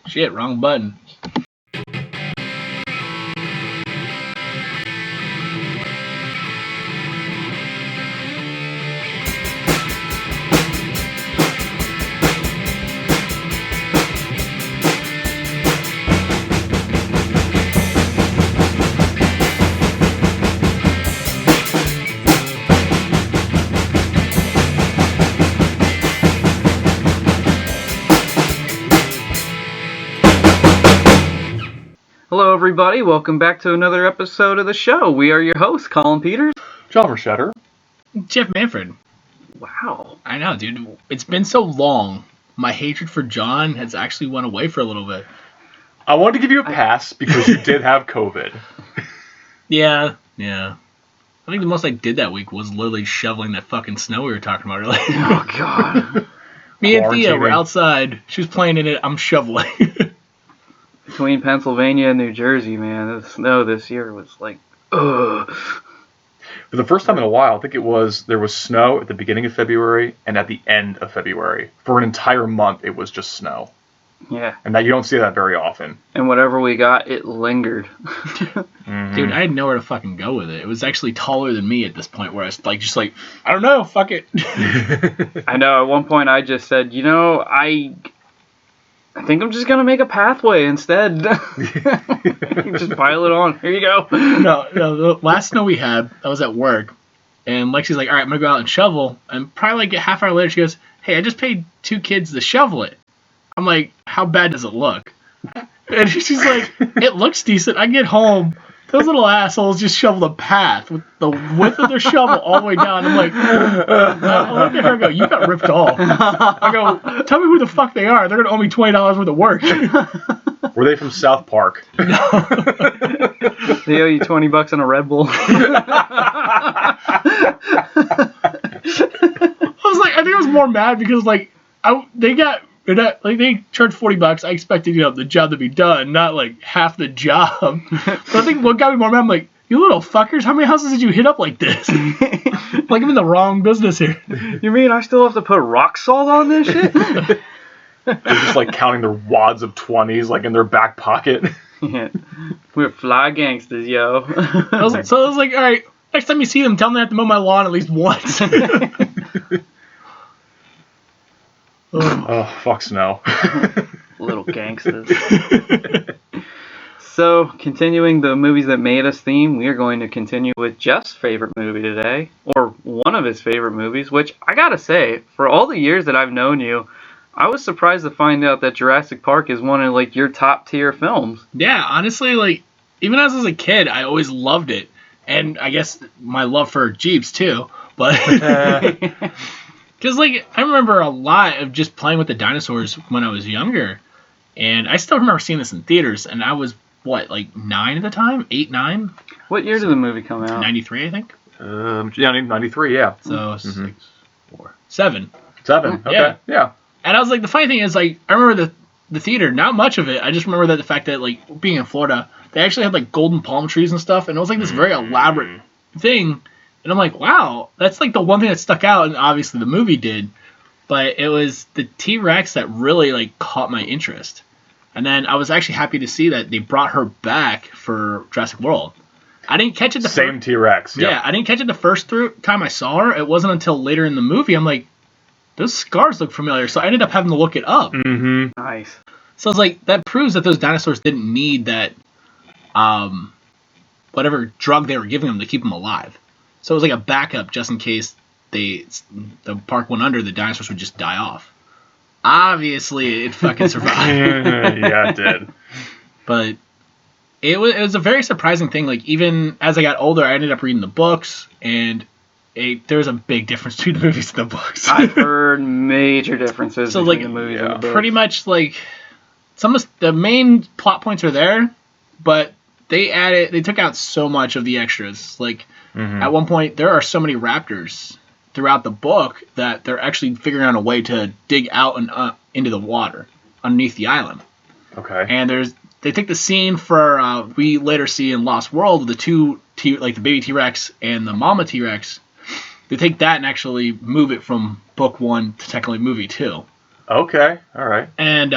Shit, wrong button. Hello, everybody. Welcome back to another episode of the show. We are your hosts, Colin Peters. John Rochetter. Jeff Manfred. Wow. I know, dude. It's been so long. My hatred for John has actually went away for a little bit. I wanted to give you a pass because you did have COVID. Yeah. I think the most I did that week was literally shoveling that fucking snow we were talking about earlier. Oh, God. Me and Thea were outside. She was playing in it. I'm shoveling. Between Pennsylvania and New Jersey, man, the snow this year was like, ugh. For the first time in a while, I think there was snow at the beginning of February and at the end of February. For an entire month, it was just snow. Yeah. And that you don't see that very often. And whatever we got, it lingered. Mm-hmm. Dude, I had nowhere to fucking go with it. It was actually taller than me at this point where I was just like, I don't know, fuck it. I know, at one point I just said, I think I'm just going to make a pathway instead. Just pile it on. Here you go. No, the last snow we had, I was at work, and Lexi's like, all right, I'm going to go out and shovel. And probably like a half hour later, she goes, hey, I just paid 2 kids to shovel it. I'm like, how bad does it look? And she's like, it looks decent. I get home, those little assholes just shoveled a path with the width of their shovel all the way down. I'm like, I look at her and go, you got ripped off. I go, tell me who the fuck they are. They're going to owe me $20 worth of work. Were they from South Park? No. They owe you $20 on a Red Bull. I was like, I think I was more mad because they charged $40. I expected, the job to be done, not like half the job. But I think what got me more mad, I'm like, you little fuckers, how many houses did you hit up like this? Like I'm in the wrong business here. You mean I still have to put rock salt on this shit? They're just like counting their wads of 20s like in their back pocket. Yeah. We're fly gangsters, yo. I was like, all right, next time you see them, tell them they have to mow my lawn at least once. Oh, fuck snow. Little gangsters. So, continuing the movies that made us theme, we are going to continue with Jeff's favorite movie today, or one of his favorite movies, which I gotta say, for all the years that I've known you, I was surprised to find out that Jurassic Park is one of your top tier films. Yeah, honestly, even as a kid, I always loved it, and I guess my love for Jeeps too, but. Because, I remember a lot of just playing with the dinosaurs when I was younger. And I still remember seeing this in theaters. And I was, 9 at the time? 8, 9? What year did the movie come out? 93, I think. Yeah, 93, yeah. So, 6, 4, 7. 7, okay, yeah. And I was like, the funny thing is, I remember the theater, not much of it. I just remember that the fact that, being in Florida, they actually had, golden palm trees and stuff. And it was, this very elaborate thing. And I'm like, wow, that's the one thing that stuck out, and obviously the movie did, but it was the T-Rex that really caught my interest. And then I was actually happy to see that they brought her back for Jurassic World. I didn't catch it the same T-Rex. Yeah, I didn't catch it the first time I saw her. It wasn't until later in the movie I'm like, those scars look familiar, so I ended up having to look it up. Mm-hmm. Nice. So I was like, that proves that those dinosaurs didn't need that whatever drug they were giving them to keep them alive. So it was a backup just in case the park went under, the dinosaurs would just die off. Obviously, it fucking survived. Yeah, it did. But it was a very surprising thing. Even as I got older, I ended up reading the books, and there was a big difference between the movies and the books. I've heard major differences between the movies and the books. Pretty much, some of the main plot points are there, but they took out so much of the extras. At one point, there are so many raptors throughout the book that they're actually figuring out a way to dig out and into the water underneath the island. Okay. And they take the scene for we later see in Lost World, the two the baby T-Rex and the mama T-Rex. They take that and actually move it from book 1 to technically movie 2. Okay. All right. And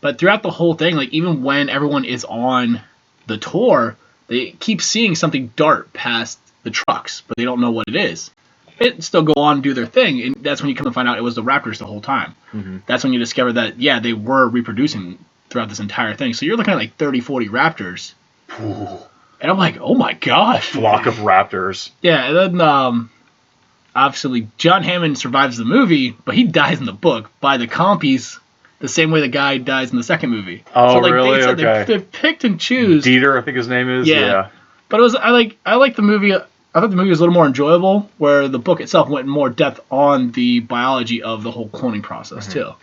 But throughout the whole thing, like even when everyone is on the tour, they keep seeing something dart past the trucks, but they don't know what it is. They still go on and do their thing, and that's when you come to find out it was the raptors the whole time. Mm-hmm. That's when you discover that, yeah, they were reproducing throughout this entire thing. So you're looking at like 30, 40 raptors. Ooh. And I'm like, oh my gosh. Flock of raptors. Yeah, and then obviously John Hammond survives the movie, but he dies in the book by the compies the same way the guy dies in the second movie. Oh, so, like, really? Okay. They picked and choose. Dieter, I think his name is. Yeah. But I like the movie. I thought the movie was a little more enjoyable, where the book itself went in more depth on the biology of the whole cloning process, too.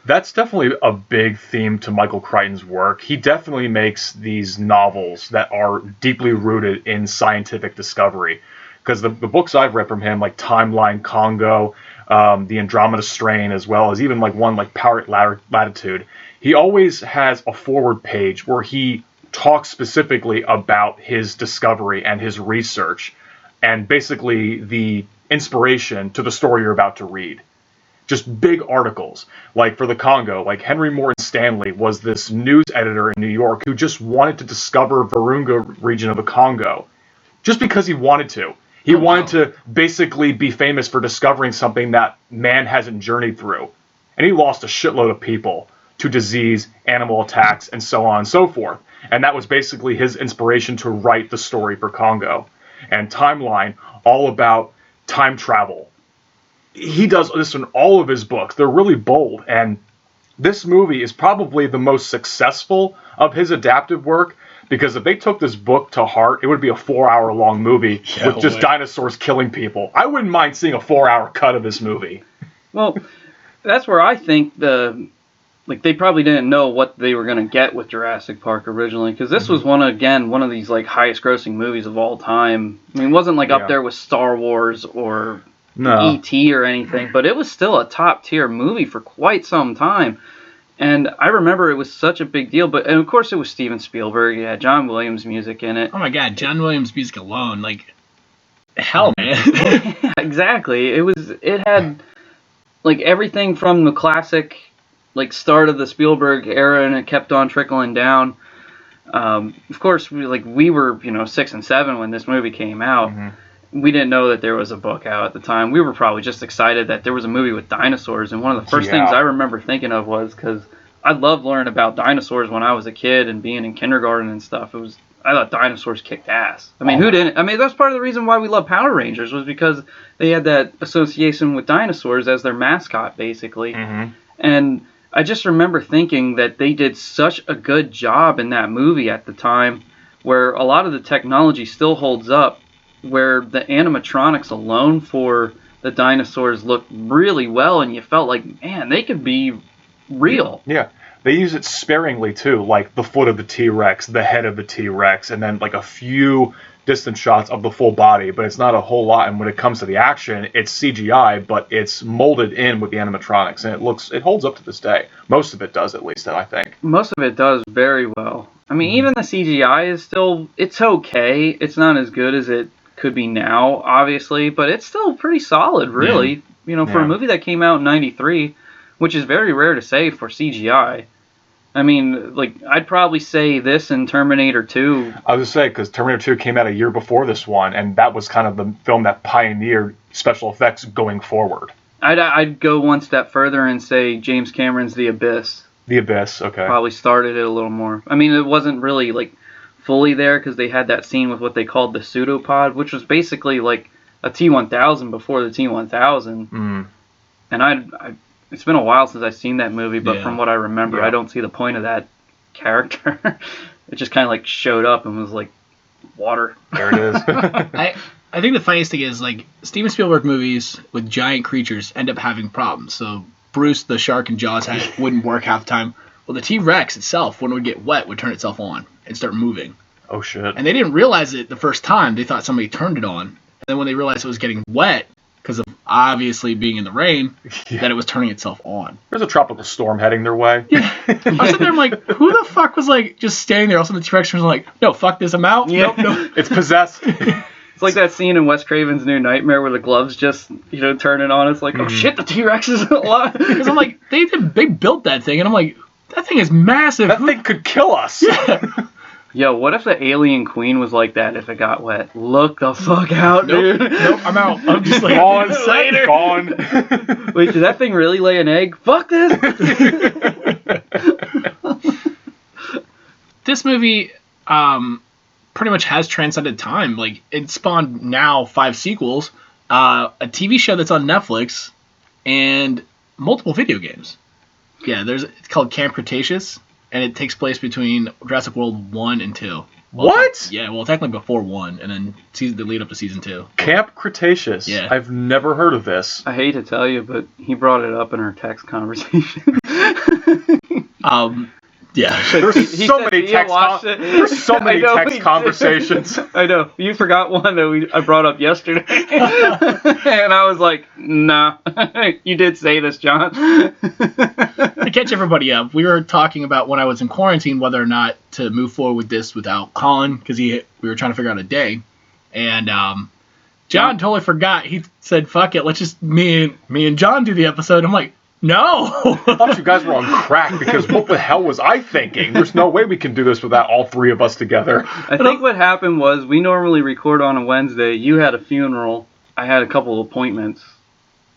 That's definitely a big theme to Michael Crichton's work. He definitely makes these novels that are deeply rooted in scientific discovery. Because the books I've read from him, like Timeline Congo, the Andromeda Strain, as well as even like one like Pirate Latitude, he always has a forward page where he talks specifically about his discovery and his research, and basically the inspiration to the story you're about to read. Just big articles. Like for the Congo, like Henry Morton Stanley was this news editor in New York who just wanted to discover Virunga region of the Congo. Just because he wanted to. He wanted to basically be famous for discovering something that man hasn't journeyed through. And he lost a shitload of people to disease, animal attacks, and so on and so forth. And that was basically his inspiration to write the story for Congo. And Timeline, all about time travel. He does this in all of his books. They're really bold. And this movie is probably the most successful of his adaptive work, because if they took this book to heart, it would be a 4-hour long movie with just dinosaurs killing people. I wouldn't mind seeing a 4-hour cut of this movie. Well, that's where I think they probably didn't know what they were going to get with Jurassic Park originally, because this was one of these like highest grossing movies of all time. I mean, it wasn't like up there with Star Wars or E.T. or anything, but it was still a top tier movie for quite some time. And I remember it was such a big deal, and of course it was Steven Spielberg. Yeah, John Williams music in it. Oh my God, John Williams music alone, like, hell, man. Yeah, exactly. It had like everything from the classic like start of the Spielberg era, and it kept on trickling down. Of course, we were 6 and 7 when this movie came out. Mm-hmm. We didn't know that there was a book out at the time. We were probably just excited that there was a movie with dinosaurs. And one of the first things I remember thinking of was, because I loved learning about dinosaurs when I was a kid and being in kindergarten and stuff. I thought dinosaurs kicked ass. I mean, who didn't? I mean, that's part of the reason why we love Power Rangers, was because they had that association with dinosaurs as their mascot, basically. Mm-hmm. And I just remember thinking that they did such a good job in that movie at the time, where a lot of the technology still holds up, where the animatronics alone for the dinosaurs looked really well, and you felt like, man, they could be real. Yeah. They use it sparingly, too, like the foot of the T-Rex, the head of the T-Rex, and then like a few distant shots of the full body, but it's not a whole lot. And when it comes to the action, it's CGI, but it's molded in with the animatronics, and it holds up to this day. Most of it does, at least, I think. Most of it does very well. I mean, even the CGI is still, it's okay. It's not as good as it could be now, obviously, but it's still pretty solid, really. For a movie that came out in 93, which is very rare to say for CGI. I mean, I'd probably say this and Terminator 2. I was going to say, because Terminator 2 came out a year before this one, and that was kind of the film that pioneered special effects going forward. I'd go one step further and say James Cameron's The Abyss. The Abyss, okay. Probably started it a little more. I mean, it wasn't really, fully there, because they had that scene with what they called the pseudopod, which was basically like a T-1000 before the T-1000. Mm. And it's been a while since I've seen that movie, but from what I remember, I don't see the point of that character. It just kind of showed up and was like water. There it is. I think the funniest thing is Steven Spielberg movies with giant creatures end up having problems. So Bruce the shark in Jaws wouldn't work half the time. Well, the T-Rex itself, when it would get wet, would turn itself on and start moving. Oh, shit. And they didn't realize it the first time. They thought somebody turned it on. And then when they realized it was getting wet, because of obviously being in the rain, that it was turning itself on. There's a tropical storm heading their way. Yeah. I was sitting there, I'm like, who the fuck was just standing there? Also, the T-Rex was like, no, fuck this, I'm out. Yeah. Nope. It's possessed. It's like that scene in Wes Craven's New Nightmare where the gloves just, turn it on. It's like, oh shit, the T-Rex is alive. Because I'm like, they built that thing, and I'm like, who the That thing is massive. That thing could kill us. Yeah. Yo, what if the alien queen was like that if it got wet? Look the fuck out, dude. Nope, I'm out. I'm just like, Gone. later. Gone. Wait, did that thing really lay an egg? Fuck this. This movie pretty much has transcended time. Like, it spawned now 5 sequels, a TV show that's on Netflix, and multiple video games. Yeah, it's called Camp Cretaceous, and it takes place between Jurassic World 1 and 2. Well, What? Yeah, well, technically before 1, and then the lead up to season 2. Camp Cretaceous. Yeah. I've never heard of this. I hate to tell you, but he brought it up in our text conversation. Yeah. There's He so said many Thea text watched it. There's so many I know, text he conversations. I know. You forgot one that I brought up yesterday. And I was like, nah. You did say this, John. To catch everybody up, we were talking about when I was in quarantine whether or not to move forward with this without Colin, because we were trying to figure out a day. And John totally forgot. He said, fuck it, let's just me and John do the episode. I'm like, no. I thought you guys were on crack because what the hell was I thinking? There's no way we can do this without all 3 of us together. I think what happened was we normally record on a Wednesday. You had a funeral. I had a couple of appointments.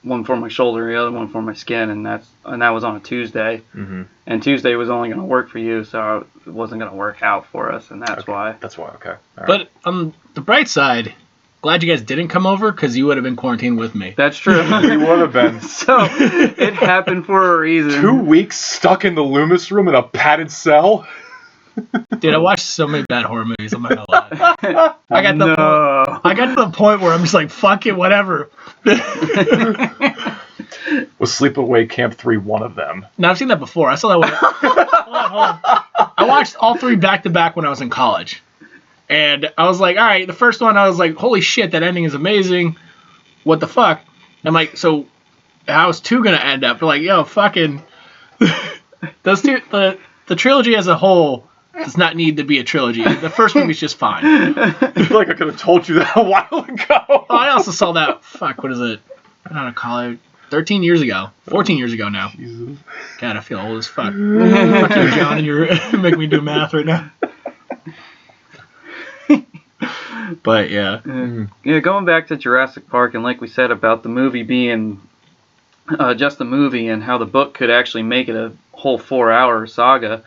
One for my shoulder, the other one for my skin, and that was on a Tuesday. Mm-hmm. And Tuesday was only going to work for you, so it wasn't going to work out for us, and that's why. That's why, okay. All right. But on the bright side, glad you guys didn't come over, because you would have been quarantined with me. That's true. We would have been. So, it happened for a reason. 2 weeks stuck in the Loomis room in a padded cell? Dude, I watched so many bad horror movies, I'm not gonna lie. I got to the point where I'm just like, fuck it, whatever. Was Sleepaway Camp 3 one of them? No, I've seen that before. I saw that one. Hold on. I watched all 3 back to back when I was in college. And I was like, all right, the first one, I was like, holy shit, that ending is amazing. What the fuck? I'm like, so how's 2 going to end up? They're like, yo, fucking... Those 2, the trilogy as a whole does not need to be a trilogy. The first movie's just fine. I feel like I could have told you that a while ago. Oh, I also saw that, what is it? I don't know, college... 13 years ago. 14 years ago now. Jesus. God, I feel old as fuck. Fuck you, John, and you're making me do math right now. But, yeah. Yeah, going back to Jurassic Park, and like we said about the movie being just a movie and how the book could actually make it a whole 4-hour saga.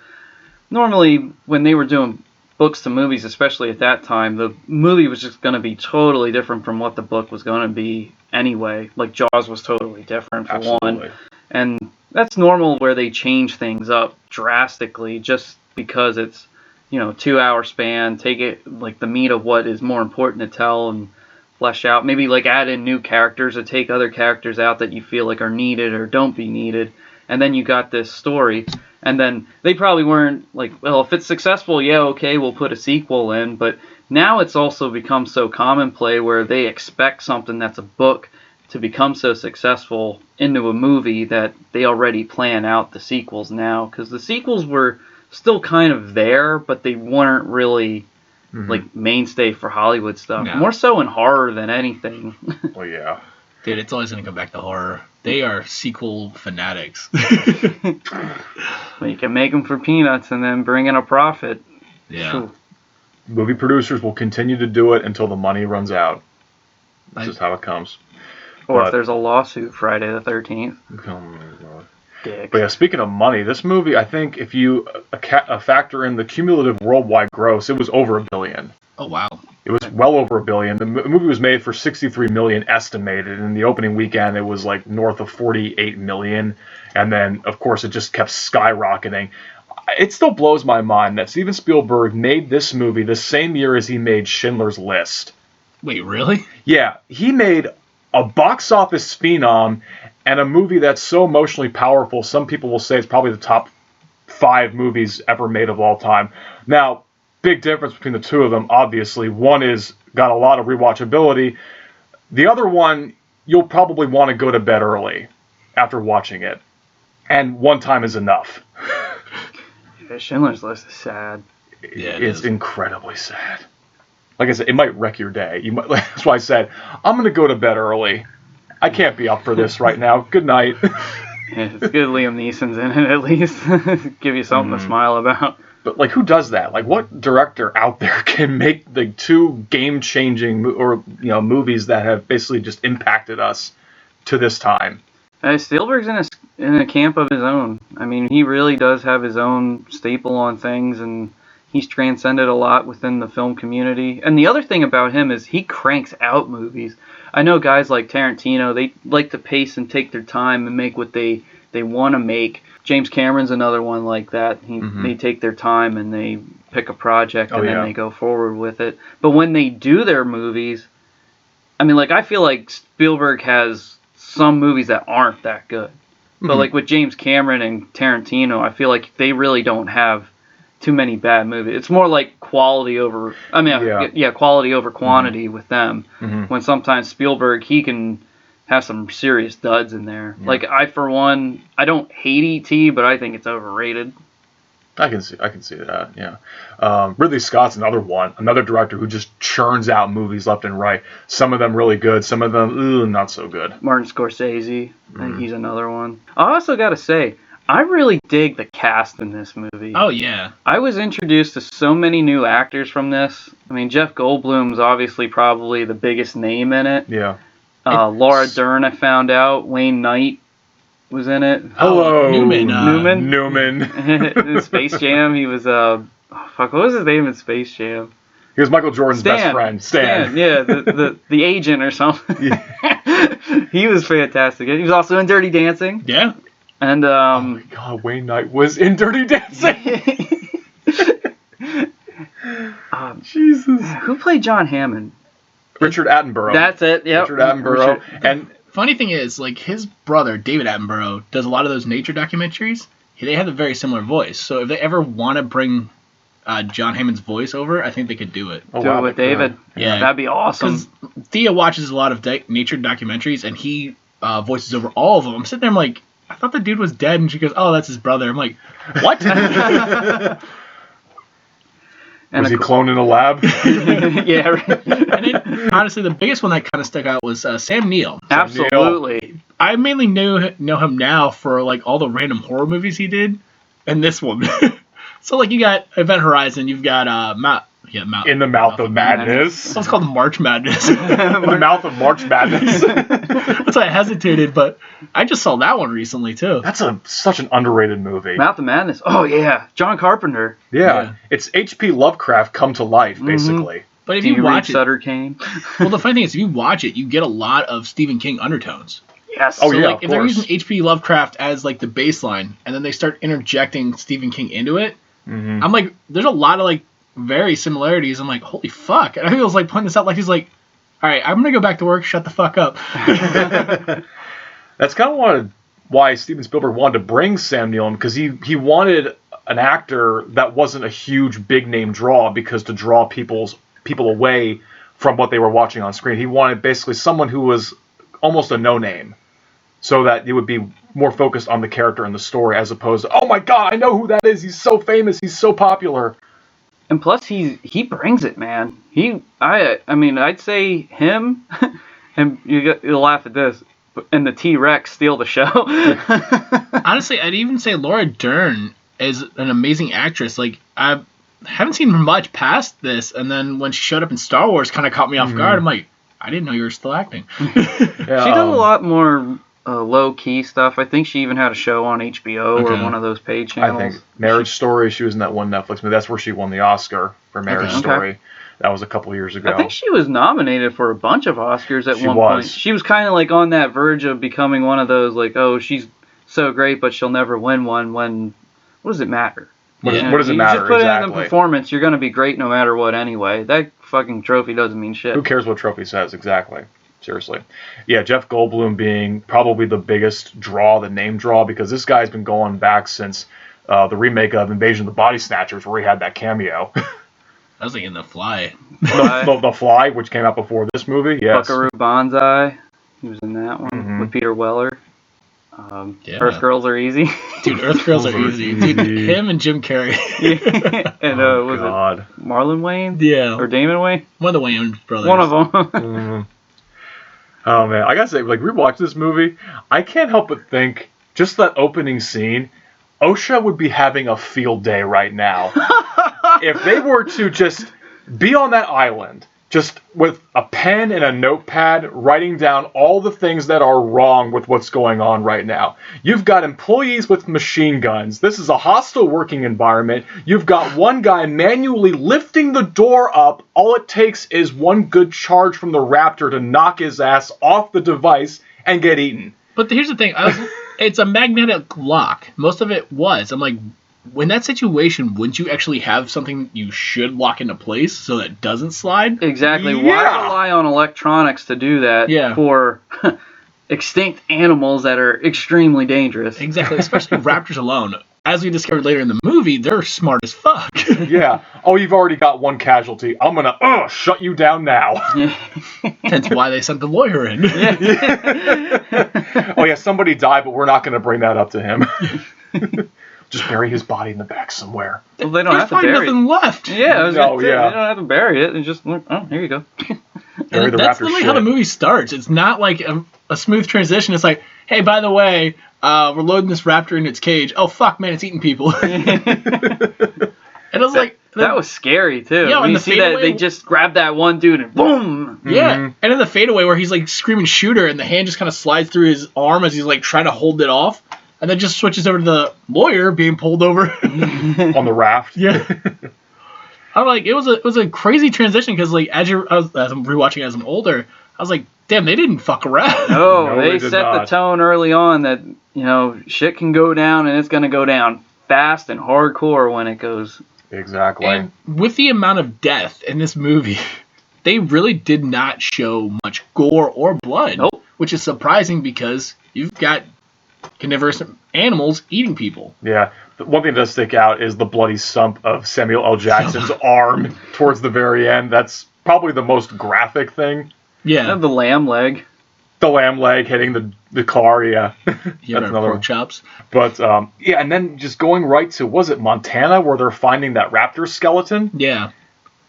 Normally, when they were doing books to movies, especially at that time, the movie was just going to be totally different from what the book was going to be anyway. Like, Jaws was totally different, for Absolutely. one. And that's normal where they change things up drastically just because it's, 2-hour span, take it, like, the meat of what is more important to tell and flesh out. Maybe, like, add in new characters or take other characters out that you feel like are needed or don't be needed. And then you got this story. And then they probably weren't like, well, if it's successful, yeah, okay, we'll put a sequel in. But now it's also become so commonplace where they expect something that's a book to become so successful into a movie that they already plan out the sequels now. Because the sequels were still kind of there, but they weren't really like mainstay for Hollywood stuff. No. More so in horror than anything. Well, yeah. Dude, it's always going to come back to horror. They are sequel fanatics. Well, you can make them for peanuts and then bring in a profit. Yeah. Phew. Movie producers will continue to do it until the money runs out. That's just how it comes. Or if there's a lawsuit Friday the 13th. Dick. But yeah, speaking of money, this movie, I think if you factor in the cumulative worldwide gross, it was over $1 billion. Oh, wow. It was well over $1 billion. The movie was made for $63 million estimated. In the opening weekend, it was like north of $48 million. And then, of course, it just kept skyrocketing. It still blows my mind that Steven Spielberg made this movie the same year as he made Schindler's List. Wait, really? Yeah, he made a box office phenom and a movie that's so emotionally powerful, some people will say it's probably the top 5 movies ever made of all time. Now, big difference between the two of them, obviously. One is got a lot of rewatchability. The other one, you'll probably want to go to bed early after watching it. And one time is enough. Yeah, Schindler's List is sad. Yeah, It's incredibly sad. Like I said, it might wreck your day. That's why I said, I'm going to go to bed early. I can't be up for this right now. Good night. Yeah, it's good Liam Neeson's in it, at least. Give you something to smile about. But, like, who does that? Like, what director out there can make the two game-changing movies that have basically just impacted us to this time? Spielberg's in a camp of his own. I mean, he really does have his own staple on things, and he's transcended a lot within the film community. And the other thing about him is he cranks out movies. I know guys like Tarantino, they like to pace and take their time and make what they want to make. James Cameron's another one like that. They take their time and they pick a project and then they go forward with it. But when they do their movies, I mean, like, I feel like Spielberg has some movies that aren't that good. But like with James Cameron and Tarantino, I feel like they really don't have too many bad movies. It's more like quality over, quality over quantity with them. When sometimes Spielberg, he can have some serious duds in there. Like, I, for one, I don't hate E.T., but I think it's overrated. I can see that, yeah. Ridley Scott's another director who just churns out movies left and right. Some of them really good, some of them, not so good. Martin Scorsese, I think he's another one. I also gotta say, I really dig the cast in this movie. Oh, yeah. I was introduced to so many new actors from this. I mean, Jeff Goldblum's obviously probably the biggest name in it. Yeah. Laura Dern, I found out. Wayne Knight was in it. Hello. Newman. In Space Jam, he was, what was his name in Space Jam? He was Michael Jordan's best friend, Stan. Yeah, the agent or something. Yeah. He was fantastic. He was also in Dirty Dancing. Yeah. And oh my God, Wayne Knight was in Dirty Dancing. Jesus. Who played John Hammond? Richard Attenborough. That's it. Yep. Richard Attenborough. And funny thing is, like, his brother David Attenborough does a lot of those nature documentaries. They have a very similar voice. So if they ever want to bring John Hammond's voice over, I think they could do it. Do it with David. Yeah, that'd be awesome. Because Thea watches a lot of nature documentaries, and he voices over all of them. I'm sitting there, I'm like, I thought the dude was dead, and she goes, "Oh, that's his brother." I'm like, "What?" Was he cloned in a lab? Yeah. Right. And then, honestly, the biggest one that kind of stuck out was Sam Neill. Absolutely. I mainly know him now for like all the random horror movies he did, and this one. So like you got Event Horizon, you've got In the Mouth of Madness. It's called March Madness. In the Mouth of March Madness. That's why I hesitated, but I just saw that one recently too. That's such an underrated movie. Mouth of Madness. Oh yeah, John Carpenter. Yeah. It's H.P. Lovecraft come to life, basically. But if you watch it, Sutter Kane? Well, the funny thing is, if you watch it, you get a lot of Stephen King undertones. Yes. So, like, if they're using H.P. Lovecraft as like the baseline, and then they start interjecting Stephen King into it, I'm like, there's a lot of like very similarities. I'm like, holy fuck! And I was like pointing this out, like he's like, all right, I'm gonna go back to work. Shut the fuck up. That's kind of why Steven Spielberg wanted to bring Sam Neill in, because he wanted an actor that wasn't a huge big name draw, because to draw people away from what they were watching on screen, he wanted basically someone who was almost a no name, so that it would be more focused on the character and the story, as opposed to, oh my God, I know who that is. He's so famous. He's so popular. And plus, he brings it, man. I mean, I'd say him, and you'll laugh at this, and the T-Rex steal the show. Honestly, I'd even say Laura Dern is an amazing actress. Like, I haven't seen her much past this, and then when she showed up in Star Wars, kind of caught me off guard. I'm like, I didn't know you were still acting. She does a lot more low-key stuff. I think she even had a show on HBO or one of those paid channels. I think Marriage Story, she was in that one Netflix movie. That's where she won the Oscar for Marriage Story. That was a couple of years ago. I think she was nominated for a bunch of Oscars at one point. She was kind of like on that verge of becoming one of those, like, oh, she's so great, but she'll never win one. What does it matter? What does it matter? You just put it in the performance, you're going to be great no matter what anyway. That fucking trophy doesn't mean shit. Who cares what trophy says? Exactly. Seriously. Yeah, Jeff Goldblum being probably the biggest draw, the name draw, because this guy's been going back since the remake of Invasion of the Body Snatchers, where he had that cameo. I was thinking The Fly. The Fly, which came out before this movie. Yes. Buckaroo Banzai. He was in that one with Peter Weller. Earth Girls Are Easy. Dude, Earth Girls Are Easy. Dude, him and Jim Carrey. And was it Marlon Wayne? Yeah. Or Damon Wayne? One of the Wayne brothers. One of them. Oh man, I gotta say, like, rewatch this movie, I can't help but think just that opening scene, OSHA would be having a field day right now. If they were to just be on that island, just with a pen and a notepad, writing down all the things that are wrong with what's going on right now. You've got employees with machine guns. This is a hostile working environment. You've got one guy manually lifting the door up. All it takes is one good charge from the raptor to knock his ass off the device and get eaten. But here's the thing. It's a magnetic lock. Most of it was. I'm like, when that situation, wouldn't you actually have something you should lock into place so that it doesn't slide? Exactly. Yeah. Why rely on electronics to do that for extinct animals that are extremely dangerous? Exactly. Especially raptors alone. As we discovered later in the movie, they're smart as fuck. Yeah. Oh, you've already got one casualty. I'm going to shut you down now. Hence why they sent the lawyer in. Oh, yeah, somebody died, but we're not going to bring that up to him. Just bury his body in the back somewhere. Well, they don't There's have to bury probably nothing left. Yeah, I was gonna say, yeah. they don't have to bury it. It's just, oh, here you go. Bury the That's raptor literally shit. how the movie starts. It's not like a smooth transition. It's like, hey, by the way, we're loading this raptor in its cage. Oh, fuck, man, it's eating people. And it was like... That was scary, too. Yeah, when and you the see that, fadeaway- they just grab that one dude and boom! Yeah, Mhm. and then the fadeaway where he's like screaming shooter and the hand just kind of slides through his arm as he's like trying to hold it off. And then just switches over to the lawyer being pulled over. On the raft. Yeah. I'm like, it was a crazy transition because like as I'm rewatching as I'm older, I was like, damn, they didn't fuck around. No, No, they they did set the not. tone early on that, shit can go down and it's going to go down fast and hardcore when it goes. Exactly. And with the amount of death in this movie, they really did not show much gore or blood. Nope. Which is surprising because you've got carnivorous animals eating people. Yeah. The one thing that does stick out is the bloody stump of Samuel L. Jackson's arm towards the very end. That's probably the most graphic thing. Yeah. The lamb leg. The lamb leg hitting the car, yeah. Yeah, That's better another pork one. chops. But, yeah, and then just going right to, was it Montana, where they're finding that raptor skeleton? Yeah.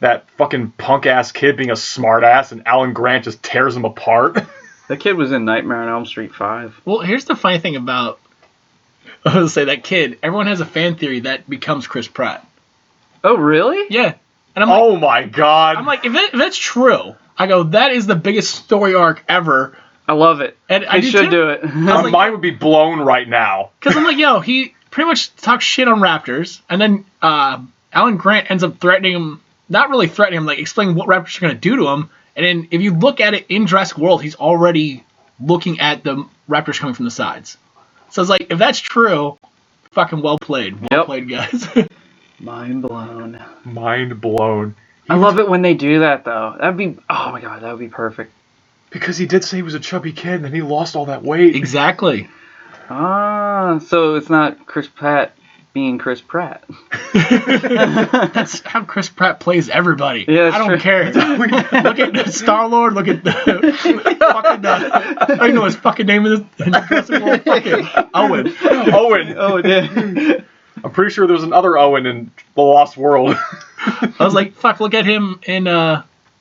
That fucking punk-ass kid being a smartass, and Alan Grant just tears him apart. That kid was in Nightmare on Elm Street 5. Well, here's the funny thing about, I was say that kid. Everyone has a fan theory that becomes Chris Pratt. Oh, really? Yeah, and I'm Oh my god. like, if that's true, I go, that is the biggest story arc ever. I love it. And I They do should too. do it. My like- mind would be blown right now. Because I'm like, yo, he pretty much talks shit on raptors, and then Alan Grant ends up threatening him, not really threatening him, like explaining what raptors are going to do to him. And then if you look at it in Jurassic World, he's already looking at the raptors coming from the sides. So it's like, if that's true, fucking well played. Well Yep. played, guys. Mind blown. Mind blown. I love it when they do that, though. That'd be, oh my god, that would be perfect. Because he did say he was a chubby kid, and then he lost all that weight. Exactly. Ah, so it's not Chris Pratt being Chris Pratt. That's how Chris Pratt plays everybody. Yeah, that's I don't true. care. Look at Star-Lord, look at the fucking, I don't even know his fucking name is in Jurassic World. Fucking Owen. Owen. Oh, yeah. I'm pretty sure there's another Owen in The Lost World. I was like, fuck, look at him in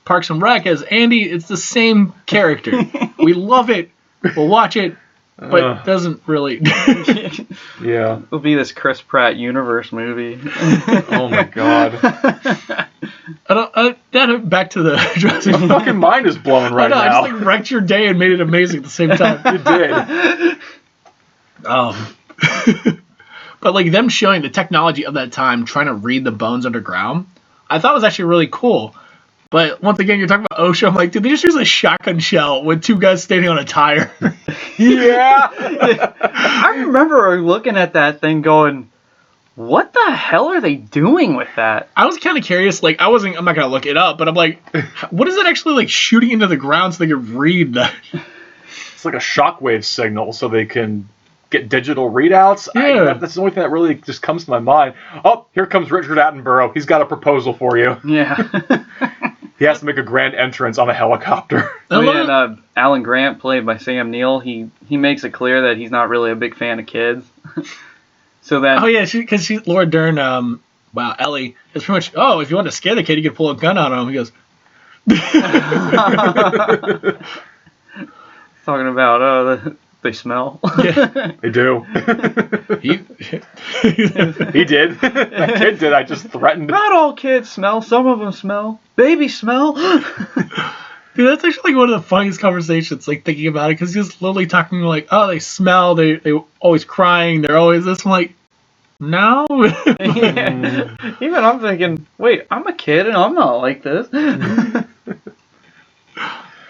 Parks and Rec as Andy. It's the same character. We love it. We'll watch it, but it doesn't really. Yeah. It'll be this Chris Pratt universe movie. Oh my god. Back to the Jurassic My fucking mind is blown right I know, I now. just like wrecked your day and made it amazing at the same time. You did. But like them showing the technology of that time, trying to read the bones underground, I thought was actually really cool. But once again, you're talking about OSHA. I'm like, did they just use a shotgun shell with two guys standing on a tire? Yeah. I remember looking at that thing going, what the hell are they doing with that? I was kind of curious. Like, I'm not gonna look it up, but I'm like, what is it actually like shooting into the ground so they can read that? It's like a shockwave signal, so they can get digital readouts. Yeah. That's the only thing that really just comes to my mind. Oh, here comes Richard Attenborough. He's got a proposal for you. Yeah. He has to make a grand entrance on a helicopter. And Alan Grant, played by Sam Neill, he makes it clear that he's not really a big fan of kids. So then, Oh yeah, because Laura Dern. Wow, Ellie is pretty much. Oh, if you want to scare the kid, you could pull a gun on him. He goes. talking about They smell. Yeah. They do. He He did. That kid did. I just threatened. Not all kids smell. Some of them smell. Babies smell. Dude, that's actually like one of the funniest conversations, like thinking about it, because he's literally talking like, oh, they smell, they always crying, they're always this. I'm like, no. Yeah. Even I'm thinking, wait, I'm a kid and I'm not like this.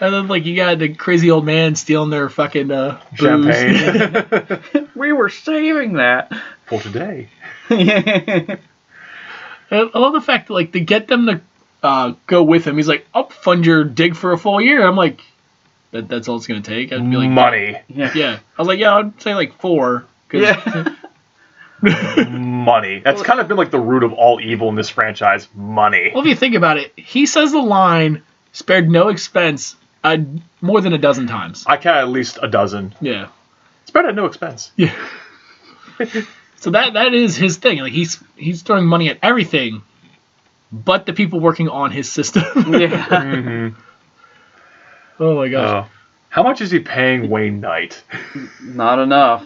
And then like you got the crazy old man stealing their fucking booze. Champagne. We were saving that. For today. Yeah. I love the fact that like they get them to go with him. He's like, I'll fund your dig for a full year. I'm like, that's all it's gonna take. I'd be like, Money. Yeah. I was like, yeah, I'd say like 4. Yeah. Money. That's kind of been like the root of all evil in this franchise. Money. Well, if you think about it, he says the line, spared no expense, more than a dozen times. I count at least a dozen. Yeah. Spread at no expense. Yeah. So that is his thing. Like he's throwing money at everything, but the people working on his system. Yeah. Mm-hmm. Oh my gosh. How much is he paying Wayne Knight? Not enough.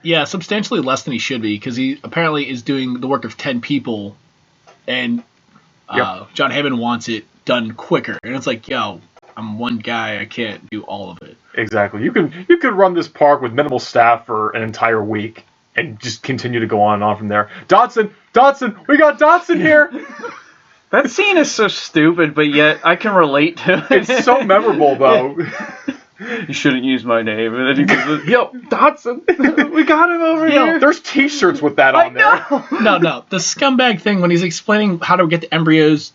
Yeah, substantially less than he should be, because he apparently is doing the work of 10 people, and John Hammond wants it done quicker. And it's like, yo, I'm one guy, I can't do all of it. Exactly. You could run this park with minimal staff for an entire week and just continue to go on and on from there. Dodson, we got Dodson here. That scene is so stupid, but yet I can relate to it. It's so memorable, though. You shouldn't use my name. And then he goes, yo, Dodson, we got him over here. There's T-shirts with that on there. No. The scumbag thing when he's explaining how to get the embryos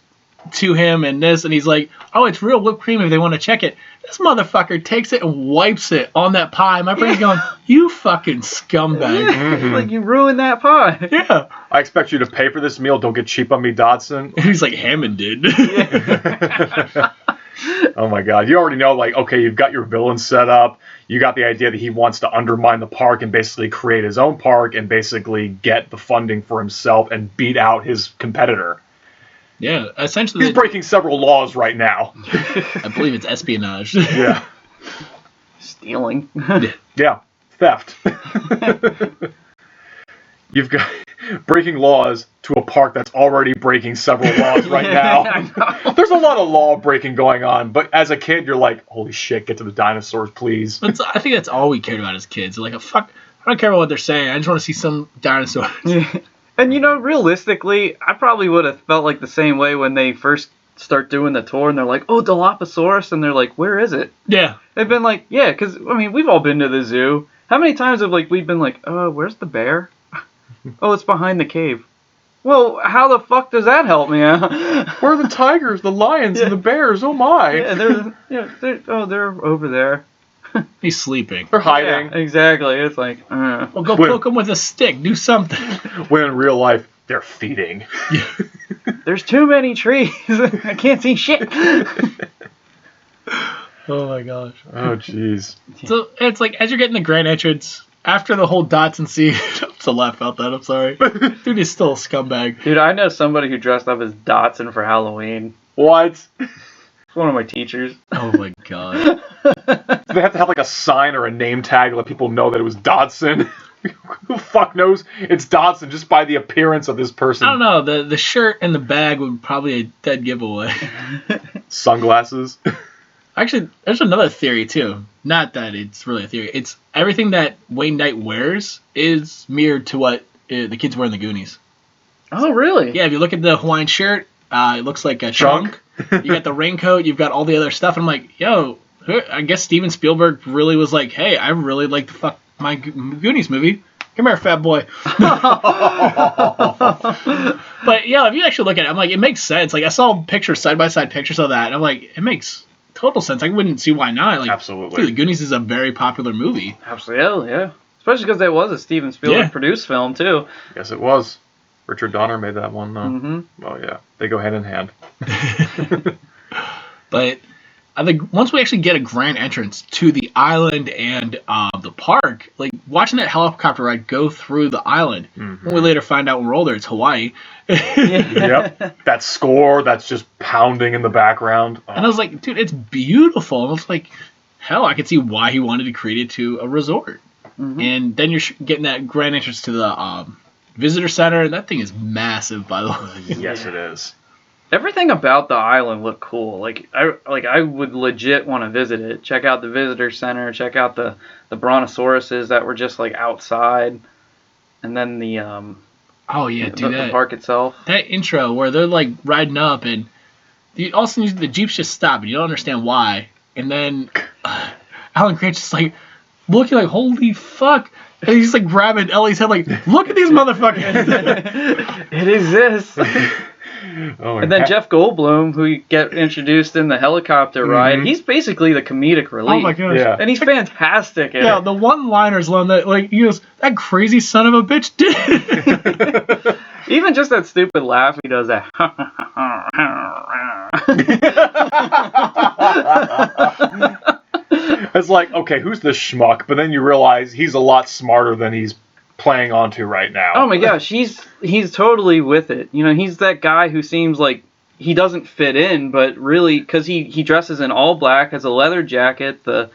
to him and this, and he's like, oh, it's real whipped cream if they want to check it. This motherfucker takes it and wipes it on that pie. My brain's going, you fucking scumbag. Mm-hmm. Like, you ruined that pie. Yeah. I expect you to pay for this meal. Don't get cheap on me, Dodson. He's like, Hammond did. Oh my god. You already know, like, okay, you've got your villain set up. You got the idea that he wants to undermine the park and basically create his own park and basically get the funding for himself and beat out his competitor. Yeah, essentially. He's breaking several laws right now. I believe it's espionage. Yeah. Stealing. Yeah. Theft. You've got breaking laws to a park that's already breaking several laws right now. There's a lot of law breaking going on, but as a kid, you're like, holy shit, get to the dinosaurs, please. I think that's all we cared about as kids. Like, fuck, I don't care about what they're saying. I just want to see some dinosaurs. Yeah. And, realistically, I probably would have felt like the same way when they first start doing the tour and they're like, oh, Dilophosaurus, and they're like, where is it? Yeah. They've been like, yeah, because, we've all been to the zoo. How many times have, we've been like, where's the bear? Oh, it's behind the cave. Well, how the fuck does that help me out? Where are the tigers, the lions, and the bears? Oh, my. Yeah, they're over there. He's sleeping. They're hiding. Yeah, exactly. It's like, Well, go poke him with a stick. Do something. When in real life, they're feeding. There's too many trees. I can't see shit. Oh, my gosh. Oh, jeez. So, it's like, as you're getting the grand entrance, after the whole Dotson scene, to laugh about that, I'm sorry. Dude, he's still a scumbag. Dude, I know somebody who dressed up as Dotson for Halloween. What? It's one of my teachers. Oh, my God. Do they have to have like a sign or a name tag to let people know that it was Dodson? Who the fuck knows it's Dodson just by the appearance of this person? I don't know. The shirt and the bag would probably a dead giveaway. Sunglasses. Actually, there's another theory, too. Not that it's really a theory. It's everything that Wayne Knight wears is mirrored to what the kids wear in the Goonies. Oh, really? Yeah, if you look at the Hawaiian shirt, it looks like a chunk. You got the raincoat, you've got all the other stuff. And I'm like, yo, I guess Steven Spielberg really was like, hey, I really like to fuck my Goonies movie. Come here, fat boy. But, yeah, if you actually look at it, I'm like, it makes sense. Like, I saw pictures, side-by-side pictures of that, and I'm like, it makes total sense. I wouldn't see why not. Like, absolutely. Dude, the Goonies is a very popular movie. Absolutely, yeah. Especially because it was a Steven Spielberg produced film, too. Yes, it was. Richard Donner made that one, though. Mm-hmm. Oh, yeah. They go hand in hand. But I think once we actually get a grand entrance to the island and the park, like watching that helicopter ride go through the island, when we later find out when we're older, it's Hawaii. Yep. That score that's just pounding in the background. Oh. And I was like, dude, it's beautiful. And I was like, hell, I could see why he wanted to create it to a resort. Mm-hmm. And then you're getting that grand entrance to the visitor center. That thing is massive, by the way. Yes, it is. Everything about the island looked cool. I would legit want to visit it. Check out the visitor center. Check out the brontosauruses that were just like outside, and then the the park itself. That intro where they're like riding up, and all of a sudden the jeeps just stop, and you don't understand why. And then Alan Grant's just like looking like, holy fuck. And he's like grabbing Ellie's head like, look at these motherfuckers. It exists. And then Jeff Goldblum, who you get introduced in the helicopter ride, he's basically the comedic relief. Oh my gosh. Yeah. And he's fantastic in it. The one-liners alone that, like, he goes, that crazy son of a bitch did it. Even just that stupid laugh he does, that. It's like, okay, who's the schmuck? But then you realize he's a lot smarter than he's playing onto right now. Oh my gosh, he's totally with it. You know, he's that guy who seems like he doesn't fit in, but really, because he dresses in all black, has a leather jacket, the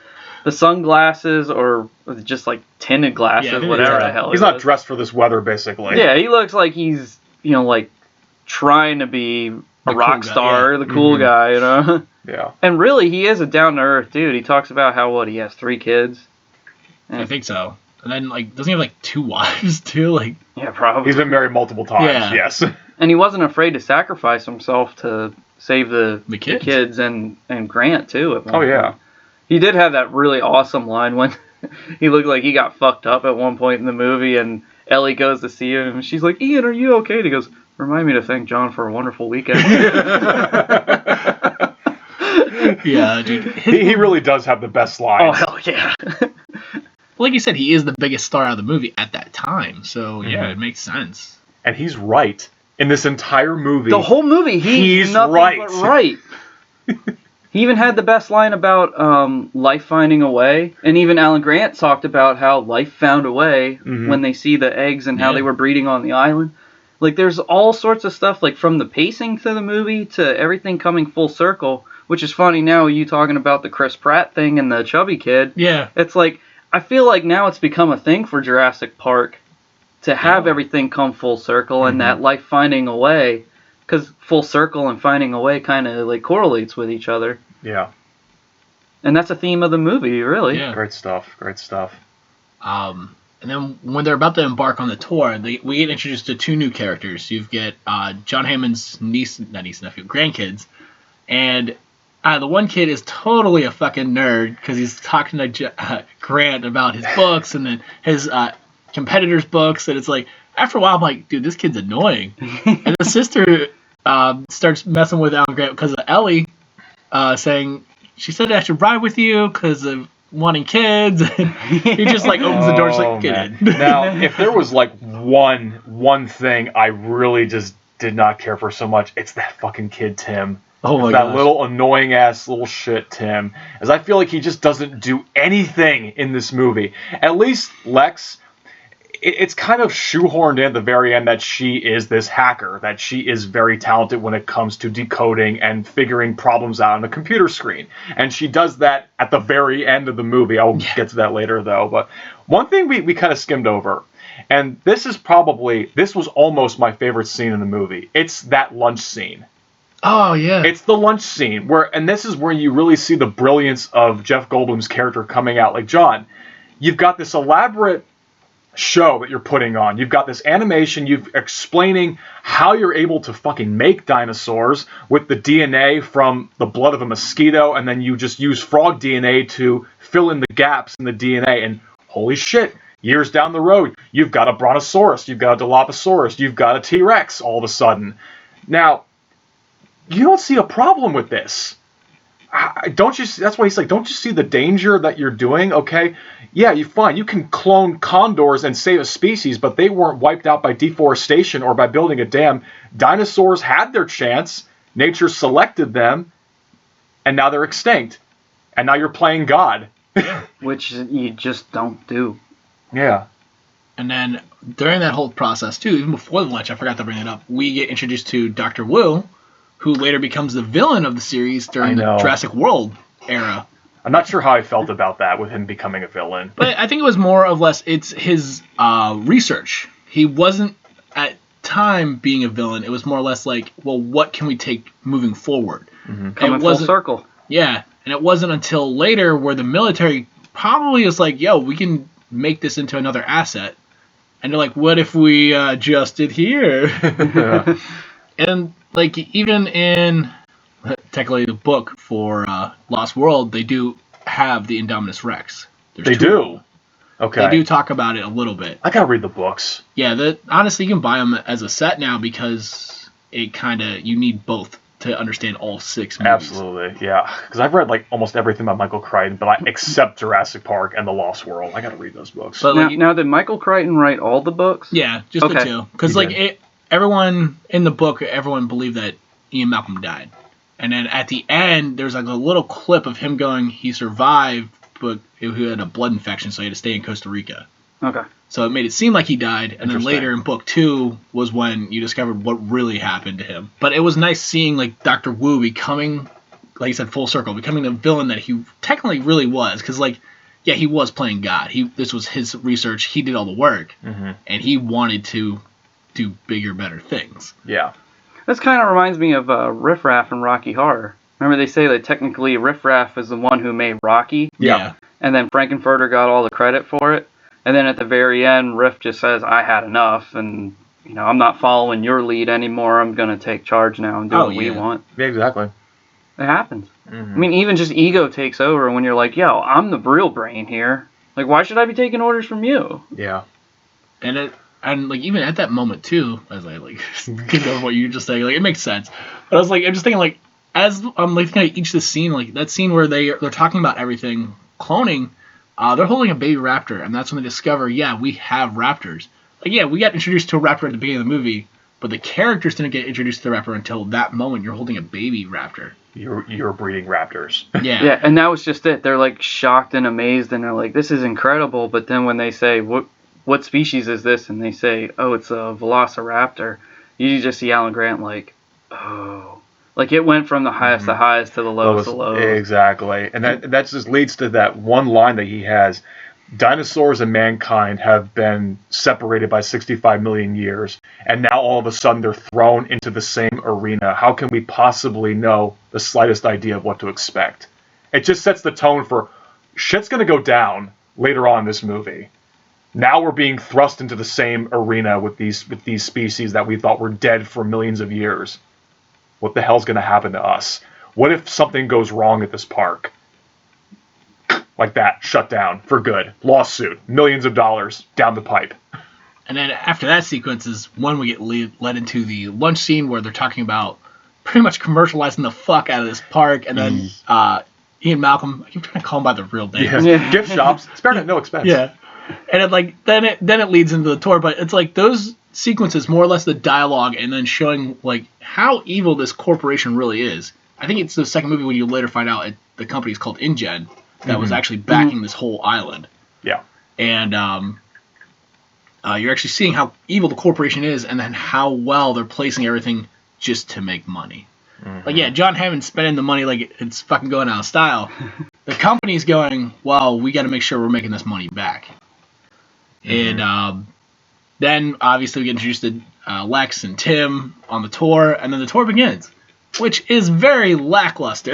sunglasses, or just like tinted glasses, whatever the hell. He's not dressed for this weather, basically. Yeah, he looks like he's, like trying to be a rock star, the cool guy, you know? Yeah. And really, he is a down-to-earth dude. He talks about how, he has 3 kids. And I think so. And then, like, doesn't he have, like, 2 wives, too? Like, yeah, probably. He's been married multiple times, yes. And he wasn't afraid to sacrifice himself to save the kids and Grant, too. Oh, yeah. He did have that really awesome line when he looked like he got fucked up at one point in the movie, and Ellie goes to see him, and she's like, Ian, are you okay? And he goes, remind me to thank John for a wonderful weekend. Yeah, dude. He really does have the best lines. Oh, hell yeah. Like you said, he is the biggest star out of the movie at that time, so yeah, it makes sense. And he's right. In this entire movie. The whole movie, he's right. But right. He even had the best line about life finding a way. And even Alan Grant talked about how life found a way when they see the eggs and how they were breeding on the island. Like, there's all sorts of stuff, like from the pacing to the movie to everything coming full circle, which is funny now, you talking about the Chris Pratt thing and the chubby kid. Yeah. It's like, I feel like now it's become a thing for Jurassic Park to have everything come full circle and that life finding a way, because full circle and finding a way kind of like correlates with each other. Yeah. And that's a theme of the movie, really. Yeah. Great stuff. And then when they're about to embark on the tour, we get introduced to 2 new characters. You get John Hammond's grandkids, and the one kid is totally a fucking nerd because he's talking to Grant about his books and then his competitors' books, and it's like, after a while, I'm like, dude, this kid's annoying. And the sister starts messing with Alan Grant because of Ellie saying, she said I should ride with you because of wanting kids. And he just like opens the door, just like, get in. Now, if there was like one thing I really just did not care for so much, it's that fucking kid Tim. Oh my god. That little annoying ass little shit Tim. As I feel like he just doesn't do anything in this movie. At least Lex, it's kind of shoehorned in at the very end that she is this hacker, that she is very talented when it comes to decoding and figuring problems out on the computer screen. And she does that at the very end of the movie. I'll get to that later, though. But one thing we kind of skimmed over, and this was almost my favorite scene in the movie. It's that lunch scene. Oh, yeah. It's the lunch scene, and this is where you really see the brilliance of Jeff Goldblum's character coming out. Like, John, you've got this elaborate show that you're putting on. You've got this animation, you've explaining how you're able to fucking make dinosaurs with the DNA from the blood of a mosquito, and then you just use frog DNA to fill in the gaps in the DNA, and holy shit, years down the road, you've got a brontosaurus, you've got a dilophosaurus, you've got a T-Rex all of a sudden. Now, you don't see a problem with this. Don't you? That's why he's like, don't you see the danger that you're doing? Okay, yeah, you fine. You can clone condors and save a species, but they weren't wiped out by deforestation or by building a dam. Dinosaurs had their chance. Nature selected them, and now they're extinct. And now you're playing God. Which you just don't do. Yeah. And then during that whole process, too, even before the lunch, I forgot to bring it up, we get introduced to Dr. Wu, who later becomes the villain of the series during the Jurassic World era. I'm not sure how I felt about that with him becoming a villain. But I think it was more or less it's his research. He wasn't at time being a villain. It was more or less like, well, what can we take moving forward? Coming full circle. Yeah, and it wasn't until later where the military probably was like, yo, we can make this into another asset. And they're like, what if we just did here? Yeah. And like even in technically the book for Lost World, they do have the Indominus Rex. They do? Okay. They do talk about it a little bit. I gotta read the books. Yeah, honestly, you can buy them as a set now because it kind of, you need both to understand all 6 movies. Absolutely, yeah. Because I've read like almost everything by Michael Crichton, but except Jurassic Park and The Lost World. I gotta read those books. But now, did Michael Crichton write all the books? Yeah, just the 2. Because everyone in the book, everyone believed that Ian Malcolm died. And then at the end, there's like a little clip of him going, he survived, but he had a blood infection, so he had to stay in Costa Rica. Okay. So it made it seem like he died, and then later in book 2 was when you discovered what really happened to him. But it was nice seeing like Dr. Wu becoming, like you said, full circle, becoming the villain that he technically really was. Because like, yeah, he was playing God. This was his research. He did all the work, and he wanted to do bigger, better things. Yeah. This kind of reminds me of Riff Raff and Rocky Horror. Remember they say that technically Riff Raff is the one who made Rocky? Yeah. And then Frankenfurter got all the credit for it. And then at the very end, Riff just says, I had enough, and I'm not following your lead anymore. I'm going to take charge now and do what we want. Yeah, exactly. It happens. I mean, even just ego takes over when you're like, yo, I'm the real brain here. Like, why should I be taking orders from you? Yeah. And like even at that moment too, as I like get over what you just saying, like it makes sense. But I'm just thinking like as I'm like thinking of each of the scene, like that scene where they're talking about everything cloning, they're holding a baby raptor, and that's when they discover, yeah, we have raptors. Like yeah, we got introduced to a raptor at the beginning of the movie, but the characters didn't get introduced to the raptor until that moment. You're holding a baby raptor. You're breeding raptors. Yeah. Yeah, and that was just it. They're like shocked and amazed, and they're like, this is incredible. But then when they say, what species is this? And they say, oh, it's a velociraptor. You just see Alan Grant like, oh. Like it went from the highest to highest to the lowest to lowest. Exactly. And that just leads to that one line that he has. Dinosaurs and mankind have been separated by 65 million years, and now all of a sudden they're thrown into the same arena. How can we possibly know the slightest idea of what to expect? It just sets the tone for shit's going to go down later on in this movie. Now we're being thrust into the same arena with these species that we thought were dead for millions of years. What the hell's going to happen to us? What if something goes wrong at this park? Like that, shut down for good. Lawsuit, millions of dollars down the pipe. And then after that sequence is when we get led into the lunch scene where they're talking about pretty much commercializing the fuck out of this park, and then Ian Malcolm, I keep trying to call him by the real name. Yeah. Gift shops, spared at no expense. Yeah. And then it leads into the tour, but it's like those sequences, more or less the dialogue, and then showing like how evil this corporation really is. I think it's the second movie when you later find out the company is called InGen that was actually backing this whole island. Yeah. And you're actually seeing how evil the corporation is, and then how well they're placing everything just to make money. Like yeah, John Hammond's spending the money like it's fucking going out of style. The company's going, well, we got to make sure we're making this money back. And then, obviously, we get introduced to Lex and Tim on the tour, and then the tour begins, which is very lackluster.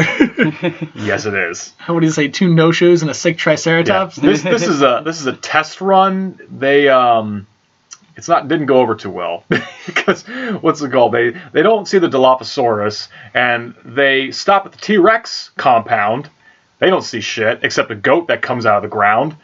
Yes, it is. What do you say, 2 no-shows and a sick Triceratops? Yeah. This is a test run. They didn't go over too well because what's it called? They don't see the Dilophosaurus, and they stop at the T-Rex compound. They don't see shit except a goat that comes out of the ground.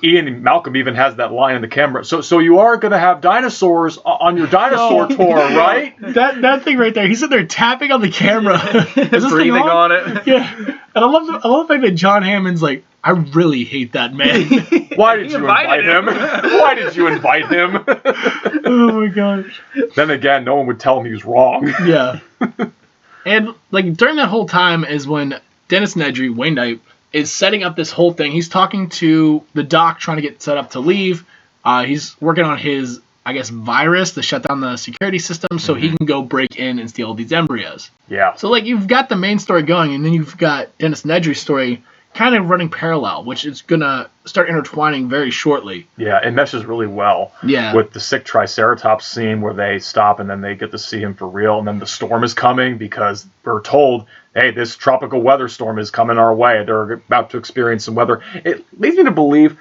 Ian Malcolm even has that line in the camera. So you are going to have dinosaurs on your dinosaur tour, right? That thing right there. He's sitting there tapping on the camera. Is this breathing on it. Yeah. And I love the fact that John Hammond's like, I really hate that man. Why did you invite him? Why did you invite him? Oh my gosh. Then again, no one would tell him he was wrong. Yeah. And like during that whole time is when Dennis Nedry, Wayne Knight, is setting up this whole thing. He's talking to the doc, trying to get set up to leave. He's working on his, I guess, virus to shut down the security system so he can go break in and steal these embryos. Yeah. So, like, you've got the main story going, and then you've got Dennis Nedry's story kind of running parallel, which is going to start intertwining very shortly. Yeah, it meshes really well with the sick Triceratops scene where they stop and then they get to see him for real. And then the storm is coming because we're told, hey, this tropical weather storm is coming our way. They're about to experience some weather. It leads me to believe,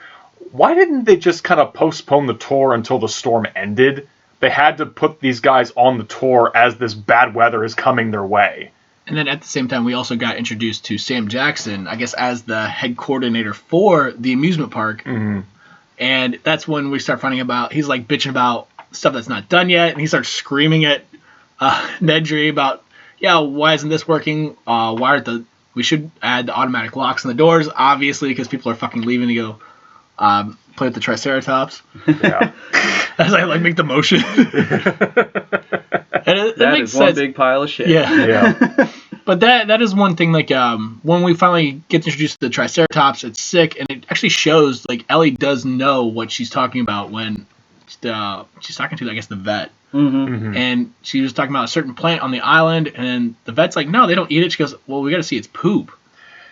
why didn't they just kind of postpone the tour until the storm ended? They had to put these guys on the tour as this bad weather is coming their way. And then at the same time, we also got introduced to Sam Jackson, I guess, as the head coordinator for the amusement park. Mm-hmm. And that's when we start finding about, he's like bitching about stuff that's not done yet. And he starts screaming at Nedry about, why isn't this working? We should add the automatic locks on the doors, obviously, because people are fucking leaving to go play with the Triceratops. Yeah. As I make the motion. That makes is one sense. big pile of shit. Yeah. But that is one thing, when we finally get introduced to the Triceratops, it's sick, and it actually shows, Ellie does know what she's talking about when she's talking to, I guess, the vet. Mm-hmm. Mm-hmm. And she was talking about a certain plant on the island, and the vet's like, no, they don't eat it. She goes, well, we got to see its poop.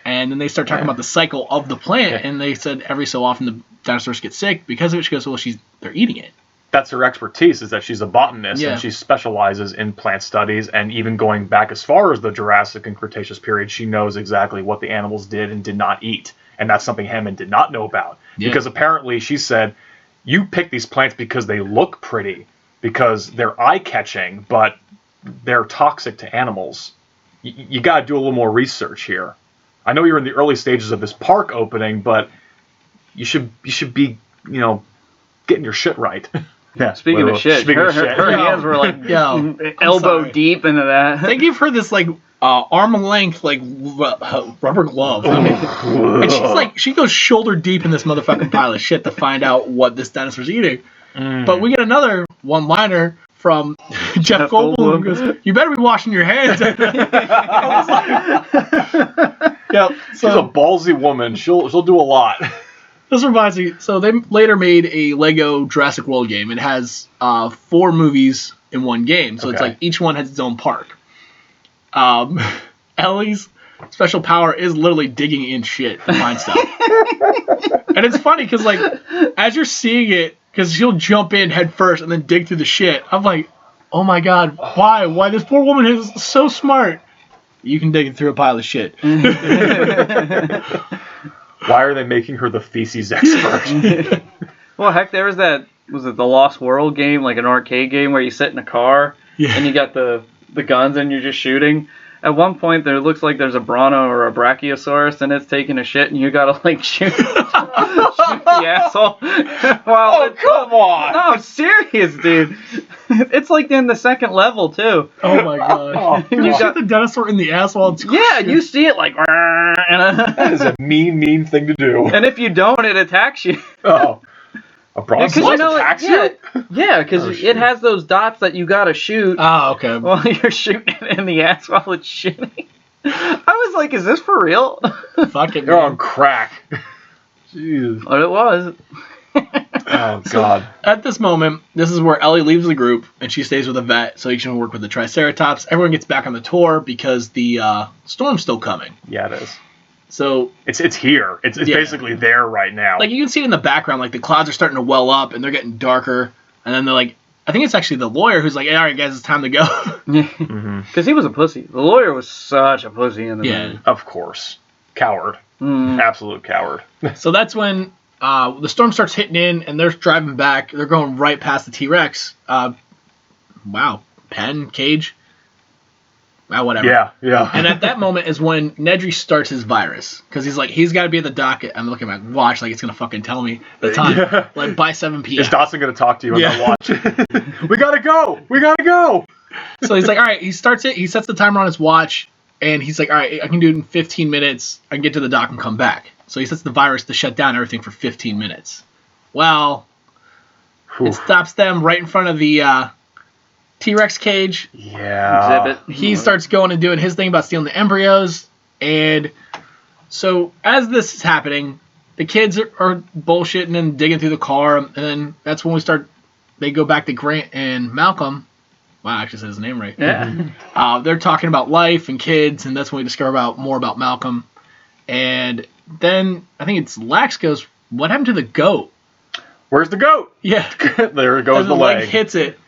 And then they start talking about the cycle of the plant, and they said every so often the dinosaurs get sick because of it. She goes, well, they're eating it. That's her expertise, is that she's a botanist and she specializes in plant studies, and even going back as far as the Jurassic and Cretaceous period, she knows exactly what the animals did and did not eat. And that's something Hammond did not know about. Yeah. Because apparently she said, you pick these plants because they look pretty, because they're eye-catching, but they're toxic to animals. You got to do a little more research here. I know you're in the early stages of this park opening, but you should be, getting your shit right. Yeah. Speaking of shit, her hands were elbow deep into that. They give her this arm length rubber glove. And she goes shoulder deep in this motherfucking pile of shit to find out what this dinosaur's eating. But we get another one-liner from Jeff Goldblum, who goes, you better be washing your hands. She's a ballsy woman. She'll do a lot. This reminds me, so they later made a Lego Jurassic World game. It has 4 movies in one game. So it's each one has its own park. Ellie's special power is literally digging in shit to find stuff. And it's funny because, as you're seeing it, because she'll jump in head first and then dig through the shit. I'm like, oh my god, why? Why? This poor woman is so smart. You can dig it through a pile of shit. Why are they making her the feces expert? Well, heck, there was that, was it the Lost World game, an arcade game where you sit in a car and you got the guns and you're just shooting. At one point, there looks like there's a Bronto or a Brachiosaurus and it's taking a shit and you gotta shoot the asshole. Come on! No, I'm serious, dude. It's in the second level too. Oh my god! You shoot the dinosaur in the asshole. You see it that is a mean thing to do. And if you don't, it attacks you. Oh. A brontosaurus attacks you? Yeah, because it has those dots that you gotta shoot. Oh, okay. While you're shooting it in the ass while it's shitting. I was like, is this for real? Fuck it, You're on crack. Jeez. But it was. Oh, God. At this moment, this is where Ellie leaves the group, and she stays with the vet so he can work with the Triceratops. Everyone gets back on the tour because the storm's still coming. Yeah, it is. So it's here. It's basically there right now. You can see it in the background, the clouds are starting to well up, and they're getting darker. And then they're I think it's actually the lawyer who's hey, all right, guys, it's time to go. Because he was a pussy. The lawyer was such a pussy in the movie. Of course. Coward. Absolute coward. So that's when the storm starts hitting in, and they're driving back. They're going right past the T-Rex. Wow. Pen, cage. Wow, whatever. Yeah. And at that moment is when Nedry starts his virus. Because he's got to be at the docket. I'm looking at my watch it's going to fucking tell me the time. Yeah. By 7 p.m. Is Dawson going to talk to you on that watch? We got to go. So he's all right, he starts it. He sets the timer on his watch. And he's all right, I can do it in 15 minutes. I can get to the dock and come back. So he sets the virus to shut down everything for 15 minutes. Well, it stops them right in front of the T-Rex cage. Yeah. Exhibit. He starts going and doing his thing about stealing the embryos. And so as this is happening, the kids are bullshitting and digging through the car. And then that's when they go back to Grant and Malcolm. Wow, I actually said his name right. Yeah. They're talking about life and kids, and that's when we discover more about Malcolm. And then I think it's Lex goes, "What happened to the goat?" Where's the goat? Yeah. There goes and the leg. hits it.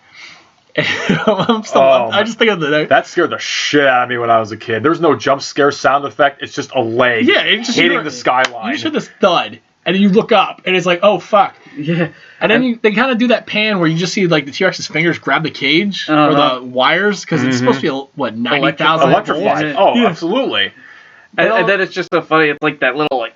I just think of that scared the shit out of me when I was a kid. There's no jump scare sound effect. It's just a leg hitting the skyline. You just hear this thud, and then you look up, and it's like, oh, fuck. Yeah. And then they kind of do that pan where you just see like the T-Rex's fingers grab the cage or the wires, because it's supposed to be, 90,000 electrified. Oh, yeah. Absolutely. And then it's just so funny. It's like that little,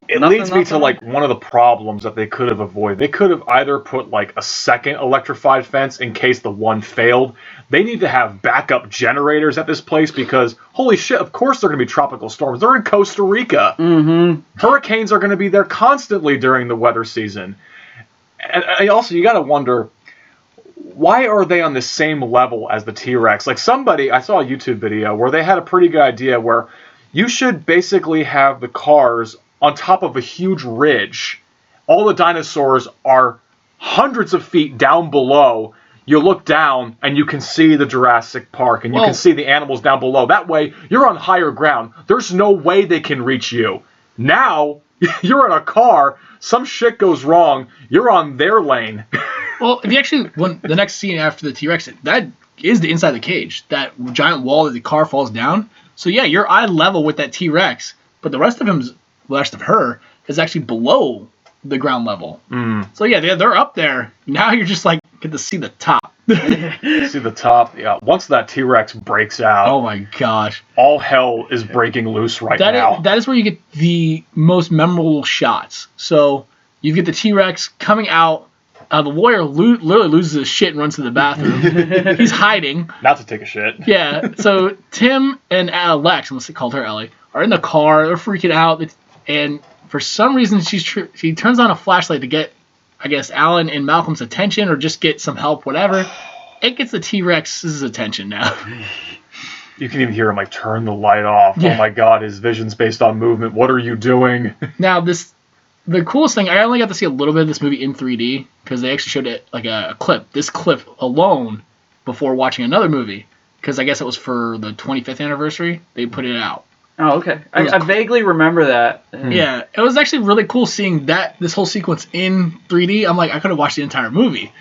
it leads me to one of the problems that they could have avoided. They could have either put a second electrified fence in case the one failed. They need to have backup generators at this place because holy shit, of course they're going to be tropical storms. They're in Costa Rica. Mm-hmm. Hurricanes are going to be there constantly during the weather season. And also you got to wonder, why are they on the same level as the T-Rex? I saw a YouTube video where they had a pretty good idea where you should basically have the cars on top of a huge ridge. All the dinosaurs are hundreds of feet down below. You look down and you can see the Jurassic Park and you can see the animals down below. That way, you're on higher ground. There's no way they can reach you. Now, you're in a car. Some shit goes wrong. You're on their lane. Well, if you actually, the next scene after the T-Rex, that is the inside of the cage. That giant wall that the car falls down. So yeah, you're eye level with that T-Rex, but the rest of her is actually below the ground level. So yeah, they're up there. Now you're just get to see the top. See the top. Yeah. Once that T-Rex breaks out. Oh my gosh. All hell is breaking loose now. That is where you get the most memorable shots. So you get the T-Rex coming out. The lawyer literally loses his shit and runs to the bathroom. He's hiding. Not to take a shit. Yeah. So Tim and Lex, unless they called her Ellie, are in the car. They're freaking out. And for some reason, she turns on a flashlight to get, I guess, Alan and Malcolm's attention or just get some help, whatever. It gets the T-Rex's attention now. You can even hear him turn the light off. Yeah. Oh my god, his vision's based on movement. What are you doing? Now, the coolest thing, I only got to see a little bit of this movie in 3D because they actually showed it a clip. This clip alone before watching another movie because I guess it was for the 25th anniversary. They put it out. Oh, okay. I vaguely remember that. Yeah, it was actually really cool seeing this whole sequence in 3D. I'm I could have watched the entire movie.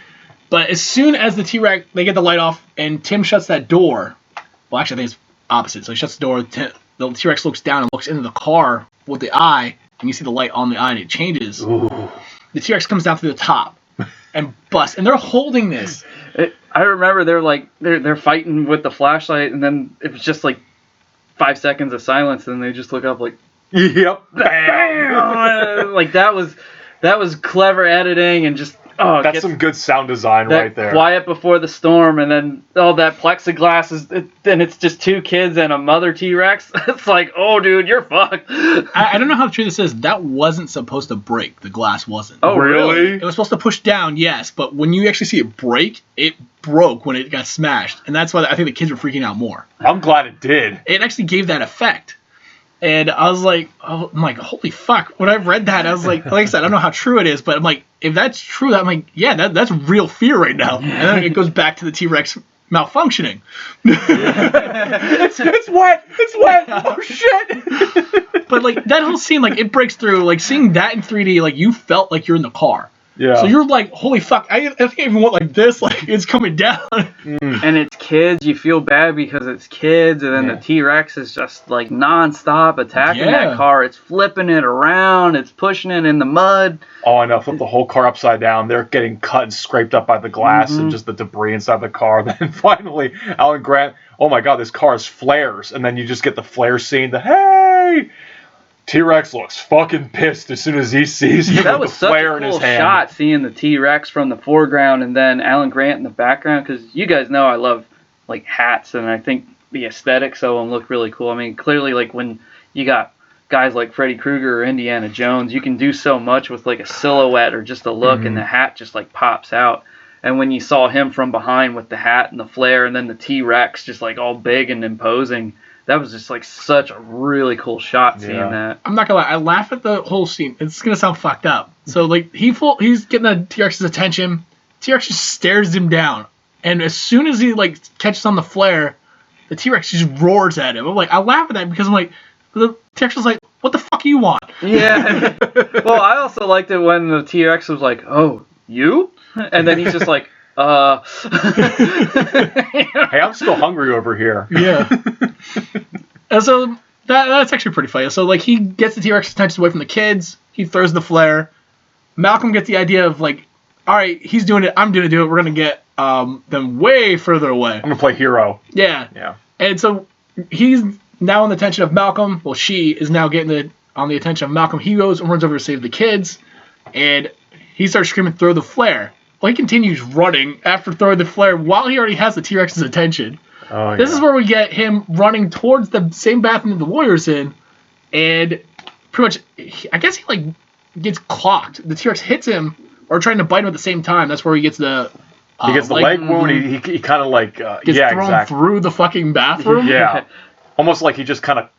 But as soon as the T-Rex, they get the light off and Tim shuts that door. Well, actually, I think it's opposite. So he shuts the door. The T-Rex looks down and looks into the car with the eye. And you see the light on the eye and it changes. Ooh. The T-Rex comes down through the top and busts. And they're holding this. I remember they're fighting with the flashlight and then it was just 5 seconds of silence and they just look up yep. Bam! that was clever editing and just that's some good sound design right there. Quiet before the storm, and then that plexiglass then it's just two kids and a mother T-Rex. It's oh, dude, you're fucked. I don't know how true this is. That wasn't supposed to break. The glass wasn't. Oh, really? It was supposed to push down, yes, but when you actually see it break, it broke when it got smashed, and that's why I think the kids were freaking out more. I'm glad it did. It actually gave that effect. And I was I'm holy fuck. When I read that, I was like I said, I don't know how true it is, but I'm if that's true, I'm yeah, that's real fear right now. And then it goes back to the T-Rex malfunctioning. It's wet. It's wet. Oh shit. But that whole scene, it breaks through. Seeing that in 3D, you felt like you're in the car. Yeah. So you're holy fuck. I think I even went like this, it's coming down. And it's kids. You feel bad because it's kids, and then the T-Rex is just nonstop attacking that car. It's flipping it around. It's pushing it in the mud. Oh, I know. Flip the whole car upside down. They're getting cut and scraped up by the glass and just the debris inside the car. Then finally, Alan Grant, oh my god, this car has flares. And then you just get the flare scene. Hey! T-Rex looks fucking pissed as soon as he sees him with the flare in his hand. That was such a cool shot, seeing the T-Rex from the foreground and then Alan Grant in the background, because you guys know I love hats, and I think the aesthetics of them look really cool. I mean, clearly when you got guys like Freddy Krueger or Indiana Jones, you can do so much with a silhouette or just a look, and the hat just pops out. And when you saw him from behind with the hat and the flare, and then the T-Rex just all big and imposing, that was just such a really cool shot seeing that. I'm not gonna lie, I laugh at the whole scene. It's gonna sound fucked up. So he's getting the T-Rex's attention. T-Rex just stares him down, and as soon as he catches on the flare, the T-Rex just roars at him. I laugh at that because I'm the T-Rex was like, what the fuck you want? Yeah. Well, I also liked it when the T-Rex was like, oh, you? And then he's just like, Hey, I'm still hungry over here. Yeah. And so that's actually pretty funny. So, like, he gets the T-Rex's attention away from the kids. He throws the flare. Malcolm gets the idea of, like, all right, he's doing it. I'm going to do it. We're going to get them way further away. I'm going to play hero. Yeah. And so he's now on the attention of Malcolm. Well, she is now getting on the attention of Malcolm. He goes and runs over to save the kids. And he starts screaming, throw the flare. Well, he continues running after throwing the flare while he already has the T-Rex's attention. Oh, This is where we get him running towards the same bathroom that the lawyer's in. And pretty much, I guess he, like, gets clocked. The T-Rex hits him, or trying to bite him at the same time. That's where he gets the... he gets the leg wound. He kind of, like... gets thrown through the fucking bathroom. Yeah. Almost like he just kind of...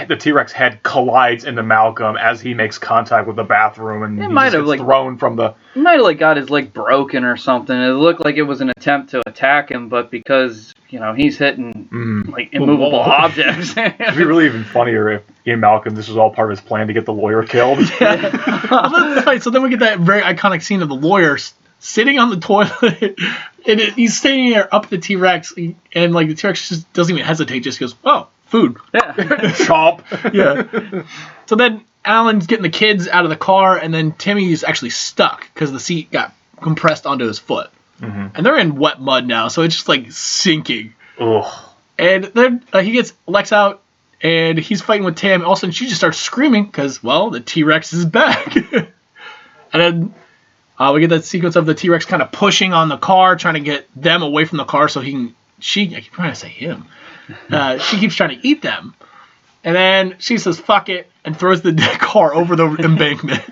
the T-Rex head collides into Malcolm as he makes contact with the bathroom, and he just gets thrown from the... He might have, like, got his leg broken or something. It looked like it was an attempt to attack him, but because, you know, he's hitting, like, immovable objects. It'd be really even funnier if Ian Malcolm, this was all part of his plan to get the lawyer killed. Yeah. So then we get that very iconic scene of the lawyer sitting on the toilet, and he's standing there up the T-Rex, and, like, the T-Rex just doesn't even hesitate, just goes, oh, food. Yeah. Chomp. Yeah. So then Alan's getting the kids out of the car, and then Timmy's actually stuck because the seat got compressed onto his foot. Mm-hmm. And they're in wet mud now, so it's just, like, sinking. Ugh. And then he gets Lex out, and he's fighting with Tam. All of a sudden, she just starts screaming because, well, the T-Rex is back. And then we get that sequence of the T-Rex kind of pushing on the car, trying to get them away from the car so I keep trying to say him. She keeps trying to eat them. And then she says, fuck it, and throws the car over the embankment.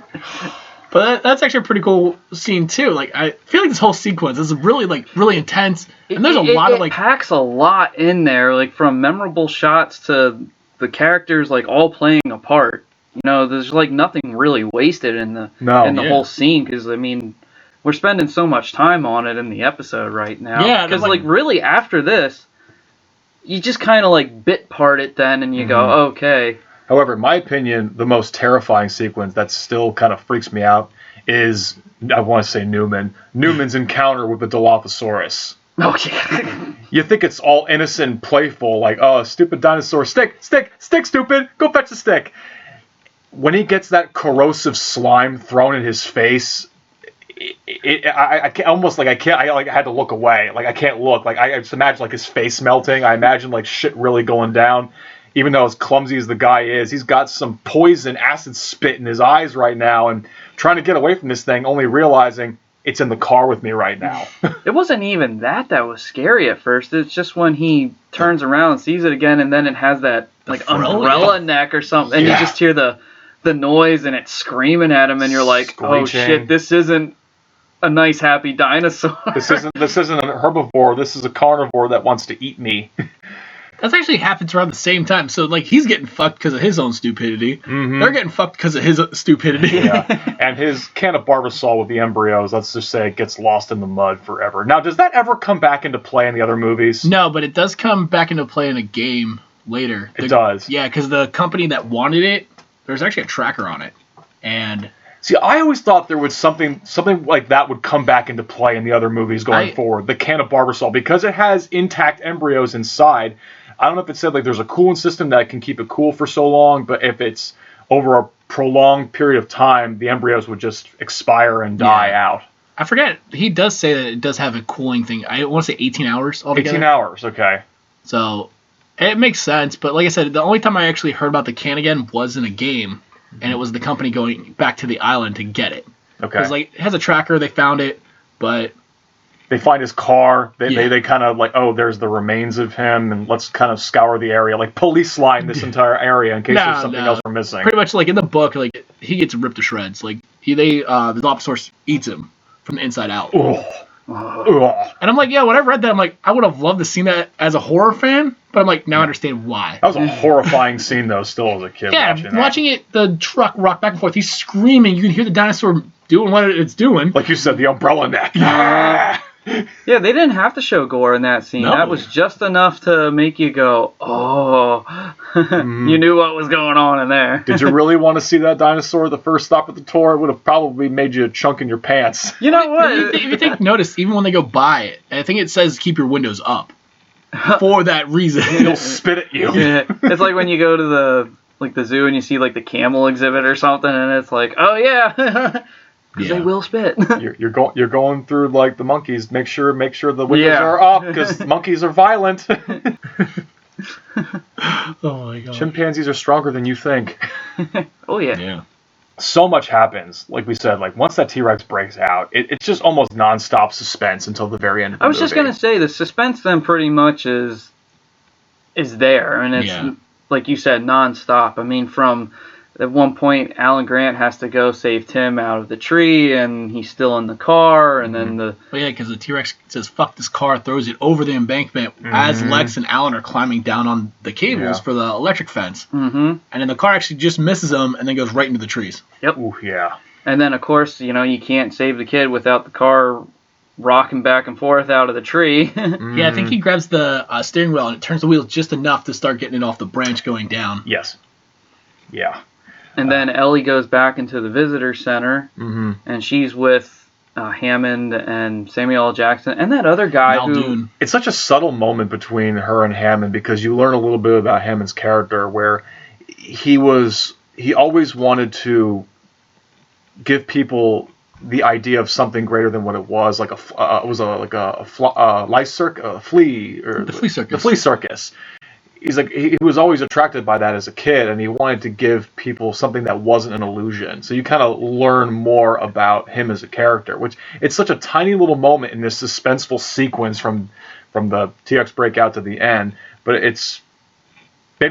But that's actually a pretty cool scene, too. Like, I feel like this whole sequence is really intense. And there's a lot of, like... It packs a lot in there, like, from memorable shots to the characters, like, all playing a part. You know, there's, like, nothing really wasted in the whole scene, because, I mean, we're spending so much time on it in the episode right now. Yeah. Because, like, really, after this, you just kind of, like, bit part it then, and you go, okay. However, in my opinion, the most terrifying sequence that still kind of freaks me out is, I want to say Newman's encounter with the Dilophosaurus. Okay. You think it's all innocent and playful, like, oh, stupid dinosaur, stick, stupid, go fetch the stick. When he gets that corrosive slime thrown in his face, I can't, almost like I had to look away. Like, I can't look. Like, I just imagine, like, his face melting. I imagine, like, shit really going down. Even though as clumsy as the guy is, he's got some poison acid spit in his eyes right now and trying to get away from this thing, only realizing it's in the car with me right now. It wasn't even that was scary at first. It's just when he turns around and sees it again, and then it has that, like, umbrella neck or something, and you just hear the noise, and it's screaming at him, and you're like, screeching. Oh shit, this isn't a nice happy dinosaur. This isn't an herbivore. This is a carnivore that wants to eat me. That's actually happens around the same time. So, like, he's getting fucked because of his own stupidity. Mm-hmm. They're getting fucked because of his stupidity. Yeah. And his can of Barbasol with the embryos, let's just say it gets lost in the mud forever. Now, does that ever come back into play in the other movies? No, but it does come back into play in a game later. It does? Yeah, because the company that wanted it, there's actually a tracker on it. And... See, I always thought there was something like that would come back into play in the other movies going forward. The can of Barbasol, because it has intact embryos inside. I don't know if it said, like, there's a cooling system that can keep it cool for so long, but if it's over a prolonged period of time, the embryos would just expire and die out. I forget. He does say that it does have a cooling thing. I want to say 18 hours altogether. 18 hours, okay. So, it makes sense, but like I said, the only time I actually heard about the can again was in a game, and it was the company going back to the island to get it. Okay. Because, like, it has a tracker, they found it, but... They find his car, they kind of like, oh, there's the remains of him, and let's kind of scour the area, like police line this entire area in case there's something else we're missing. Pretty much, like, in the book, like, he gets ripped to shreds. Like, the Dilophosaurus eats him from the inside out. And I'm like, yeah, when I read that, I'm like, I would have loved to see that as a horror fan, but I'm like, now I understand why. That was a horrifying scene, though, still as a kid. Yeah, watching it, the truck rock back and forth, he's screaming, you can hear the dinosaur doing what it's doing. Like you said, the umbrella neck. Yeah, they didn't have to show gore in that scene. No. That was just enough to make you go, oh, you knew what was going on in there. Did you really want to see that dinosaur the first stop at the tour? It would have probably made you a chunk in your pants. You know what? If you take notice, even when they go by it, I think it says keep your windows up for that reason. He'll spit at you. Yeah, it's like when you go to the zoo and you see like the camel exhibit or something, and it's like, oh yeah. Because they will spit. You're going through like the monkeys. Make sure the windows are up because monkeys are violent. Oh my god. Chimpanzees are stronger than you think. Oh yeah. Yeah. So much happens. Like we said, like once that T-Rex breaks out, it's just almost nonstop suspense until the very end of the movie. I was just gonna say the suspense then pretty much is there, and it's like you said, nonstop. I mean, from at one point, Alan Grant has to go save Tim out of the tree, and he's still in the car, and then because the T-Rex says, fuck this car, throws it over the embankment as Lex and Alan are climbing down on the cables for the electric fence. Mm-hmm. And then the car actually just misses them and then goes right into the trees. Yep. Ooh, yeah. And then, of course, you can't save the kid without the car rocking back and forth out of the tree. Yeah, I think he grabs the steering wheel and it turns the wheels just enough to start getting it off the branch going down. Yes. Yeah. And then Ellie goes back into the visitor center, and she's with Hammond and Samuel L. Jackson and that other guy Muldoon. It's such a subtle moment between her and Hammond because you learn a little bit about Hammond's character where he always wanted to give people the idea of something greater than what it was, like the flea circus. He's like he was always attracted by that as a kid, and he wanted to give people something that wasn't an illusion. So you kind of learn more about him as a character, which it's such a tiny little moment in this suspenseful sequence from the T-Rex breakout to the end. But it's a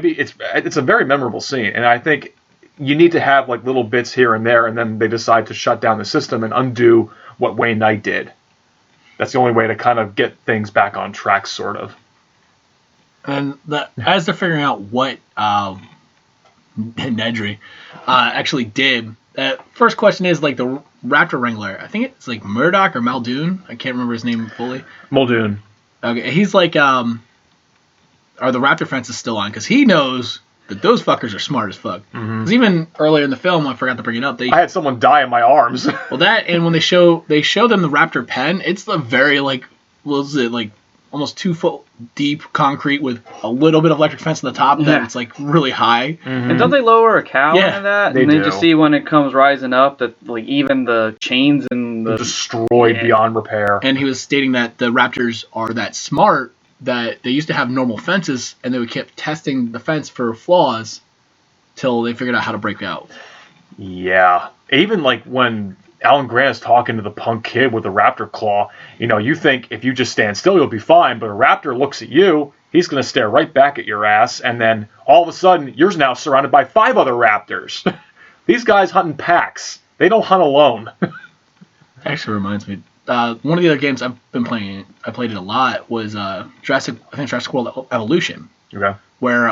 very memorable scene, and I think you need to have like little bits here and there, and then they decide to shut down the system and undo what Wayne Knight did. That's the only way to kind of get things back on track, sort of. And as they're figuring out what Nedry actually did, first question is like the Raptor Wrangler. I think it's like Murdoch or Muldoon. I can't remember his name fully. Muldoon. Okay, he's like, are the Raptor fence is still on because he knows that those fuckers are smart as fuck. Because even earlier in the film, I forgot to bring it up. I had someone die in my arms. Well, that and when they show them the Raptor pen, it's the very almost 2 foot deep concrete with a little bit of electric fence on the top that it's like really high. And don't they lower a cow into that? They and then do. Just see when it comes rising up that like even the chains and the destroyed beyond repair. And he was stating that the Raptors are that smart that they used to have normal fences and they would keep testing the fence for flaws till they figured out how to break out. Yeah. Even like when Alan Grant is talking to the punk kid with the raptor claw, you think if you just stand still, you'll be fine. But a raptor looks at you, he's going to stare right back at your ass. And then all of a sudden, you're now surrounded by 5 other raptors. These guys hunt in packs. They don't hunt alone. Actually reminds me, one of the other games I've been playing, I played it a lot, was Jurassic World Evolution. Okay. Where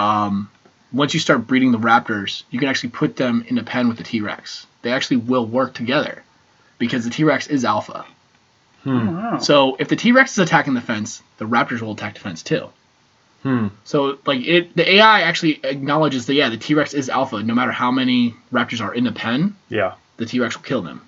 once you start breeding the raptors, you can actually put them in a pen with the T-Rex. They actually will work together. Because the T-Rex is alpha. Wow. So if the T-Rex is attacking the fence, the raptors will attack the fence too. So the AI actually acknowledges that the T-Rex is alpha. No matter how many raptors are in the pen, the T-Rex will kill them.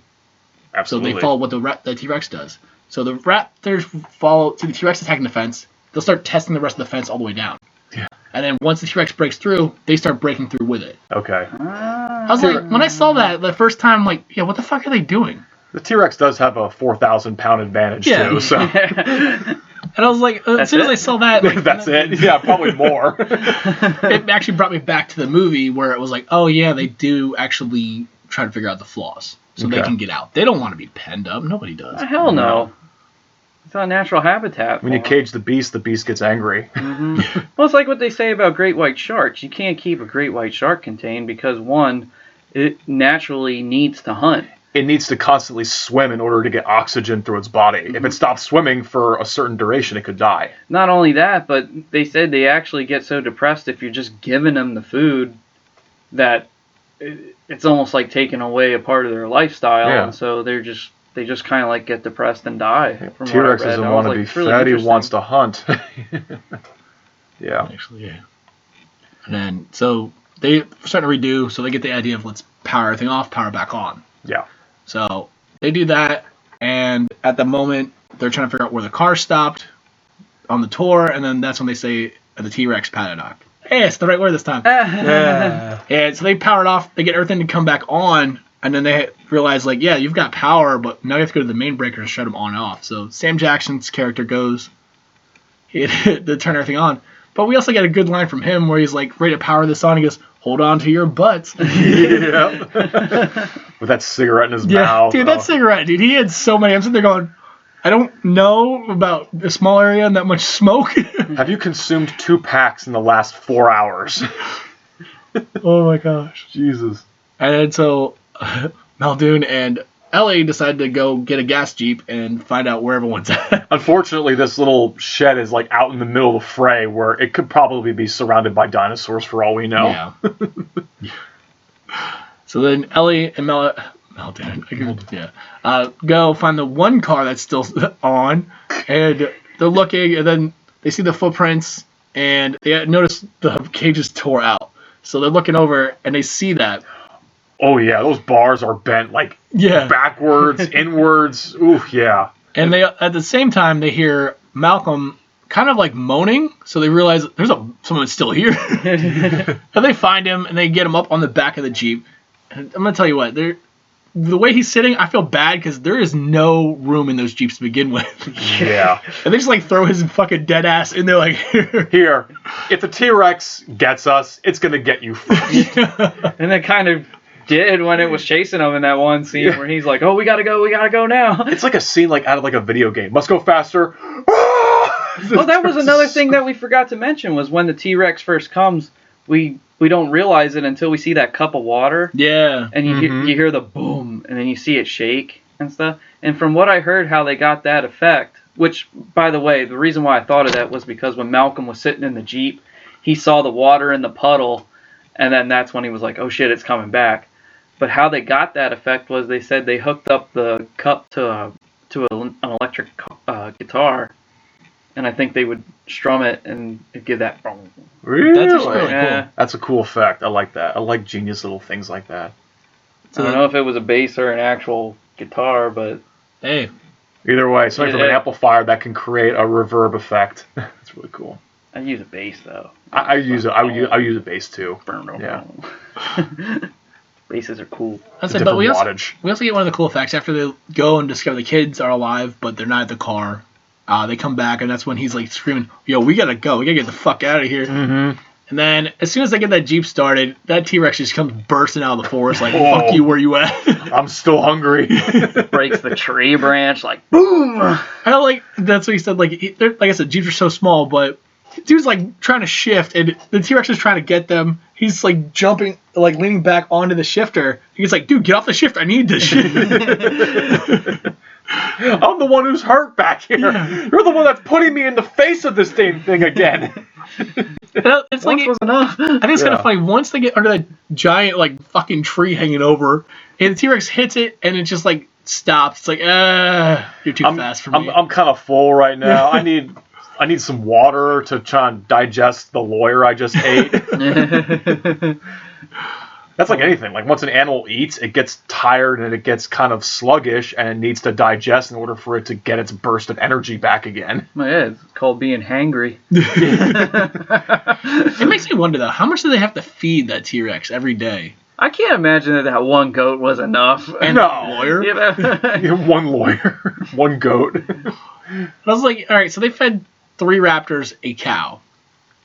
Absolutely. So they follow what the T-Rex does. So the raptors follow the T-Rex attacking the fence. They'll start testing the rest of the fence all the way down. Yeah. And then once the T-Rex breaks through, they start breaking through with it. Okay. I was like, when I saw that the first time, I'm like, what the fuck are they doing? The T-Rex does have a 4,000-pound advantage, too. So. And I was like, as soon as I saw that... That's it? Yeah, probably more. It actually brought me back to the movie where it was like, oh, yeah, they do actually try to figure out the flaws so they can get out. They don't want to be penned up. Nobody does. Hell no. It's not a natural habitat. When you cage the beast gets angry. Well, it's like what they say about great white sharks. You can't keep a great white shark contained because, one, it naturally needs to hunt. It needs to constantly swim in order to get oxygen through its body. If it stops swimming for a certain duration, it could die. Not only that, but they said they actually get so depressed if you're just giving them the food that it's almost like taking away a part of their lifestyle. Yeah. And so they're just they just kind of like get depressed and die. T-Rex doesn't want to be fed, he wants to hunt. Yeah. Actually, yeah. And then, so they start to redo, so they get the idea of let's power everything off, power back on. Yeah. So they do that, and at the moment, they're trying to figure out where the car stopped on the tour, and then that's when they say at the T-Rex paddock. Hey, it's the right word this time. Yeah. And so they power it off, they get everything to come back on, and then they realize, like, yeah, you've got power, but now you have to go to the main breaker to shut them on and off. So Sam Jackson's character goes to turn everything on. But we also get a good line from him where he's like ready to power this on. He goes, hold on to your butts. Yeah. With that cigarette in his mouth. Dude, that cigarette, dude. He had so many. I'm sitting there going, I don't know about a small area and that much smoke. Have you consumed 2 packs in the last 4 hours? Oh my gosh. Jesus. And so Muldoon and Ellie decide to go get a gas jeep and find out where everyone's at. Unfortunately, this little shed is like out in the middle of the fray where it could probably be surrounded by dinosaurs for all we know. Yeah. So then Ellie and Muldoon go find the one car that's still on, and they're looking, and then they see the footprints, and they notice the cages tore out. So they're looking over, and they see that. Oh, yeah, those bars are bent, like, backwards, inwards. Ooh, yeah. And they, at the same time, they hear Malcolm kind of, like, moaning, so they realize there's someone still here. And they find him, and they get him up on the back of the Jeep. And I'm going to tell you what, the way he's sitting, I feel bad, because there is no room in those Jeeps to begin with. Yeah. And they just, like, throw his fucking dead ass in there, like, Here, if the T-Rex gets us, it's going to get you first. And they kind of did when it was chasing him in that one scene where he's like, oh, we gotta go now. It's like a scene like out of like a video game. Must go faster. Well, that was another thing that we forgot to mention was when the T-Rex first comes, we don't realize it until we see that cup of water. Yeah. And you hear the boom, and then you see it shake and stuff. And from what I heard how they got that effect, which, by the way, the reason why I thought of that was because when Malcolm was sitting in the Jeep, he saw the water in the puddle, and then that's when he was like, oh shit, it's coming back. But how they got that effect was they said they hooked up the cup to an electric guitar, and I think they would strum it and it'd give that. Really? That's really cool. That's a cool effect. I like that. I like genius little things like that. I don't know if it was a bass or an actual guitar, but Hey. Either way, something from an amplifier that can create a reverb effect. That's really cool. I'd use a bass though. I use a bass too. Yeah. Basses are cool. But we also get one of the cool effects after they go and discover the kids are alive, but they're not at the car. They come back, and that's when he's like screaming, "Yo, we gotta go! We gotta get the fuck out of here!" Mm-hmm. And then as soon as they get that Jeep started, that T-Rex just comes bursting out of the forest like, "Fuck you, where you at?" I'm still hungry. Breaks the tree branch like boom. I like that's what he said. Like I said, Jeeps are so small, but dude's like trying to shift, and the T-Rex is trying to get them. He's like jumping, like leaning back onto the shifter. He's like, "Dude, get off the shift! I need this shit." I'm the one who's hurt back here. Yeah. You're the one that's putting me in the face of this damn thing again. It's like was enough. I think it's kind of funny. Once they get under that giant like fucking tree hanging over, and the T-Rex hits it, and it just like stops. It's like, you're too fast for me. I'm kind of full right now. I need some water to try and digest the lawyer I just ate. That's like anything. Like once an animal eats, it gets tired and it gets kind of sluggish and it needs to digest in order for it to get its burst of energy back again. Yeah, it's called being hangry. It makes me wonder though, how much do they have to feed that T-Rex every day? I can't imagine that one goat was enough. And a lawyer? One lawyer, one goat. I was like, all right, so they fed 3 raptors a cow.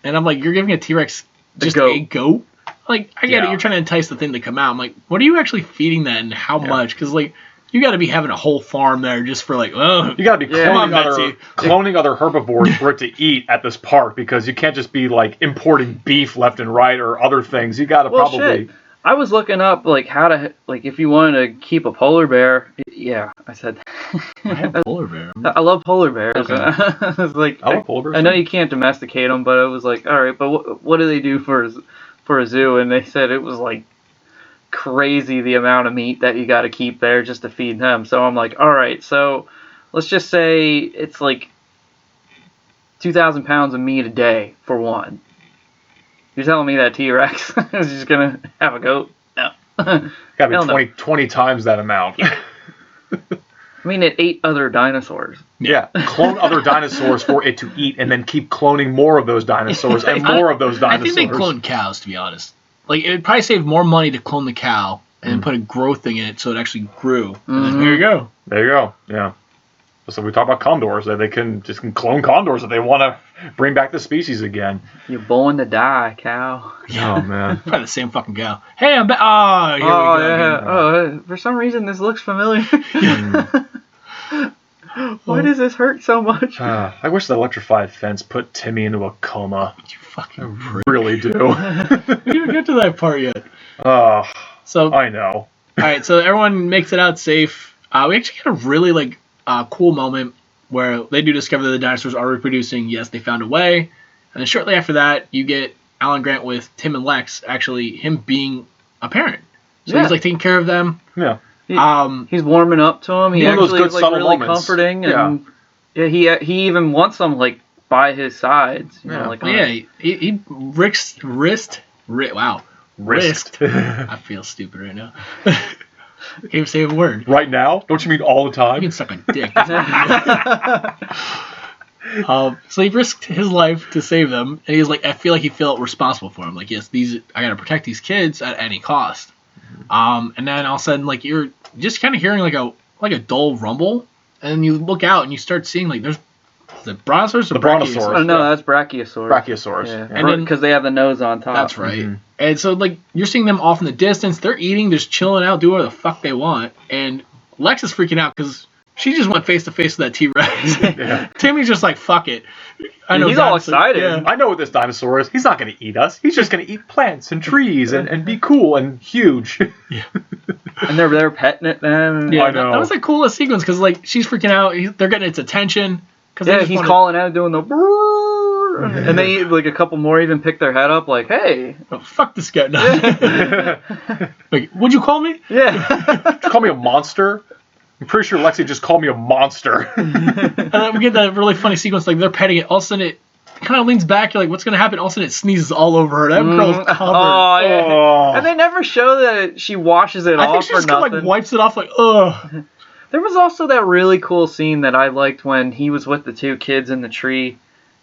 And I'm like, you're giving a T-Rex just a goat? Like, I get it, you're trying to entice the thing to come out. I'm like, what are you actually feeding that and how much? Because, like, you got to be having a whole farm there just for, like, oh. You got to be cloning other herbivores for it to eat at this park because you can't just be, like, importing beef left and right or other things. You got to probably... Shit. I was looking up, like, how to, like, if you wanted to keep a polar bear. Yeah, I said. I have a polar bear. I love polar bears. Okay. I was like, I love polar bears. I know you can't domesticate them, but I was like, all right, but what do they do for a zoo? And they said it was like crazy the amount of meat that you got to keep there just to feed them. So I'm like, all right, so let's just say it's like 2,000 pounds of meat a day for one. You're telling me that T-Rex is just going to have a goat? No. Gotta be 20 times that amount. Yeah. I mean, it ate other dinosaurs. Yeah, clone other dinosaurs for it to eat, and then keep cloning more of those dinosaurs and more of those dinosaurs. I think they clone cows, to be honest. Like, it would probably save more money to clone the cow and put a growth thing in it so it actually grew. And then there you go. There you go. Yeah. So we talk about condors. They can clone condors if they want to bring back the species again. You're born to die, cow. Oh, man. Probably the same fucking cow. Hey, I'm back. Oh, here we go. Yeah. Again. Oh, for some reason, this looks familiar. Why does this hurt so much? I wish the electrified fence put Timmy into a coma. You fucking I really do. We didn't get to that part yet. So I know. All right, so everyone makes it out safe. We actually get a really cool moment where they do discover that the dinosaurs are reproducing. Yes, they found a way. And then shortly after that, you get Alan Grant with Tim and Lex, actually him being a parent. So he's taking care of them. Yeah. He's warming up to him. He actually is really moments. comforting, and he even wants them by his sides. He risked. I feel stupid right now. Can't even say a word. Right now? Don't you mean all the time? You can suck a dick. So he risked his life to save them, and he's like, I feel like he felt responsible for them. Like, yes, I gotta protect these kids at any cost. And then all of a sudden, you're just kind of hearing like a dull rumble, and you look out and you start seeing there's the brontosaurus. The brontosaurus. Oh no, that's brachiosaurus. Brachiosaurus. Yeah. And then because they have the nose on top. That's right. Mm-hmm. And so you're seeing them off in the distance. They're eating, just chilling out, doing whatever the fuck they want. And Lex is freaking out because she just went face to face with that T-Rex. Yeah. Timmy's just like, fuck it. I know he's all excited. Yeah. I know what this dinosaur is. He's not going to eat us. He's just going to eat plants and trees and be cool and huge. Yeah. And they're petting it then. Yeah, I know. That was the coolest sequence because she's freaking out. They're getting its attention. Yeah, he's calling out, doing the brrrr, and they a couple more even pick their head up like, hey. Oh, fuck this guy. No. What'd you call me? Yeah. Did you call me a monster? I'm pretty sure Lexi just called me a monster. And then we get that really funny sequence, they're petting it. All of a sudden it kind of leans back. You're like, what's going to happen? All of a sudden it sneezes all over her. That girl's covered. Oh, yeah. Oh. And they never show that she washes it off I think she just kind of wipes it off ugh. There was also that really cool scene that I liked when he was with the two kids in the tree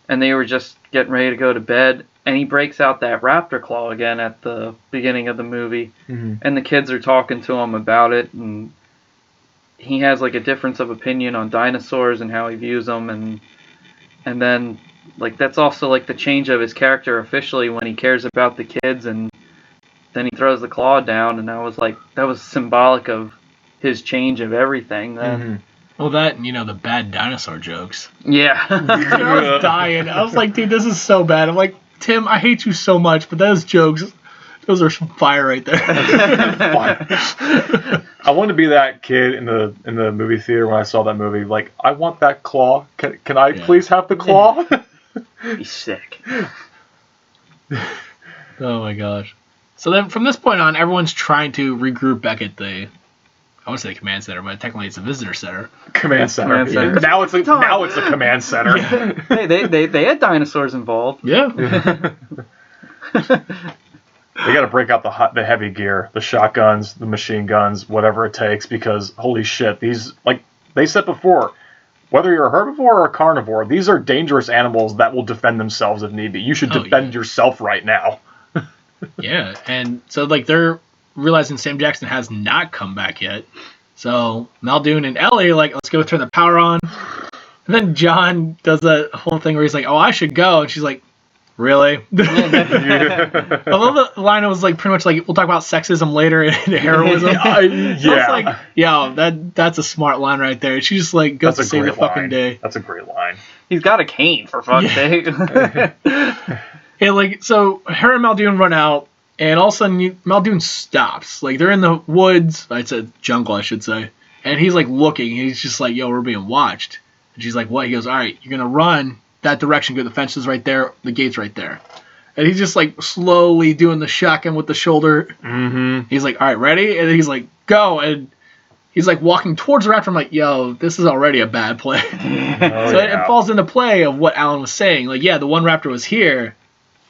and they were just getting ready to go to bed, and he breaks out that raptor claw again at the beginning of the movie, and the kids are talking to him about it, and he has a difference of opinion on dinosaurs and how he views them, and then that's also the change of his character officially when he cares about the kids, and then he throws the claw down, and that was symbolic of his change of everything then. Well, that and the bad dinosaur jokes. Yeah. I was dying. I was like, dude, this is so bad. I'm like, Tim, I hate you so much, but those jokes, those are some fire right there. Fire. I wanted to be that kid in the movie theater when I saw that movie. I want that claw. Can I please have the claw? He's sick. Oh my gosh. So then from this point on, everyone's trying to regroup back at I want to say the command center, but technically it's a visitor center. Command center. Yeah. Now it's a command center. Yeah. Hey, they had dinosaurs involved. Yeah. They got to break out the heavy gear, the shotguns, the machine guns, whatever it takes, because holy shit, these, they said before, whether you're a herbivore or a carnivore, these are dangerous animals that will defend themselves if need be. You should defend yourself right now. Yeah, and so they're realizing Sam Jackson has not come back yet. So Muldoon and Ellie are like, let's go turn the power on. And then John does that whole thing where he's like, oh, I should go. And she's like, really? I love the line. It was pretty much we'll talk about sexism later and heroism. That's a smart line right there. She just goes to save the fucking day. That's a great line. He's got a cane, for fuck's sake. Yeah, so her and Muldoon run out, and all of a sudden Muldoon stops. They're in the woods. I said jungle, I should say. And he's looking. He's just yo, we're being watched. And she's like, what? He goes, all right, you're gonna run that direction. Go. The fence is right there. The gate's right there. And he's just like slowly doing the shotgun with the shoulder. Mm-hmm. He's like, all right, ready? And he's like, go. And he's like walking towards the raptor. I'm like, yo, this is already a bad play. It falls into play of what Alan was saying. Like, yeah, the one raptor was here.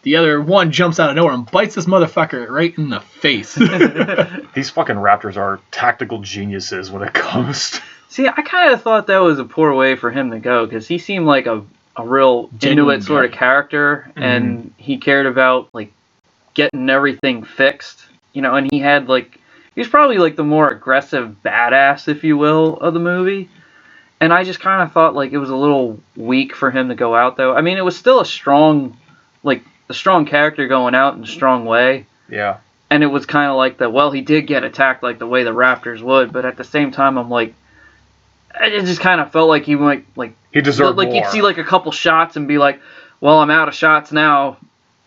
The other one jumps out of nowhere and bites this motherfucker right in the face. These fucking raptors are tactical geniuses when it comes to... See, I kind of thought that was a poor way for him to go, because he seemed like a real Inuit sort of character, and he cared about, like, getting everything fixed, you know, and he had, like, he was probably, like, the more aggressive badass, if you will, of the movie, and I just kind of thought, like, it was a little weak for him to go out, though. I mean, it was still a strong character going out in a strong way. Yeah. And it was kind of like he did get attacked like the way the raptors would, but at the same time, I'm like, it just kind of felt like he might, like, he deserved more. Like, you'd see, like, a couple shots and be like, well, I'm out of shots now.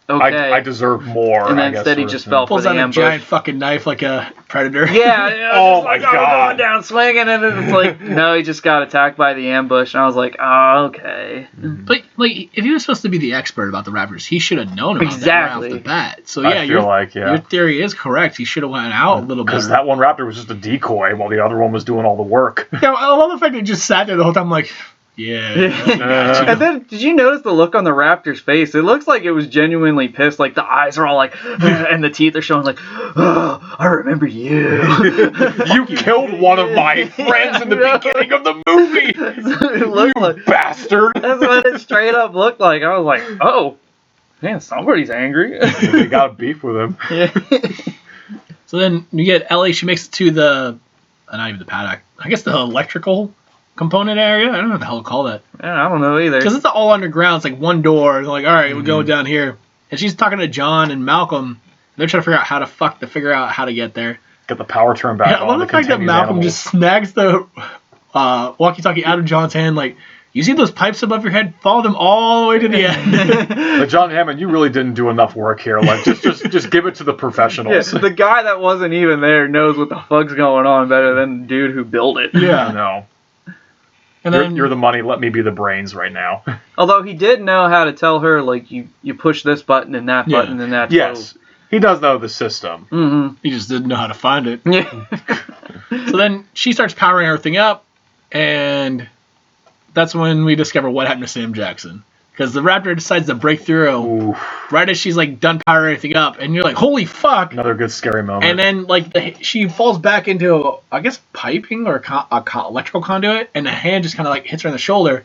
Okay. I deserve more. And then instead he just fell for pulls the out ambush. a giant fucking knife like a predator. Yeah. Oh my God. Going down swinging, and then it's like, no, he just got attacked by the ambush. And I was like, oh, okay. But, like, if he was supposed to be the expert about the raptors, he should have known about that right off the bat. So, yeah, your theory is correct. He should have went out a little bit. Because that one raptor was just a decoy while the other one was doing all the work. Yeah, I love the fact that he just sat there the whole time like... Yeah. And then, did you notice the look on the raptor's face? It looks like it was genuinely pissed. Like, the eyes are all like, and the teeth are showing like, oh, I remember you. You killed one of my friends in the beginning of the movie. It looked you like, bastard. That's what it straight up looked like. I was like, oh, man, somebody's angry. They got beef with him. Yeah. So then you get Ellie. She makes it to not even the paddock. I guess the electrical component area. I don't know what the hell to call that. Yeah, I don't know either. Because it's all underground. It's like one door. They're like, all right, we're going down here. And she's talking to John and Malcolm. And they're trying to figure out how to get there. Get the power turned back on. I love the fact that Malcolm just snags the walkie-talkie out of John's hand. Like, you see those pipes above your head? Follow them all the way to the end. But John Hammond, you really didn't do enough work here. Like, just give it to the professionals. Yeah, the guy that wasn't even there knows what the fuck's going on better than the dude who built it. Yeah. I know. And then, you're the money, let me be the brains right now. Although he did know how to tell her, like, you push this button and that button and that. Yes, he does know the system. Mm-hmm. He just didn't know how to find it. Yeah. So then she starts powering everything up, and that's when we discover what happened to Sam Jackson. Because the raptor decides to break through right as she's like done powering everything up, and you're like, holy fuck! Another good scary moment. And then like she falls back into I guess piping or electrical conduit, and the hand just kind of like hits her in the shoulder,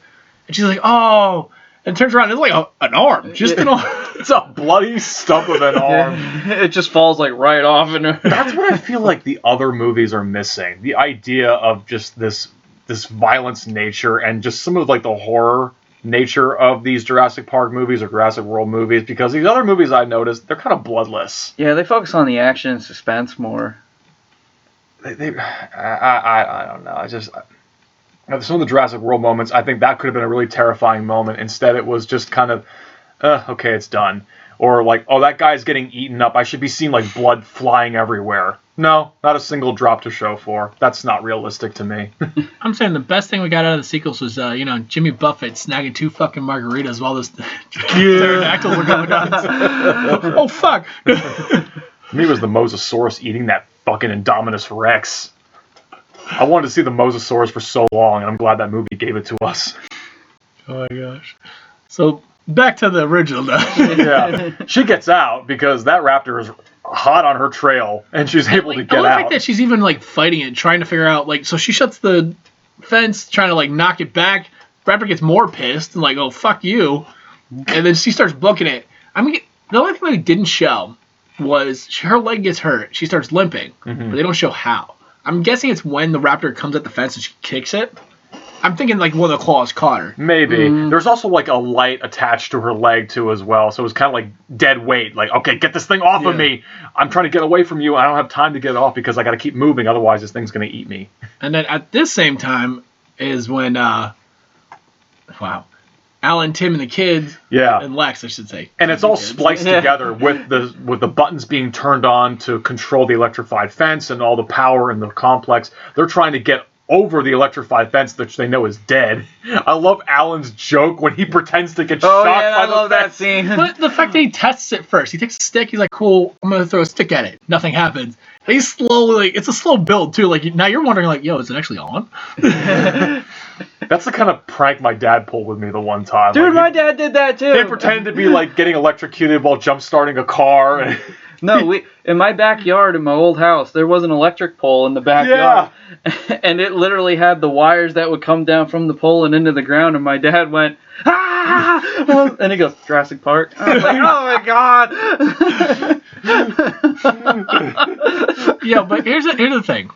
and she's like, oh, and turns around, it's like an arm, just an arm. It's a bloody stump of an arm. It just falls like right off. That's what I feel like the other movies are missing. The idea of just this violence nature and just some of like the horror nature of these Jurassic Park movies or Jurassic World movies, because these other movies I noticed, they're kind of bloodless. Yeah, they focus on the action and suspense more. I don't know. Some of the Jurassic World moments, I think that could have been a really terrifying moment. Instead, it was just kind of, okay, it's done. Or like, oh, that guy's getting eaten up. I should be seeing like blood flying everywhere. No, not a single drop to show for. That's not realistic to me. I'm saying the best thing we got out of the sequels was, Jimmy Buffett snagging 2 fucking margaritas while those pterodactyls were going down. Oh, fuck. To me, it was the Mosasaurus eating that fucking Indominus Rex. I wanted to see the Mosasaurus for so long, and I'm glad that movie gave it to us. Oh, my gosh. So, back to the original now. Yeah. She gets out because that raptor is hot on her trail, and she's able to get out. I like that she's even like fighting it, trying to figure out so she shuts the fence, trying to like knock it back. Raptor gets more pissed and like, oh fuck you, and then she starts booking it. I mean, the only thing they didn't show was her leg gets hurt. She starts limping, but they don't show how. I'm guessing it's when the raptor comes at the fence and she kicks it. I'm thinking like one of the claws caught her. Maybe. There's also like a light attached to her leg too as well, so it was kind of like dead weight. Like, okay, get this thing off of me. I'm trying to get away from you. I don't have time to get it off because I got to keep moving, otherwise this thing's going to eat me. And then at this same time is when, Alan, Tim, and the kids, and Lex, I should say. And it's all spliced together with the buttons being turned on to control the electrified fence and all the power in the complex. They're trying to get over the electrified fence, which they know is dead. I love Alan's joke when he pretends to get shocked by I love the that fence. scene. But the fact that he tests it first, he takes a stick, he's like, cool, I'm gonna throw a stick at it. Nothing happens. And he's slowly, it's a slow build too. Like now you're wondering, like, yo, is it actually on? That's the kind of prank my dad pulled with me the one time. Dude, like, my dad did that too. They pretended to be like getting electrocuted while jump starting a car. And No, in my backyard, in my old house, there was an electric pole in the backyard. Yeah. And it literally had the wires that would come down from the pole and into the ground. And my dad went, ah! And he goes, Jurassic Park. I was like, oh my God. Yeah, but here's the thing.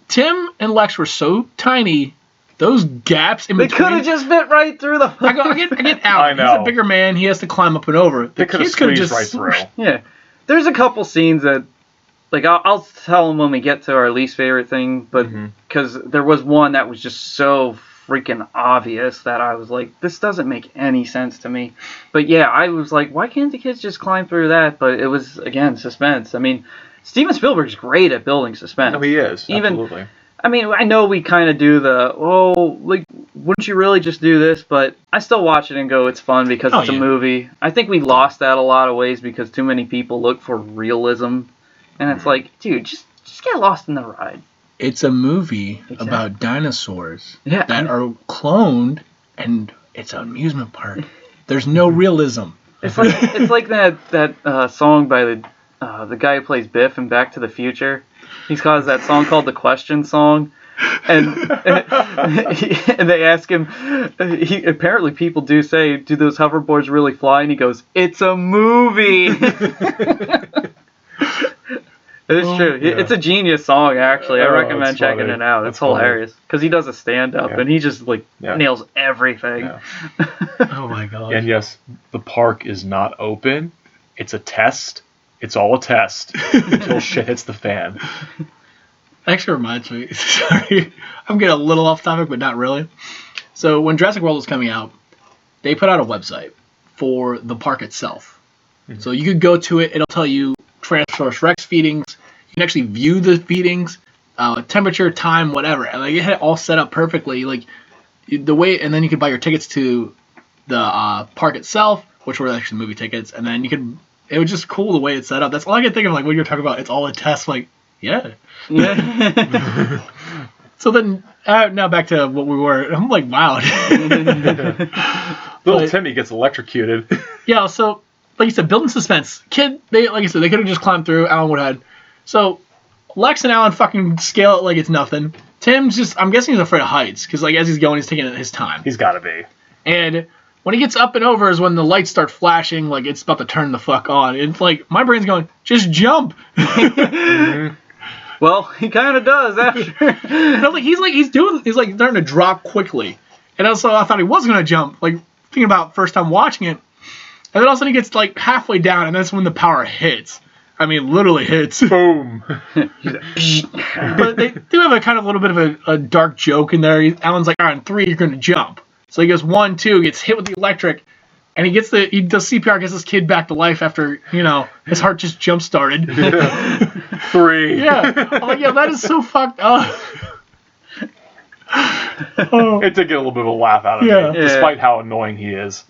Tim and Lex were so tiny, those gaps in They between. could have just fit right through the... I get out. I know. He's a bigger man. He has to climb up and over. They could have kids coulda squeezed right through. Yeah. There's a couple scenes that, like, I'll tell them when we get to our least favorite thing, but because there was one that was just so freaking obvious that I was like, this doesn't make any sense to me. But yeah, I was like, why can't the kids just climb through that? But it was, again, suspense. I mean, Steven Spielberg's great at building suspense. No, he is. Absolutely. I mean, I know we kind of do like, wouldn't you really just do this? But I still watch it and go, it's fun because it's a movie. I think we lost that a lot of ways because too many people look for realism. And it's like, dude, just get lost in the ride. It's a movie about dinosaurs that are cloned, and it's an amusement park. There's no realism. It's like that song by the guy who plays Biff in Back to the Future. He's got that song called The Question Song, and they ask him. Apparently, people do say, "Do those hoverboards really fly?" And he goes, "It's a movie." It's true. Yeah. It's a genius song, actually. I recommend checking it out. It's hilarious because he does a stand-up and he just nails everything. Yeah. Oh my god! And yes, the park is not open. It's a test. It's all a test until shit hits the fan. Actually reminds me, sorry, I'm getting a little off topic, but not really. So when Jurassic World was coming out, they put out a website for the park itself. So you could go to it, it'll tell you Tyrannosaurus Rex feedings, you can actually view the feedings, temperature, time, whatever. And like it had it all set up perfectly, like the way, and then you could buy your tickets to the park itself, which were actually movie tickets, and then you could. It was just cool the way it's set up. That's all I could think of, like when you're talking about it's all a test. Like, yeah. So then now back to what we were. I'm like, wow. Little Timmy gets electrocuted. Yeah. So like you said, building suspense. Kid, they like I said, they could have just climbed through. Alan would have. So Lex and Alan fucking scale it like it's nothing. Tim's just. I'm guessing he's afraid of heights because like as he's going, he's taking his time. He's got to be. And when he gets up and over is when the lights start flashing, like it's about to turn the fuck on. It's like my brain's going, just jump. Well, he kind of does after. And I was like, he's like starting to drop quickly. And also I thought he was gonna jump, like thinking about first time watching it. And then all of a sudden he gets like halfway down, and that's when the power hits. I mean, literally hits. Boom. But they do have a kind of little bit of a dark joke in there. Alan's like, all right, on 3 you're gonna jump. So he goes 1, 2, gets hit with the electric, and he does CPR, gets his kid back to life after, his heart just jump started. 3. Yeah. I'm like, yeah, that is so fucked up. It did get a little bit of a laugh out of me, despite how annoying he is.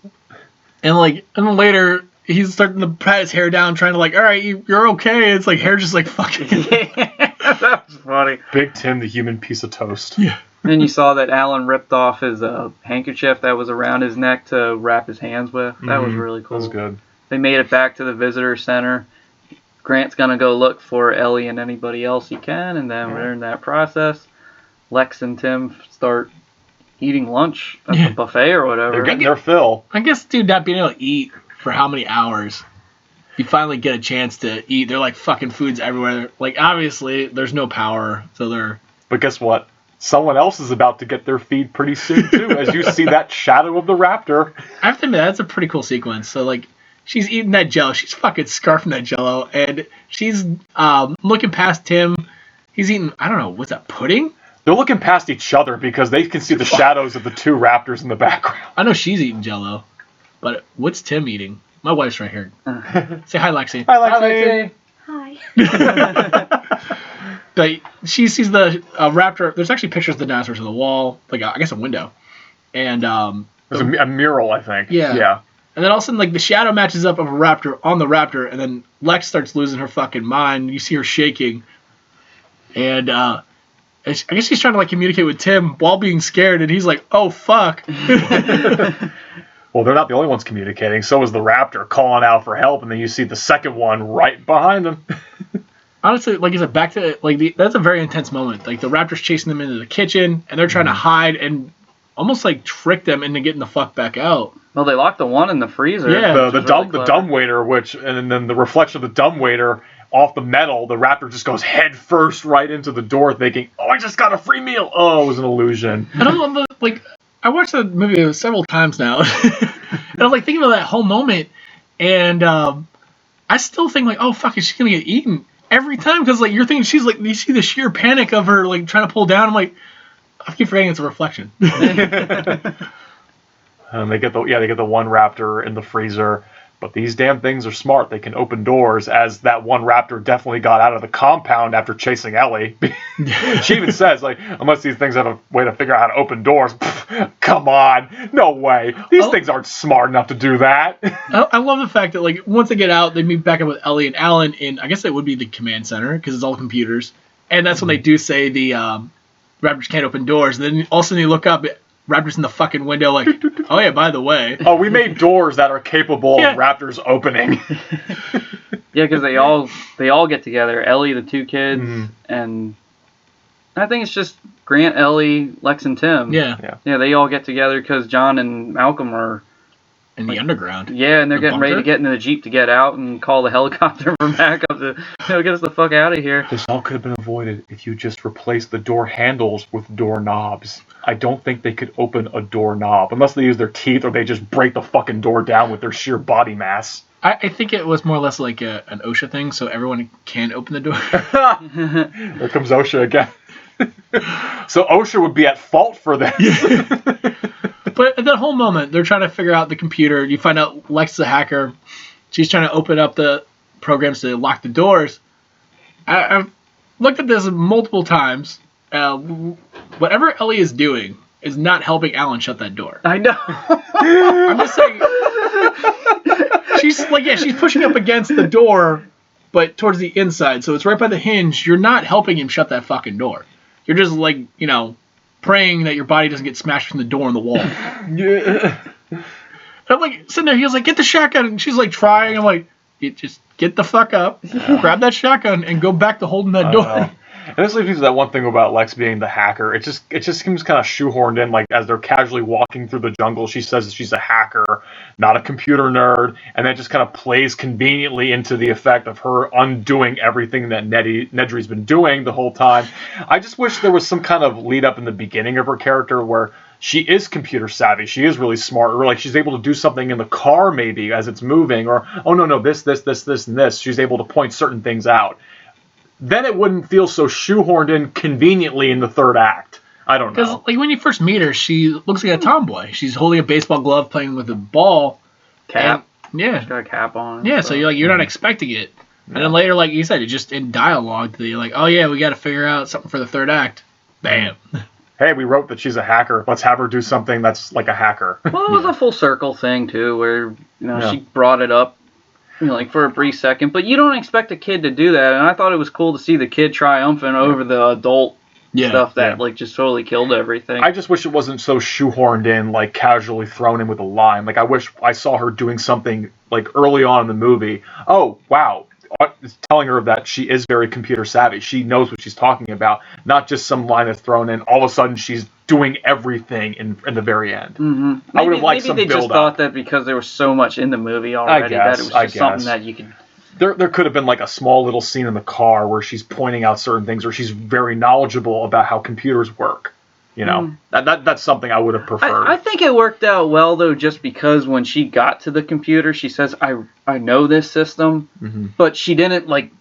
And then later, he's starting to pat his hair down, trying to like, all right, you're okay. It's like hair just like fucking. That was funny. Big Tim, the human piece of toast. Yeah. And then you saw that Alan ripped off his handkerchief that was around his neck to wrap his hands with. That was really cool. That was good. They made it back to the visitor center. Grant's going to go look for Ellie and anybody else he can, and then we're in that process. Lex and Tim start eating lunch at the buffet or whatever. They're getting their fill. I guess, dude, not being able to eat for how many hours? You finally get a chance to eat. They're like fucking foods everywhere. Like, obviously, there's no power, so they're... But guess what? Someone else is about to get their feed pretty soon, too, as you see that shadow of the raptor. I have to admit, that's a pretty cool sequence. So, like, she's eating that Jell-O. She's fucking scarfing that Jell-O, and she's looking past Tim. He's eating, I don't know, what's that, pudding? They're looking past each other because they can see the shadows of the 2 raptors in the background. I know she's eating Jell-O, but what's Tim eating? My wife's right here. Say hi, Lexi. Hi, Lexi. Hi. But she sees the raptor. There's actually pictures of the dinosaurs on the wall, like I guess a window, and there's a mural, I think. Yeah. And then all of a sudden, like the shadow matches up of a raptor on the raptor, and then Lex starts losing her fucking mind. You see her shaking, and I guess she's trying to like communicate with Tim while being scared, and he's like, "Oh fuck." Well, they're not the only ones communicating. So is the raptor calling out for help, and then you see the second one right behind them. Honestly, like I said, back to like that's a very intense moment. Like the raptor's chasing them into the kitchen, and they're trying to hide and almost like trick them into getting the fuck back out. Well, they locked the one in the freezer. Yeah, the dumbwaiter, and then the reflection of the dumbwaiter off the metal, the raptor just goes head first right into the door, thinking, "Oh, I just got a free meal." Oh, it was an illusion. And I watched the movie several times now, and I'm like thinking about that whole moment, and I still think like, "Oh fuck, is she gonna get eaten?" Every time, because like you're thinking she's like, you see the sheer panic of her like trying to pull down. I'm like, I keep forgetting it's a reflection. And they get the one raptor in the freezer, but these damn things are smart. They can open doors, as that one raptor definitely got out of the compound after chasing Ellie. She even says, like, unless these things have a way to figure out how to open doors. Come on, no way. These things aren't smart enough to do that. I love the fact that like once they get out, they meet back up with Ellie and Alan in, I guess it would be the command center because it's all computers, and that's when they do say the raptors can't open doors. And then all of a sudden you look up. Raptors in the fucking window, like, oh yeah, by the way. Oh, we made doors that are capable of raptors opening. Yeah, because they all get together. Ellie, the two kids, and I think it's just Grant, Ellie, Lex, and Tim. Yeah. Yeah, they all get together because John and Malcolm are in the underground. Yeah, and they're getting ready to get into the Jeep to get out and call the helicopter for backup to get us the fuck out of here. This all could have been avoided if you just replaced the door handles with door knobs. I don't think they could open a door knob unless they use their teeth or they just break the fucking door down with their sheer body mass. I think it was more or less like an OSHA thing, so everyone can open the door. There comes OSHA again. So OSHA would be at fault for this. But at that whole moment, they're trying to figure out the computer. You find out Lex is a hacker. She's trying to open up the programs to lock the doors. I've looked at this multiple times. Whatever Ellie is doing is not helping Alan shut that door. I know. I'm just saying. She's pushing up against the door, but towards the inside. So it's right by the hinge. You're not helping him shut that fucking door. You're just like, praying that your body doesn't get smashed from the door and the wall. Yeah. And I'm like sitting there, he was like, get the shotgun, and she's like trying. I'm like, just get the fuck up, grab that shotgun, and go back to holding that door. And this leads me to that one thing about Lex being the hacker. It just seems kind of shoehorned in, like as they're casually walking through the jungle, she says that she's a hacker, not a computer nerd, and that just kind of plays conveniently into the effect of her undoing everything that Nedry's been doing the whole time. I just wish there was some kind of lead up in the beginning of her character where she is computer savvy, she is really smart, or like she's able to do something in the car maybe as it's moving, or oh no, this, and this. She's able to point certain things out. Then it wouldn't feel so shoehorned in conveniently in the third act. I don't know. Because like when you first meet her, she looks like a tomboy. She's holding a baseball glove, playing with a ball. Cap. Yeah. She's got a cap on. Yeah, so you're not expecting it. And then later, like you said, it's just in dialogue that you're like, oh yeah, we got to figure out something for the third act. Bam. Hey, we wrote that she's a hacker. Let's have her do something that's like a hacker. Well, it was a full circle thing too, where she brought it up. Like for a brief second, but you don't expect a kid to do that, and I thought it was cool to see the kid triumphant over the adult stuff that like just totally killed everything. I just wish it wasn't so shoehorned in, like casually thrown in with a line. Like I wish I saw her doing something like early on in the movie. Oh wow, it's telling her that she is very computer savvy. She knows what she's talking about, not just some line that's thrown in. All of a sudden, she's doing everything in the very end. Mm-hmm. I would have liked some build-up. Maybe they just thought that because there was so much in the movie already that it was just something that you could... There could have been like a small little scene in the car where she's pointing out certain things, or she's very knowledgeable about how computers work. That's something I would have preferred. I think it worked out well, though, just because when she got to the computer, she says, I know this system, but she didn't, like,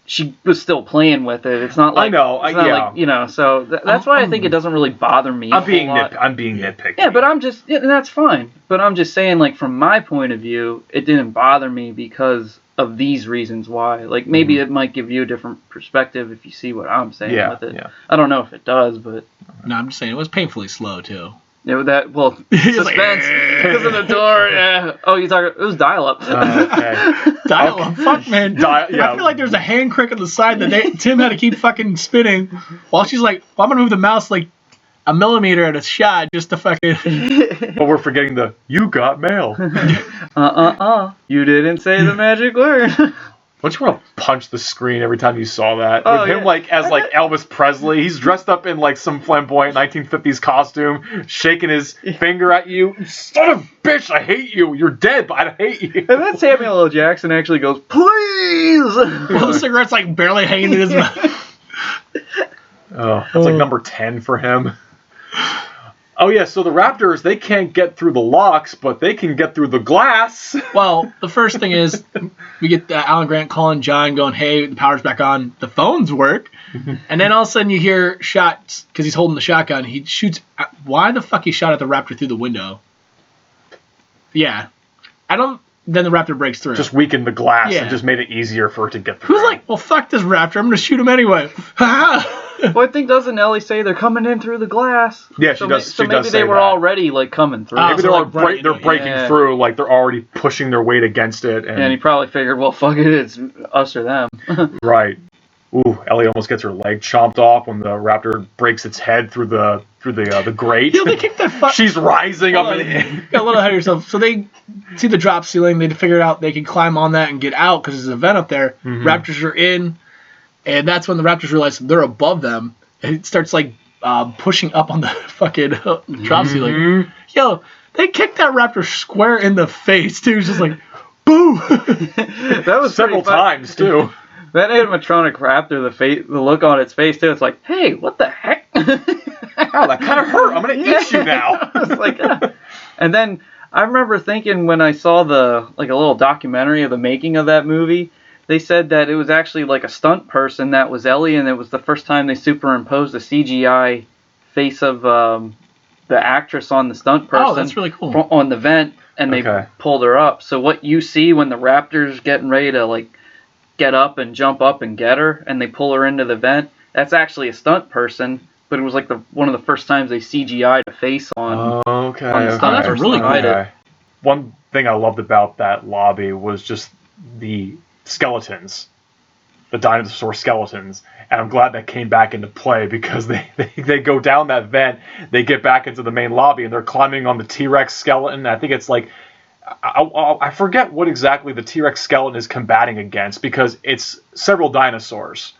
she was still playing with it. It's not like I know. It's not like, so that's why I think it doesn't really bother me. I'm being nitpicky. Yeah, but and that's fine. But I'm just saying, like, from my point of view, it didn't bother me because of these reasons why. Like, maybe it might give you a different perspective if you see what I'm saying with it. Yeah. I don't know if it does, but No, I'm just saying it was painfully slow too. Yeah, suspense because of the door. Yeah. Oh, you talking? It was dial-up. Okay. Dial-up, fuck, man. I feel like there's a hand crank on the side that Tim had to keep fucking spinning while she's like, well, I'm gonna move the mouse like a millimeter at a shot just to fucking. But we're forgetting the "you got mail." You didn't say the magic word. Don't you want to punch the screen every time you saw that? Oh, With him as Elvis Presley, he's dressed up in like some flamboyant 1950s costume, shaking his finger at you. Son of a bitch, I hate you. You're dead, but I hate you. And then Samuel L. Jackson actually goes, please. Well, the cigarette's like barely hanging in his mouth. Oh, it's like number 10 for him. Oh yeah, so the Raptors, they can't get through the locks, but they can get through the glass. Well, the first thing is we get Alan Grant calling John, going, "Hey, the power's back on. The phones work." And then all of a sudden you hear shots because he's holding the shotgun. He shoots. Why the fuck he shot at the Raptor through the window? Yeah, I don't. Then the Raptor breaks through. Just weakened the glass and just made it easier for it to get through. Who's like, well, fuck this Raptor. I'm gonna shoot him anyway. Well, I think doesn't Ellie say they're coming in through the glass? Yeah, she does. So maybe they were already like coming through. Maybe they're breaking through, like they're already pushing their weight against it. And he probably figured, well, fuck it, it's us or them. Right. Ooh, Ellie almost gets her leg chomped off when the Raptor breaks its head through the grate. Yeah, they kicked that She's rising up in it. Got a little ahead of yourself. So they see the drop ceiling. They figured out they can climb on that and get out because there's a vent up there. Mm-hmm. Raptors are in. And that's when the Raptors realize they're above them. And it starts, like, pushing up on the fucking drop ceiling. Yo, they kicked that Raptor square in the face, too. It's just like, boom! That was several times, too. That animatronic Raptor, the look on its face, too, it's like, hey, what the heck? Oh, that kind of hurt. I'm going to eat you now. I was like, And then I remember thinking when I saw a little documentary of the making of that movie, they said that it was actually like a stunt person that was Ellie, and it was the first time they superimposed the CGI face of the actress on the stunt person. Oh, that's really cool. On the vent, and they pulled her up. So what you see when the Raptor's getting ready to like get up and jump up and get her, and they pull her into the vent, that's actually a stunt person. But it was like one of the first times they CGI'd a face on. On the stunt person. That's really cool. Okay. One thing I loved about that lobby was just the skeletons, the dinosaur skeletons, and I'm glad that came back into play because they go down that vent, they get back into the main lobby, and they're climbing on the T-Rex skeleton. I think it's like I forget what exactly the T-Rex skeleton is combating against because it's several dinosaurs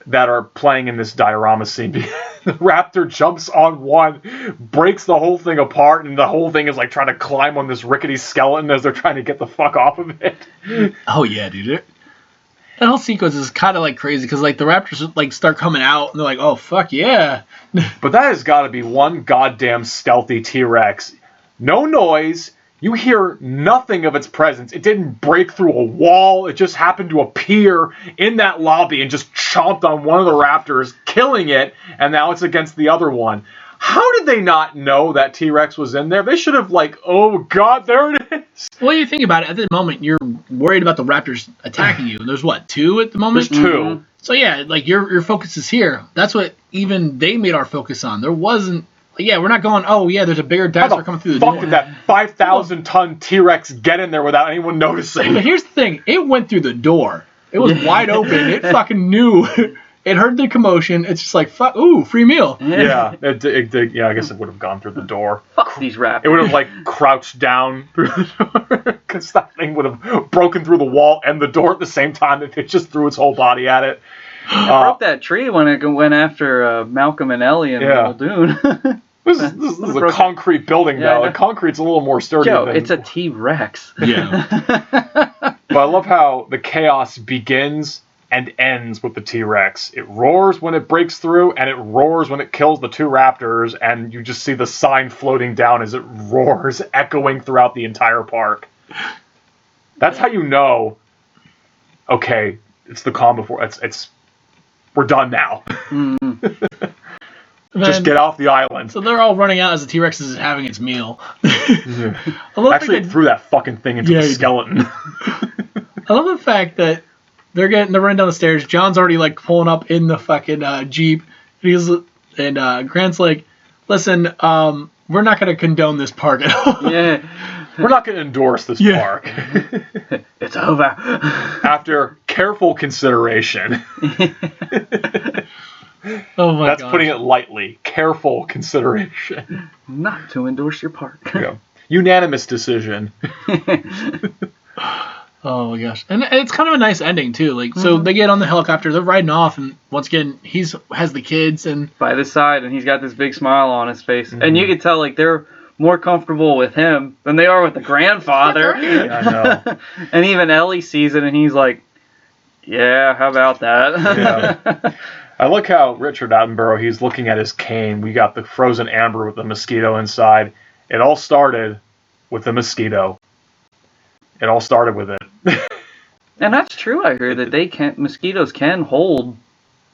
that are playing in this diorama scene. The Raptor jumps on one, breaks the whole thing apart, and the whole thing is like trying to climb on this rickety skeleton as they're trying to get the fuck off of it. Oh yeah, dude. That whole sequence is kind of like crazy because like the Raptors like start coming out and they're like, oh fuck yeah. But that has got to be one goddamn stealthy T-Rex. No noise. You hear nothing of its presence. It didn't break through a wall. It just happened to appear in that lobby and just chomped on one of the Raptors, killing it, and now it's against the other one. How did they not know that T-Rex was in there? They should have oh god, there it is. Well, you think about it, at the moment, you're worried about the Raptors attacking you. There's what, 2 at the moment? There's 2. Mm-hmm. So yeah, like your focus is here. That's what even they made our focus on. There wasn't, we're not going, oh yeah, there's a bigger dinosaur coming through the door. How the fuck did that 5,000-ton T-Rex get in there without anyone noticing? But here's the thing, it went through the door. It was wide open. It fucking knew. It heard the commotion. It's just like, fuck, ooh, free meal. Yeah, I guess it would have gone through the door. Fuck these Raptors. It would have, crouched down through the door. Because that thing would have broken through the wall and the door at the same time if it just threw its whole body at it. It broke that tree when it went after Malcolm and Ellie in Muldoon. This is a concrete building now. The concrete's a little more sturdy. It's a T-Rex. Yeah. But I love how the chaos begins and ends with the T-Rex. It roars when it breaks through, and it roars when it kills the 2 Raptors, and you just see the sign floating down as it roars, echoing throughout the entire park. That's how you know, okay, it's the calm before it's we're done now. Just get off the island. So they're all running out as the T-Rex is having its meal. Actually, it threw that fucking thing into the skeleton. I love the fact that they're running down the stairs. John's already like pulling up in the fucking Jeep. And Grant's like, listen, we're not going to condone this park at all. Yeah. We're not going to endorse this park. It's over. After careful consideration. Oh my That's putting it lightly. Careful consideration. Not to endorse your park. Yeah. Unanimous decision. Oh my gosh. And it's kind of a nice ending too. Like, so they get on the helicopter, they're riding off, and once again, has the kids and by the side, and he's got this big smile on his face. And you can tell, like, they're more comfortable with him than they are with the grandfather. I know. And even Ellie sees it, and he's like, yeah, how about that? Yeah. I like how Richard Attenborough, he's looking at his cane. We got the frozen amber with the mosquito inside. It all started with the mosquito. It all started with it. And that's true. I heard that mosquitoes can hold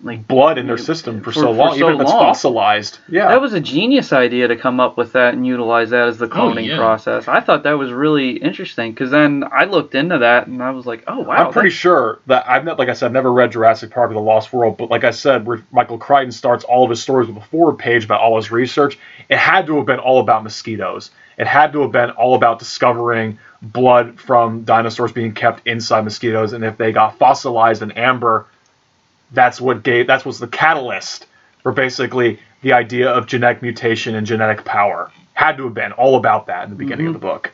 like blood in their system for so long, even if it's fossilized. Yeah, that was a genius idea to come up with that and utilize that as the cloning process. I thought that was really interesting because then I looked into that and I was like, oh wow. I'm pretty sure that like I said, I've never read Jurassic Park or The Lost World, but like I said, where Michael Crichton starts all of his stories with a forward page about all his research, it had to have been all about mosquitoes. It had to have been all about discovering blood from dinosaurs being kept inside mosquitoes, and if they got fossilized in amber, that was the catalyst for basically the idea of genetic mutation and genetic power. Had to have been all about that in the beginning of the book.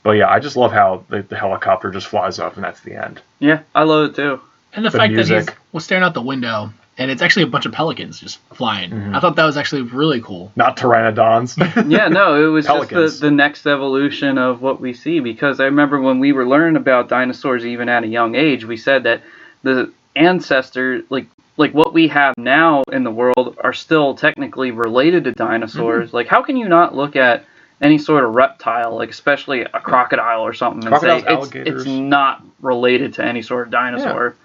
But yeah, I just love how the helicopter just flies up and that's the end. Yeah, I love it too. And the fact that he's staring out the window and it's actually a bunch of pelicans just flying. I thought that was actually really cool. Not pteranodons. Yeah, no, it was pelicans. Just the next evolution of what we see, because I remember when we were learning about dinosaurs even at a young age, we said that the ancestors, like what we have now in the world, are still technically related to dinosaurs. Like, how can you not look at any sort of reptile, like especially a crocodile or something, and say it's not related to any sort of dinosaur? Yeah.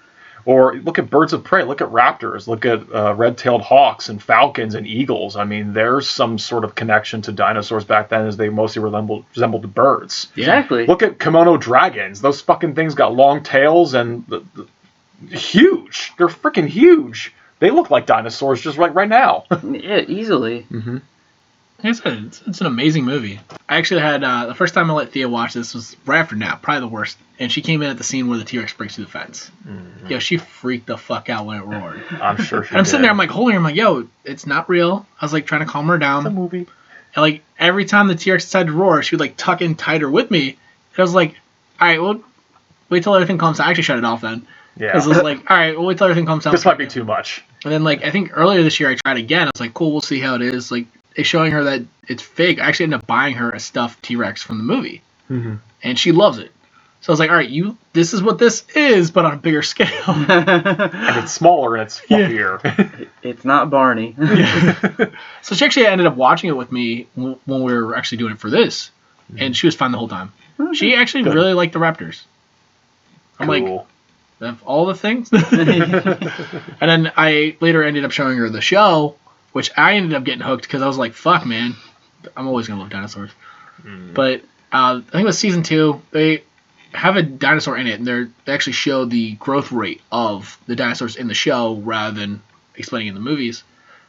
Or look at birds of prey, look at raptors, look at red-tailed hawks and falcons and eagles. I mean, there's some sort of connection to dinosaurs back then as they mostly resembled birds. Exactly. Look at Komodo dragons. Those fucking things got long tails and huge. They're freaking huge. They look like dinosaurs just right now. Yeah, easily. Like I said, it's an amazing movie. I actually had, the first time I let Thea watch this was right after nap, probably the worst. And she came in at the scene where the T-Rex breaks through the fence. Yo, she freaked the fuck out when it roared. I'm sure she And I'm sitting there, I'm like holding her, I'm like, yo, it's not real. I was like trying to calm her down. It's a movie. And like every time the T-Rex decided to roar, she would like tuck in tighter with me. And I was like, all right, well, wait till everything calms down. I actually shut it off then. Yeah. Because I was like, all right, well, wait till everything calms down. This might be too much. And then like I think earlier this year I tried again. I was like, cool, we'll see how it is. Like, it's showing her that it's fake. I actually ended up buying her a stuffed T-Rex from the movie. And she loves it. So I was like, all right, this is what this is, but on a bigger scale. And it's smaller and it's fluffier. It's not Barney. So she actually ended up watching it with me when we were actually doing it for this. And she was fine the whole time. She actually really liked the raptors. I'm like, of all the things? And then I later ended up showing her the show, which I ended up getting hooked because I was like, fuck, man. I'm always going to love dinosaurs. But I think it was season 2. They have a dinosaur in it, and they actually show the growth rate of the dinosaurs in the show rather than explaining in the movies.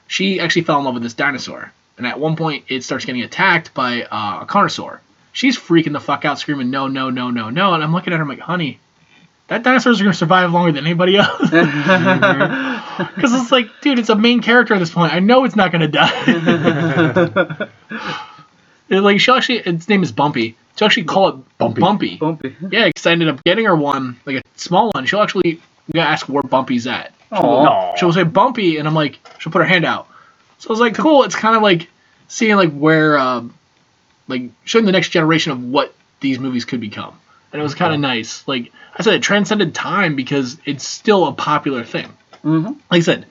She actually fell in love with this dinosaur. And at one point, it starts getting attacked by a carnosaur. She's freaking the fuck out, screaming, no, no, no, no, no. And I'm looking at her, I'm like, honey, that dinosaurs are going to survive longer than anybody else. Because it's like, dude, it's a main character at this point. I know it's not going to die. Like, its name is Bumpy. She'll actually call it Bumpy. Yeah, because I ended up getting her one, like a small one. She'll actually ask where Bumpy's at. She'll say Bumpy, and I'm like, she'll put her hand out. So I was like, cool. It's kind of like seeing like where, like showing the next generation of what these movies could become. And it was kind of nice. Like I said, it transcended time because it's still a popular thing. Like I said,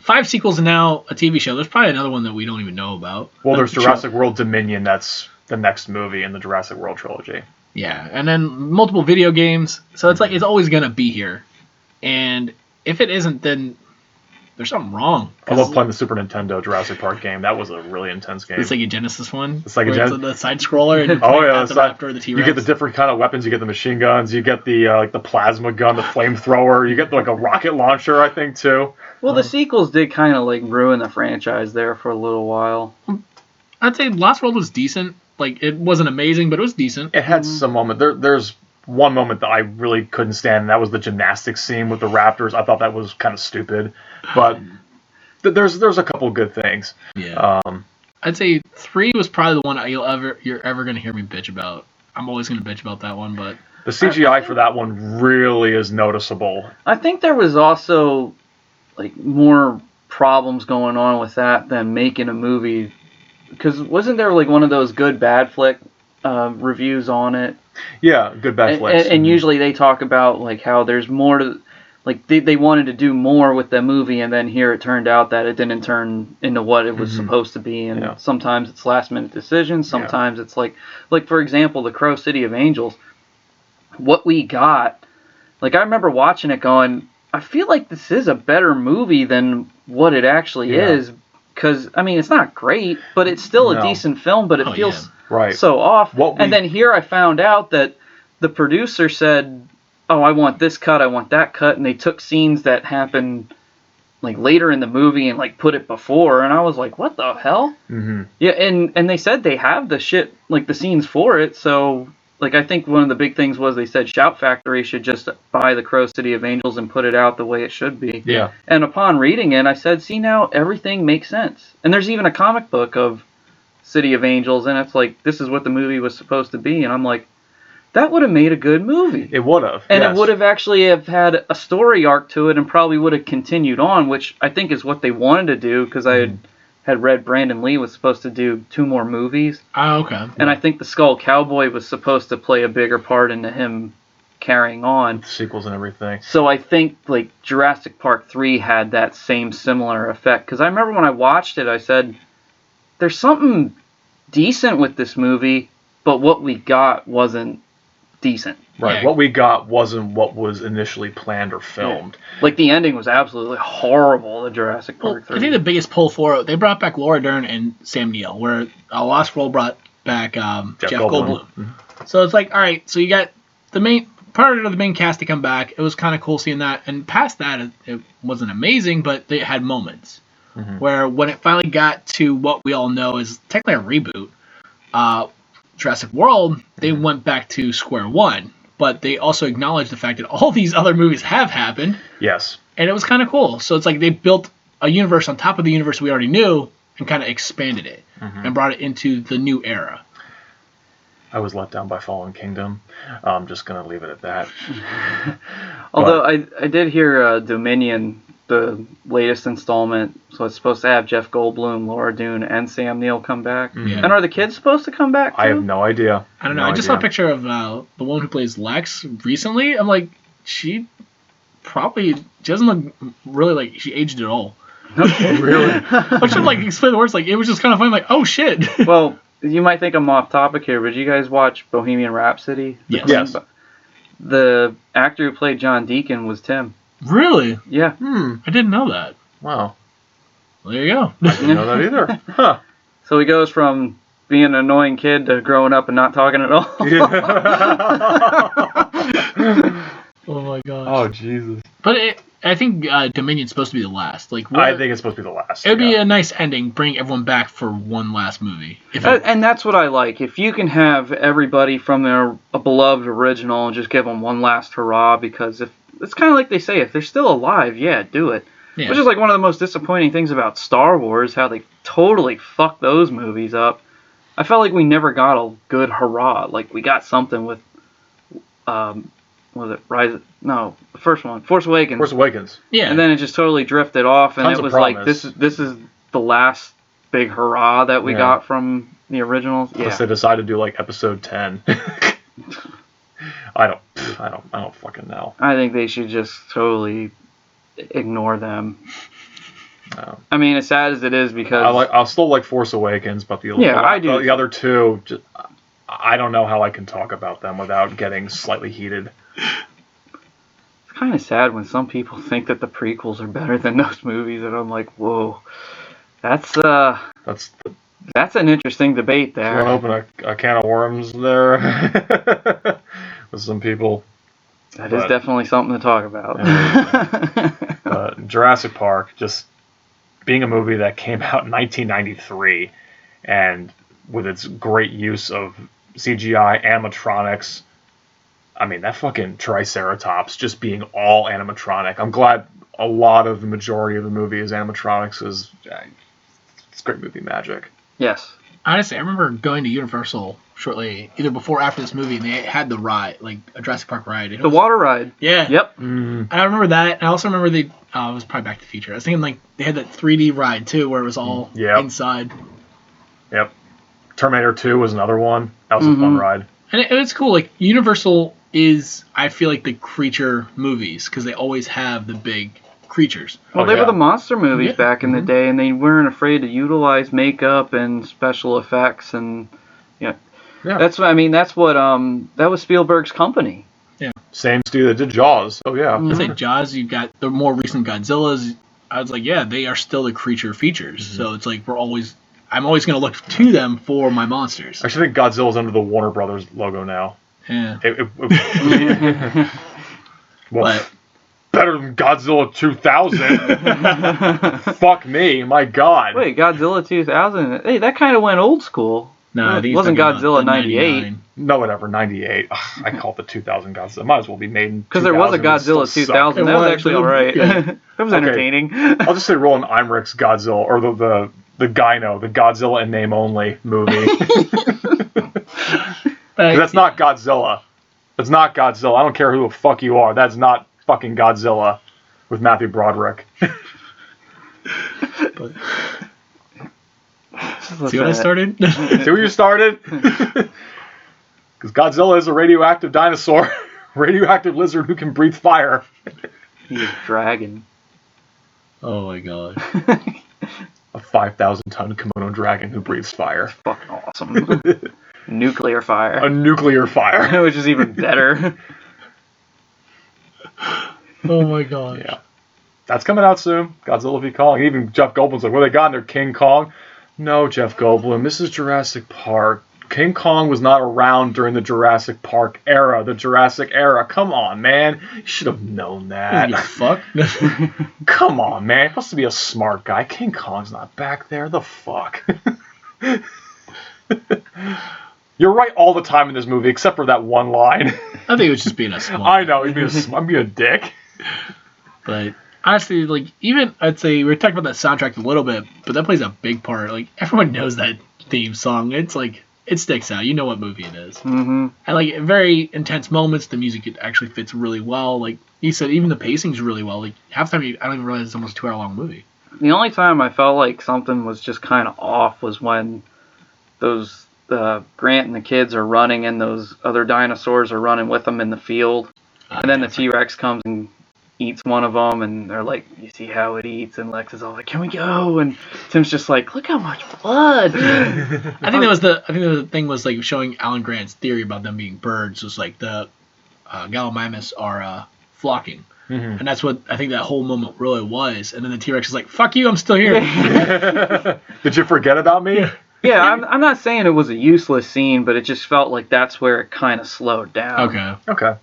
5 sequels and now a TV show. There's probably another one that we don't even know about. Well, there's Jurassic World Dominion. That's the next movie in the Jurassic World trilogy. Yeah, and then multiple video games. So it's like it's always gonna be here, and if it isn't, then there's something wrong. I love playing the Super Nintendo Jurassic Park game. That was a really intense game. It's like a Genesis one. It's like where it's the side scroller. And the raptor, the T-Rex. You get the different kind of weapons. You get the machine guns. You get the like the plasma gun, the flamethrower. You get like a rocket launcher, I think too. Well, the sequels did kind of like ruin the franchise there for a little while. I'd say Lost World was decent. Like it wasn't amazing, but it was decent. It had some moment. There's one moment that I really couldn't stand. And that was the gymnastics scene with the raptors. I thought that was kind of stupid, but there's a couple good things. Yeah. I'd say 3 was probably the one you're ever gonna hear me bitch about. I'm always gonna bitch about that one, but the CGI for that one really is noticeable. I think there was also like more problems going on with that than making a movie. Because wasn't there like one of those good bad flick reviews on it? Yeah, good bad flicks. And usually they talk about like how there's more to, like they wanted to do more with the movie, and then here it turned out that it didn't turn into what it was supposed to be. And sometimes it's last minute decisions. Sometimes it's like for example, the Crow City of Angels. What we got, like I remember watching it going, I feel like this is a better movie than what it actually is. Because, I mean, it's not great, but it's still a decent film, but it feels so off. And then here I found out that the producer said, oh, I want this cut, I want that cut, and they took scenes that happened, like, later in the movie and, like, put it before, and I was like, what the hell? Mm-hmm. Yeah, and they said they have the shit, like, the scenes for it, so... Like, I think one of the big things was they said Shout Factory should just buy the Crow City of Angels and put it out the way it should be. Yeah. And upon reading it, I said, see, now everything makes sense. And there's even a comic book of City of Angels, and it's like, this is what the movie was supposed to be. And I'm like, that would have made a good movie. It would have. And it would have actually have had a story arc to it and probably would have continued on, which I think is what they wanted to do, because I had read Brandon Lee was supposed to do 2 more movies. Oh, okay. And I think the Skull Cowboy was supposed to play a bigger part into him carrying on. Sequels and everything. So I think like Jurassic Park 3 had that same similar effect. Because I remember when I watched it, I said, there's something decent with this movie, but what we got wasn't decent. Right. Yeah. What we got wasn't what was initially planned or filmed. Yeah. Like the ending was absolutely horrible, the Jurassic Park 3. I think the biggest pull for it, they brought back Laura Dern and Sam Neill, where Lost World brought back Jeff Goldblum. Mm-hmm. So it's like, all right, so you got the main part of the main cast to come back. It was kind of cool seeing that. And past that, it wasn't amazing, but they had moments where when it finally got to what we all know is technically a reboot, Jurassic World, they went back to square one. But they also acknowledged the fact that all these other movies have happened. Yes. And it was kind of cool. So it's like they built a universe on top of the universe we already knew and kind of expanded it and brought it into the new era. I was let down by Fallen Kingdom. I'm just going to leave it at that. Although I did hear Dominion, the latest installment, so it's supposed to have Jeff Goldblum, Laura Dern, and Sam Neill come back. Yeah. And are the kids supposed to come back too? I have no idea. I don't know. I just saw a picture of the one who plays Lex recently. I'm like, she doesn't look really like she aged at all. Really? I should like explain the words. Like it was just kind of funny. Like, oh shit. Well, you might think I'm off topic here, but did you guys watch Bohemian Rhapsody? Yes. The actor who played John Deacon was Tim. Really? Yeah. I didn't know that. Wow. Well, there you go. I didn't know that either. Huh. So he goes from being an annoying kid to growing up and not talking at all. Oh my gosh. Oh Jesus. But I think Dominion's supposed to be the last. Like I think it's supposed to be the last. It would be a nice ending, bring everyone back for one last movie. And that's what I like. If you can have everybody from their beloved original and just give them one last hurrah, because if it's kind of like they say, if they're still alive, yeah, do it. Yeah. Which is like one of the most disappointing things about Star Wars, how they totally fucked those movies up. I felt like we never got a good hurrah. Like we got something with, was it the first one, Force Awakens. Force Awakens. Yeah. And then it just totally drifted off, and it was like this is the last big hurrah that we got from the originals. Yeah. Unless they decide to do like episode 10. I don't fucking know. I think they should just totally ignore them. No. I mean, as sad as it is, because I'll still like Force Awakens, but I do. The other two, I don't know how I can talk about them without getting slightly heated. It's kind of sad when some people think that the prequels are better than those movies, and I'm like, whoa, that's an interesting debate there. You want to open a can of worms there with some people. That is definitely something to talk about. Jurassic Park, just being a movie that came out in 1993, and with its great use of CGI, animatronics. I mean, that fucking Triceratops just being all animatronic. I'm glad a lot of the majority of the movie is animatronics. It's great movie magic. Yes. Honestly, I remember going to Universal shortly, either before or after this movie, and they had the ride, like a Jurassic Park ride. The water ride. Yeah. Yep. And I remember that. And I also remember it was probably Back to the Future. I was thinking, like, they had that 3D ride, too, where it was all inside. Yep. Terminator 2 was another one. That was a fun ride. And it's cool. Like, Universal is, I feel like, the creature movies, because they always have the big creatures. Well, they were the monster movies back in the day, and they weren't afraid to utilize makeup and special effects, and that's what that was Spielberg's company. Yeah. Same studio that did Jaws. Oh yeah. I say Jaws. You've got the more recent Godzillas. I was like, yeah, they are still the creature features. So it's like I'm always going to look to them for my monsters. I actually think Godzilla's under the Warner Brothers logo now. Yeah. Well, better than Godzilla 2000. Fuck me, my God. Wait, Godzilla 2000? Hey, that kind of went old school. No, it wasn't Godzilla 98. No, whatever, 98. Ugh, I call it the 2000 Godzilla. Might as well be made in 2000. Because there was a Godzilla 2000. That was actually alright. That was entertaining. I'll just say Roland Emmerich's Godzilla, or the Gyno, the Godzilla in name only movie. That's not Godzilla. That's not Godzilla. I don't care who the fuck you are. That's not fucking Godzilla with Matthew Broderick. See what I started? See what you started? Because Godzilla is a radioactive dinosaur. Radioactive lizard who can breathe fire. He's a dragon. Oh my God. A 5,000-ton kimono dragon who breathes fire. Fucking awesome. Nuclear fire. A nuclear fire. Which is even better. Oh my God. Yeah. That's coming out soon. Godzilla v. Kong. Even Jeff Goldblum's like, what they got in there? King Kong? No, Jeff Goldblum. This is Jurassic Park. King Kong was not around during the Jurassic Park era. The Jurassic era. Come on, man. You should have known that. You fuck? Come on, man. You're supposed to be a smart guy. King Kong's not back there. The fuck? You're right all the time in this movie, except for that one line. I think it was just being a smart. I know. I'm being a dick. But honestly, like, even, I'd say, we were talking about that soundtrack a little bit, but that plays a big part. Like, everyone knows that theme song. It's like, it sticks out. You know what movie it is. Mm-hmm. And, like, very intense moments, the music actually fits really well. Like you said, even the pacing's really well. Like, half the time, I don't even realize it's almost a 2-hour-long movie. The only time I felt like something was just kind of off was when those Grant and the kids are running and those other dinosaurs are running with them in the field. And then the T-Rex comes and eats one of them, and they're like, you see how it eats? And Lex is all like, can we go? And Tim's just like, look how much blood. I think the thing was like showing Alan Grant's theory about them being birds was like the Gallimimus are flocking. Mm-hmm. And that's what I think that whole moment really was. And then the T-Rex is like, fuck you, I'm still here. Did you forget about me? Yeah, I'm not saying it was a useless scene, but it just felt like that's where it kind of slowed down. Okay.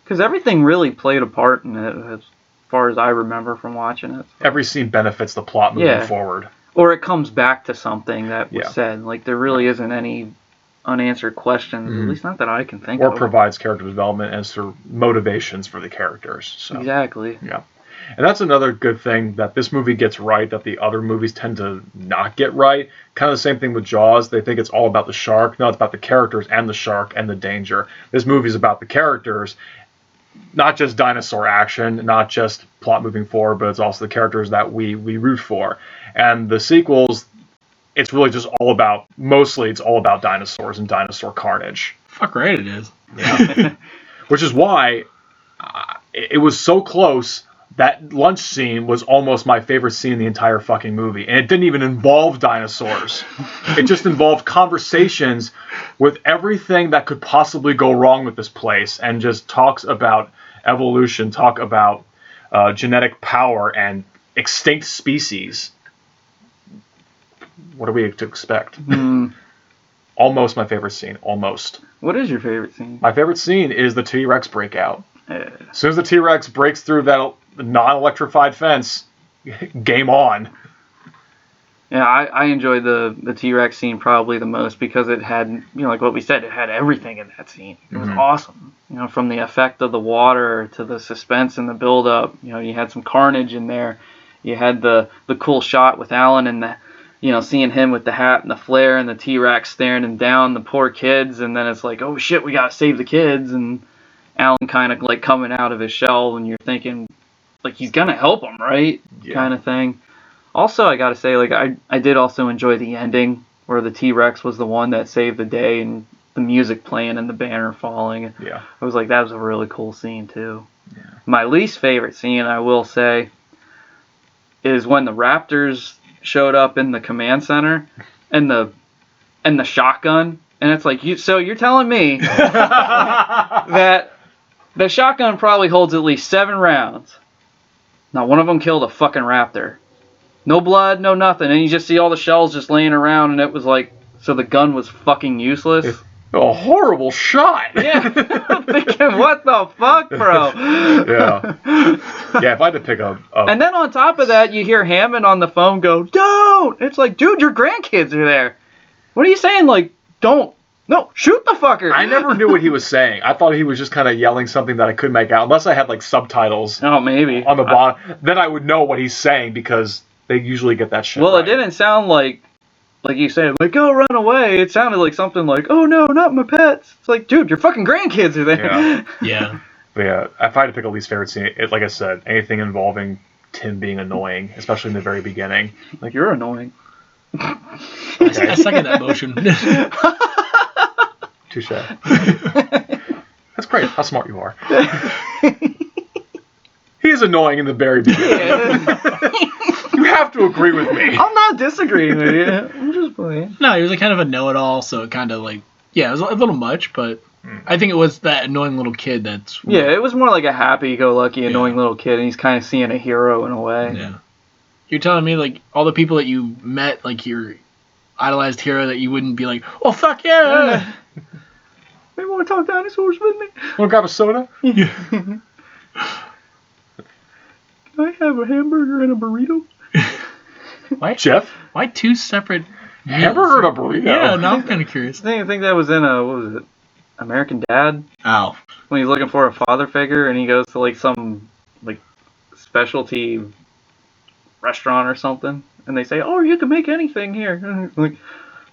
Because everything really played a part in it, as far as I remember from watching it. Every scene benefits the plot moving forward. Or it comes back to something that was said. Like, there really isn't any unanswered questions, at least not that I can think of. Or provides character development as to motivations for the characters. So. Exactly. Yeah. And that's another good thing that this movie gets right that the other movies tend to not get right. Kind of the same thing with Jaws. They think it's all about the shark. No, it's about the characters and the shark and the danger. This movie's about the characters, not just dinosaur action, not just plot moving forward, but it's also the characters that we root for. And the sequels, it's really just mostly it's all about dinosaurs and dinosaur carnage. Fuck right it is. Yeah. Which is why it was so close, that lunch scene was almost my favorite scene in the entire fucking movie. And it didn't even involve dinosaurs. It just involved conversations with everything that could possibly go wrong with this place, and just talks about evolution, talk about genetic power and extinct species. What are we to expect? Almost my favorite scene. Almost. What is your favorite scene? My favorite scene is the T-Rex breakout. As soon as the T-Rex breaks through that non-electrified fence, game on. Yeah, I enjoyed the T-Rex scene probably the most because it had, like what we said, it had everything in that scene. It was awesome. From the effect of the water to the suspense and the build-up. You had some carnage in there. You had the cool shot with Alan and the, seeing him with the hat and the flare and the T-Rex staring him down, the poor kids, and then it's like, oh shit, we gotta save the kids, and Alan kind of like coming out of his shell, and you're thinking, like, he's gonna help him, right? Yeah. Kind of thing. Also, I gotta say, like, I did also enjoy the ending where the T-Rex was the one that saved the day, and the music playing and the banner falling. Yeah. I was like, that was a really cool scene too. Yeah. My least favorite scene, I will say, is when the Raptors showed up in the command center and the shotgun, and it's like, so you're telling me that the shotgun probably holds at least 7 rounds. Not one of them killed a fucking raptor. No blood, no nothing, and you just see all the shells just laying around, and it was like, so the gun was fucking useless. It's a horrible shot. Yeah. I'm thinking, what the fuck, bro? Yeah. Yeah, if I had to pick up. And then on top of that, you hear Hammond on the phone go, don't! It's like, dude, your grandkids are there. What are you saying? Like, don't. No, shoot the fucker. I never knew what he was saying. I thought he was just kind of yelling something that I couldn't make out. Unless I had, like, subtitles. Oh, maybe. On the bottom. Then I would know what he's saying, because they usually get that shit Well, right. It didn't sound like you said, like, go run away. It sounded like something like, oh, no, not my pets. It's like, dude, your fucking grandkids are there. Yeah. Yeah. But yeah, if I had to pick a least favorite scene, like I said, anything involving Tim being annoying, especially in the very beginning. Like, you're annoying. Okay. I second that motion. Touche. That's great. How smart you are. He is annoying in the very beginning. You have to agree with me. I'm not disagreeing with you. I'm just playing. No, he was like kind of a know-it-all, so it kind of like, yeah, it was a little much, but I think it was that annoying little kid that's... Yeah, it was more like a happy-go-lucky, annoying little kid, and he's kind of seeing a hero in a way. Yeah. You're telling me, like, all the people that you met, like, your idolized hero, that you wouldn't be like, oh, fuck yeah! Maybe want to talk dinosaurs with me? Want to grab a soda? Yeah. Can I have a hamburger and a burrito? Why, Jeff? Why 2 separate hamburger and a burrito? Yeah, now I'm kind of curious. I think that was in what was it? American Dad? Oh. When he's looking for a father figure and he goes to like some like specialty restaurant or something, and they say, "Oh, you can make anything here." Like,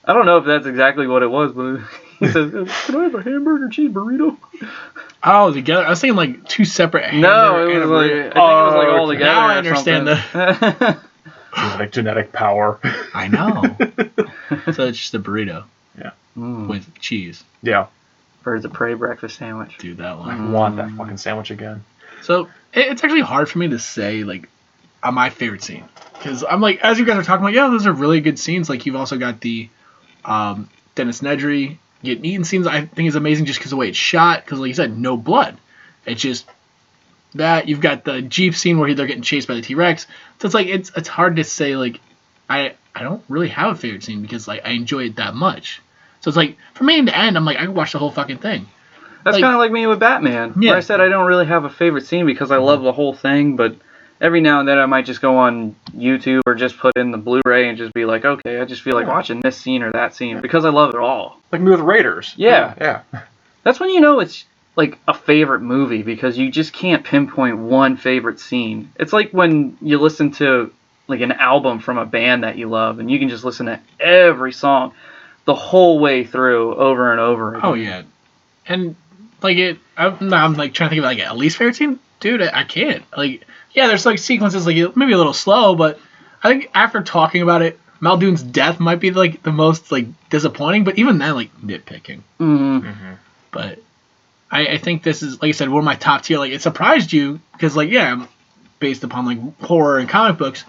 I don't know if that's exactly what it was, but he says, "Can I have a hamburger cheese burrito?" Oh, together. I was thinking like 2 separate. No, it was like I think it was like all together. Now I understand the genetic power. I know. So it's just a burrito. Yeah. With cheese. Yeah. Birds of Prey breakfast sandwich. Dude, that one. I want that fucking sandwich again. So it's actually hard for me to say like my favorite scene, because I'm like, as you guys are talking about, yeah, those are really good scenes. Like, you've also got the Dennis Nedry getting eaten scenes. I think is amazing just because the way it's shot. Because like you said, no blood. It's just that you've got the Jeep scene where they're getting chased by the T-Rex. So it's like it's hard to say like I don't really have a favorite scene because like I enjoy it that much. So it's like from beginning to end, I'm like I could watch the whole fucking thing. That's kind of like me with Batman. Yeah. Where I said I don't really have a favorite scene because I love the whole thing, but every now and then I might just go on YouTube or just put in the Blu-ray and just be like, okay, I just feel like watching this scene or that scene because I love it all. Like me with Raiders. Yeah. Yeah. That's when you know it's like a favorite movie because you just can't pinpoint one favorite scene. It's like when you listen to like an album from a band that you love and you can just listen to every song the whole way through over and over again. Oh yeah. And like I'm like trying to think of like a least favorite scene. Dude, I can't. Like, yeah, there's like sequences like maybe a little slow, but I think after talking about it, Muldoon's death might be like the most like disappointing, but even then, like nitpicking. But I think this is, like I said, one of my top tier. Like, it surprised you because like, yeah, based upon like horror and comic books,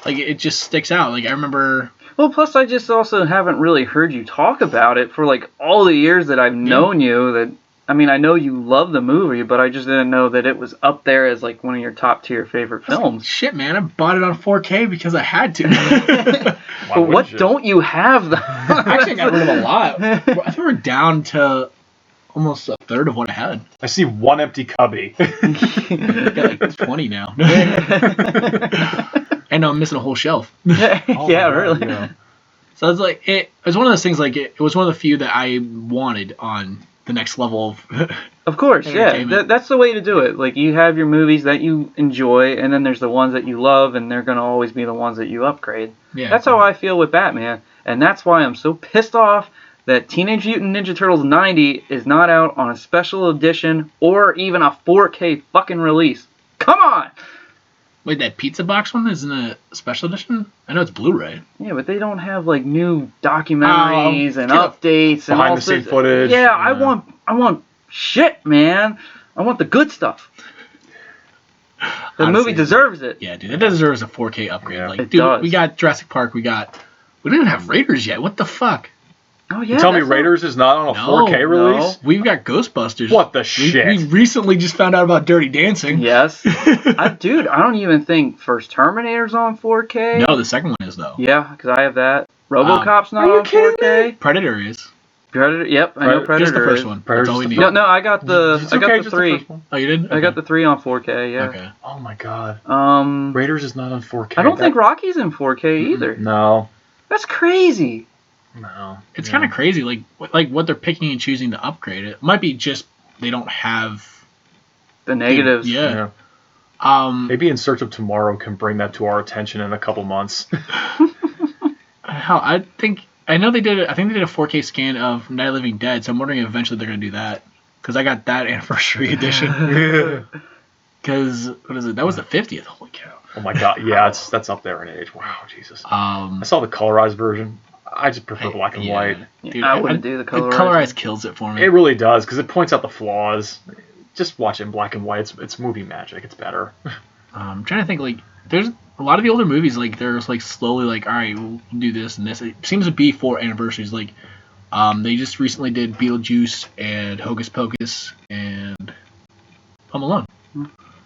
like it just sticks out. Like I remember. Well, plus I just also haven't really heard you talk about it for like all the years that I've known you. That I mean, I know you love the movie, but I just didn't know that it was up there as like one of your top tier favorite films. Shit, man, I bought it on 4K because I had to. But what don't you have? Actually, I got rid of a lot. I think we're down to almost a third of what I had. I see one empty cubby. I got like 20 now. And I'm missing a whole shelf. Yeah, really. Yeah. So it's like it was one of those things. Like it was one of the few that I wanted on the next level of. Of course, yeah. That's the way to do it. Like you have your movies that you enjoy, and then there's the ones that you love, and they're gonna always be the ones that you upgrade. Yeah. That's how I feel with Batman, and that's why I'm so pissed off that Teenage Mutant Ninja Turtles 90 is not out on a special edition or even a 4K fucking release. Come on! Wait, that pizza box one isn't a special edition? I know it's Blu-ray. Yeah, but they don't have like new documentaries and updates and behind the scene footage. Yeah, I want shit, man. I want the good stuff. The Honestly, movie deserves it. Yeah, dude, it deserves a 4K upgrade. Yeah, like, it dude, does. we got Jurassic Park. We don't even have Raiders yet. What the fuck? Oh yeah. You tell me Raiders is not on a 4K release? We've got Ghostbusters. What the shit? We recently just found out about Dirty Dancing. Yes. Dude, I don't even think first Terminator's on 4K. No, the second one is though. Yeah, because I have that. RoboCop's not on 4K. Predator is. Predator. Yep, I know Predator. Just the first is. one. That's all we need. No, I got the 3. Oh, you did? I got the 3 on 4K. Yeah. Okay. Oh my god. Raiders is not on 4K. I don't think Rocky's in 4K either. No. That's crazy. No. It's kind of crazy, like what they're picking and choosing to upgrade it. Might be just they don't have the negatives. Yeah. Maybe In Search of Tomorrow can bring that to our attention in a couple months. I know they did it. I think they did a 4K scan of Night of the Living Dead, so I'm wondering if eventually they're gonna do that because I got that anniversary edition. Because what is it? That was the 50th. Holy cow! Oh my god, yeah, that's up there in age. Wow, Jesus. I saw the colorized version. I just prefer black and white. Dude, I wouldn't do the colorized. The colorized kills it for me. It really does because it points out the flaws. Just watch it in black and white. It's movie magic. It's better. I'm trying to think. Like, there's a lot of the older movies. Like, there's like slowly like, all right, we'll do this and this. It seems to be for anniversaries. Like, they just recently did Beetlejuice and Hocus Pocus and Home Alone.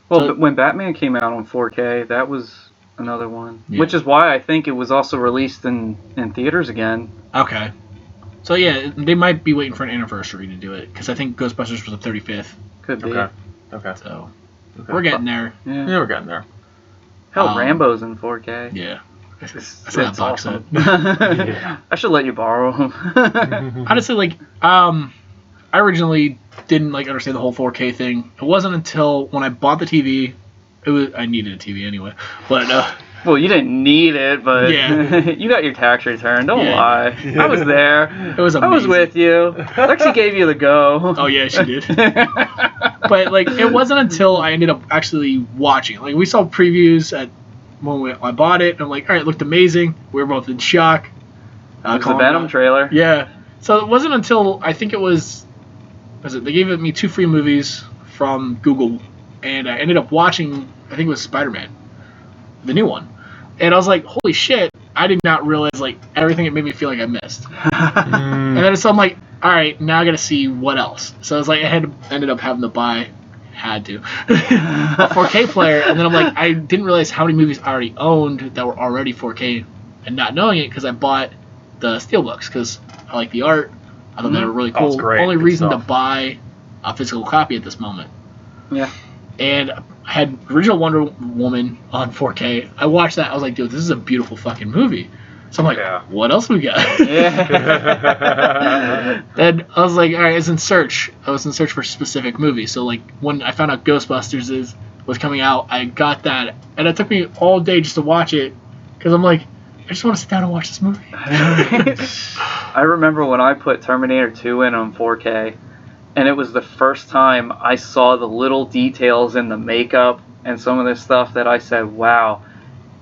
Well, but when Batman came out on 4K, that was another one. Yeah. Which is why I think it was also released in theaters again. Okay. So yeah, they might be waiting for an anniversary to do it because I think Ghostbusters was the 35th. Could be. Okay. So we're getting there. Yeah, we're getting there. Hell, Rambo's in 4K. Yeah. I That's that box awesome. Yeah. I should let you borrow them. Honestly, like, I originally didn't like understand the whole 4K thing. It wasn't until when I bought the TV. I needed a TV anyway, but well, you didn't need it, but yeah. You got your tax return. Don't lie. I was there. It was amazing. I was with you. Lexi gave you the go. Oh yeah, she did. But like, it wasn't until I ended up actually watching. Like, we saw previews when I bought it, and I'm like, all right, it looked amazing. We were both in shock. It was the Venom trailer. Yeah. So it wasn't until I think it was they gave me 2 free movies from Google, and I ended up watching. I think it was Spider-Man, the new one, and I was like, holy shit! I did not realize like everything it made me feel like I missed. And then so I'm like, all right, now I got to see what else. So I was like, ended up having to buy. Had to a 4K player, and then I'm like, I didn't realize how many movies I already owned that were already 4K, and not knowing it because I bought the steelbooks because I like the art. I thought they were really cool. That's great. Only Good reason stuff. to buy a physical copy at this moment. Yeah. And I had original Wonder Woman on 4K. I watched that. I was like, dude, this is a beautiful fucking movie. So I'm like, what else we got? Yeah. Then I was like, all right, I was in search for specific movies. So like when I found out Ghostbusters was coming out, I got that, and it took me all day just to watch it because I'm like, I just want to sit down and watch this movie. I remember when I put Terminator 2 in on 4K, and it was the first time I saw the little details in the makeup and some of this stuff that I said, wow,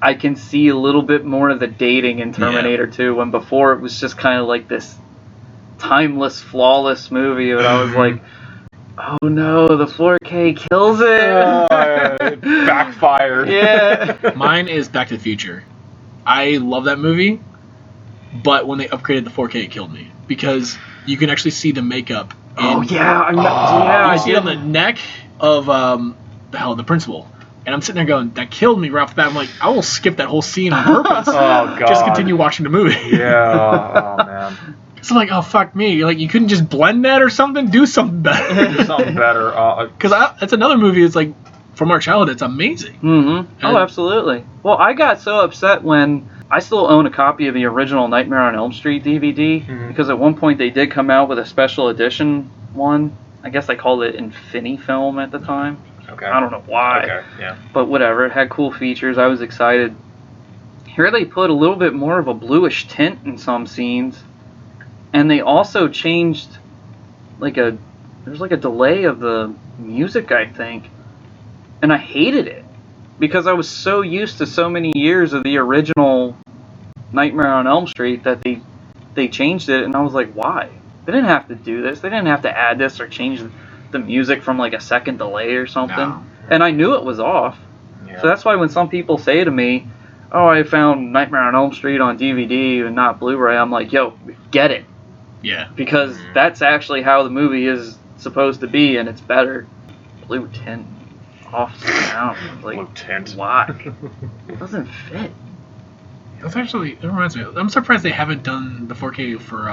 I can see a little bit more of the dating in Terminator 2, when before it was just kind of like this timeless, flawless movie, but I was like, Oh no, the 4K kills it. It backfired. Yeah. Mine is Back to the Future. I love that movie, but when they upgraded the 4K, it killed me because you can actually see the makeup. Oh in- yeah, you I see it on the neck of the principal, and I'm sitting there going, that killed me right off the bat. I'm like, I will skip that whole scene on purpose. Oh god. Just continue watching the movie. Yeah. Oh man. So like, oh fuck me, like you couldn't just blend that or something, do something better. Do something better. Because that's another movie. It's like from our childhood. It's amazing. Mm-hmm. Oh, absolutely. Well, I got so upset when I still own a copy of the original Nightmare on Elm Street DVD because at one point they did come out with a special edition one. I guess they called it Infinifilm at the time. Okay. I don't know why. Okay. Yeah. But whatever, it had cool features. I was excited. Here they put a little bit more of a bluish tint in some scenes. And they also changed there's like a delay of the music, I think. And I hated it because I was so used to so many years of the original Nightmare on Elm Street that they changed it, and I was like, why? They didn't have to do this. They didn't have to add this or change the music from like a second delay or something. No. And I knew it was off. Yeah. So that's why when some people say to me, oh, I found Nightmare on Elm Street on DVD and not Blu-ray, I'm like, yo, get it. Yeah. Because that's actually how the movie is supposed to be, and it's better. Blue tint off down. Like, Blue tint. why? It doesn't fit. That's actually, it reminds me. I'm surprised they haven't done the 4K for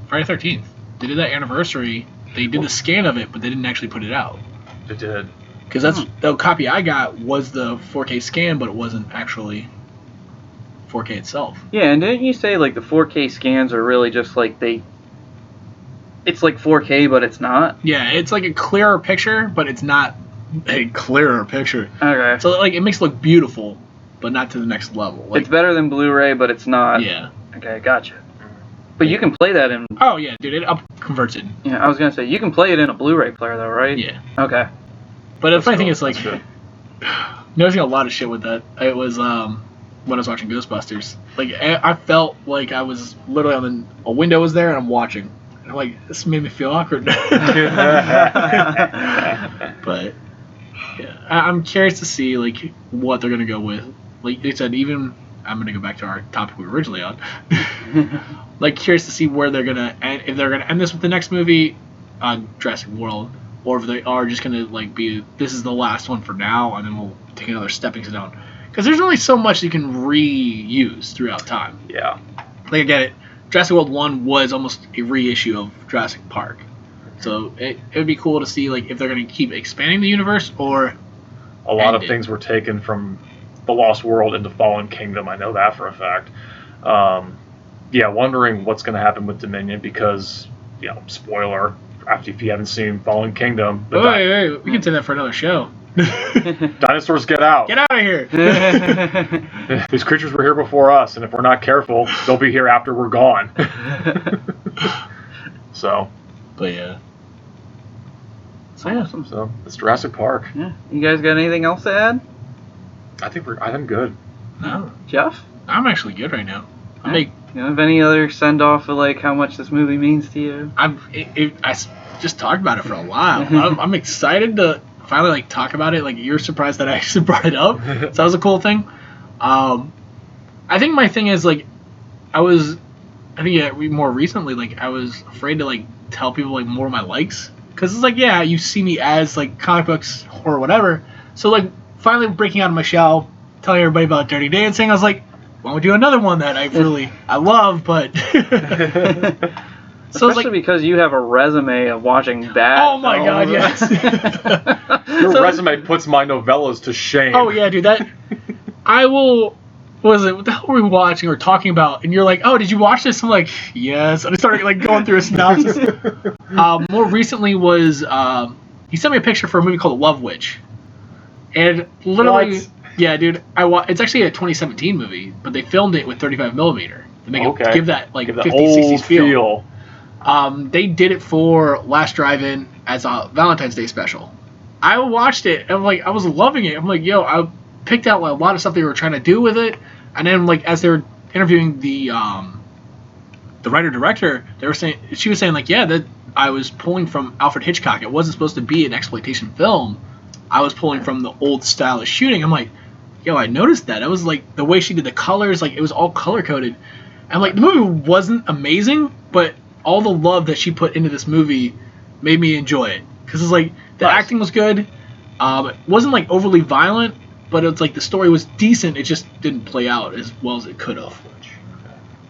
Friday the 13th. They did that anniversary. They did the scan of it, but they didn't actually put it out. They did. Because that's the copy I got was the 4K scan, but it wasn't actually 4K itself. Yeah, and didn't you say like the 4K scans are really just like it's like 4K, but it's not? Yeah, it's like a clearer picture, but it's not a clearer picture. Okay. So like it makes it look beautiful, but not to the next level. Like, It's better than Blu-ray, but it's not. yeah. Okay, gotcha. But you can play that in. Oh yeah, dude, it up converts it. Yeah, I was gonna say you can play it in a Blu-ray player though, right? Yeah. Okay. But the funny thing is, That's like, good. noticing a lot of shit with that. It was when I was watching Ghostbusters. Like, I felt like I was literally a window was there and I'm watching. And I'm like, this made me feel awkward. But yeah, I'm curious to see like what they're gonna go with. Like they said, even I'm gonna go back to our topic we were originally on. Like, curious to see where they're gonna end, if they're gonna end this with the next movie on Jurassic World, or if they are just gonna like be this is the last one for now, and then we'll take another stepping stone. Because there's only so much you can reuse throughout time. Yeah. Like I get it, Jurassic World 1 was almost a reissue of Jurassic Park, so it would be cool to see like if they're gonna keep expanding the universe or A lot of ended. things were taken from The Lost World into Fallen Kingdom. I know that for a fact. Yeah, wondering what's going to happen with Dominion because, you know, spoiler, after if you haven't seen Fallen Kingdom, the Wait, we can say that for another show. dinosaurs get out. Get out of here! These creatures were here before us, and if we're not careful, they'll be here after we're gone. So, But yeah. Awesome. so it's Jurassic Park. Yeah. You guys got anything else to add? I think I'm good. No, Jeff? I'm actually good right now. You have any other send off of like how much this movie means to you? Just talked about it for a while. I'm excited to finally like talk about it. Like you're surprised that I actually brought it up. So that was a cool thing. I think my thing is like more recently like I was afraid to like tell people like more of my likes because it's like yeah you see me as like comic books or whatever. So like finally breaking out of my shell, telling everybody about Dirty Dancing. I was like, why don't we do another one that I love, but so Especially because you have a resume of watching bad. Oh my god, yes. Your resume puts my novellas to shame. Oh yeah, dude. I will. What the hell were we watching or talking about? And you're like, oh, did you watch this? I'm like, yes. And I started like going through a synopsis. More recently was he sent me a picture for a movie called Love Witch, and literally, What? yeah, dude. It's actually a 2017 movie, but they filmed it with 35mm to make it give that like 50s, 60s feel. They did it for Last Drive-In as a Valentine's Day special. I watched it and I was loving it. I'm like, yo, I picked out a lot of stuff they were trying to do with it, and then like as they were interviewing the the writer-director, she was saying, like, yeah, that I was pulling from Alfred Hitchcock. It wasn't supposed to be an exploitation film. I was pulling from the old style of shooting. I'm like, yo, I noticed that. It was like the way she did the colors, like it was all color-coded. And like the movie wasn't amazing, but all the love that she put into this movie made me enjoy it. Because it's like the acting was good. It wasn't like overly violent, but it's like the story was decent. It just didn't play out as well as it could have.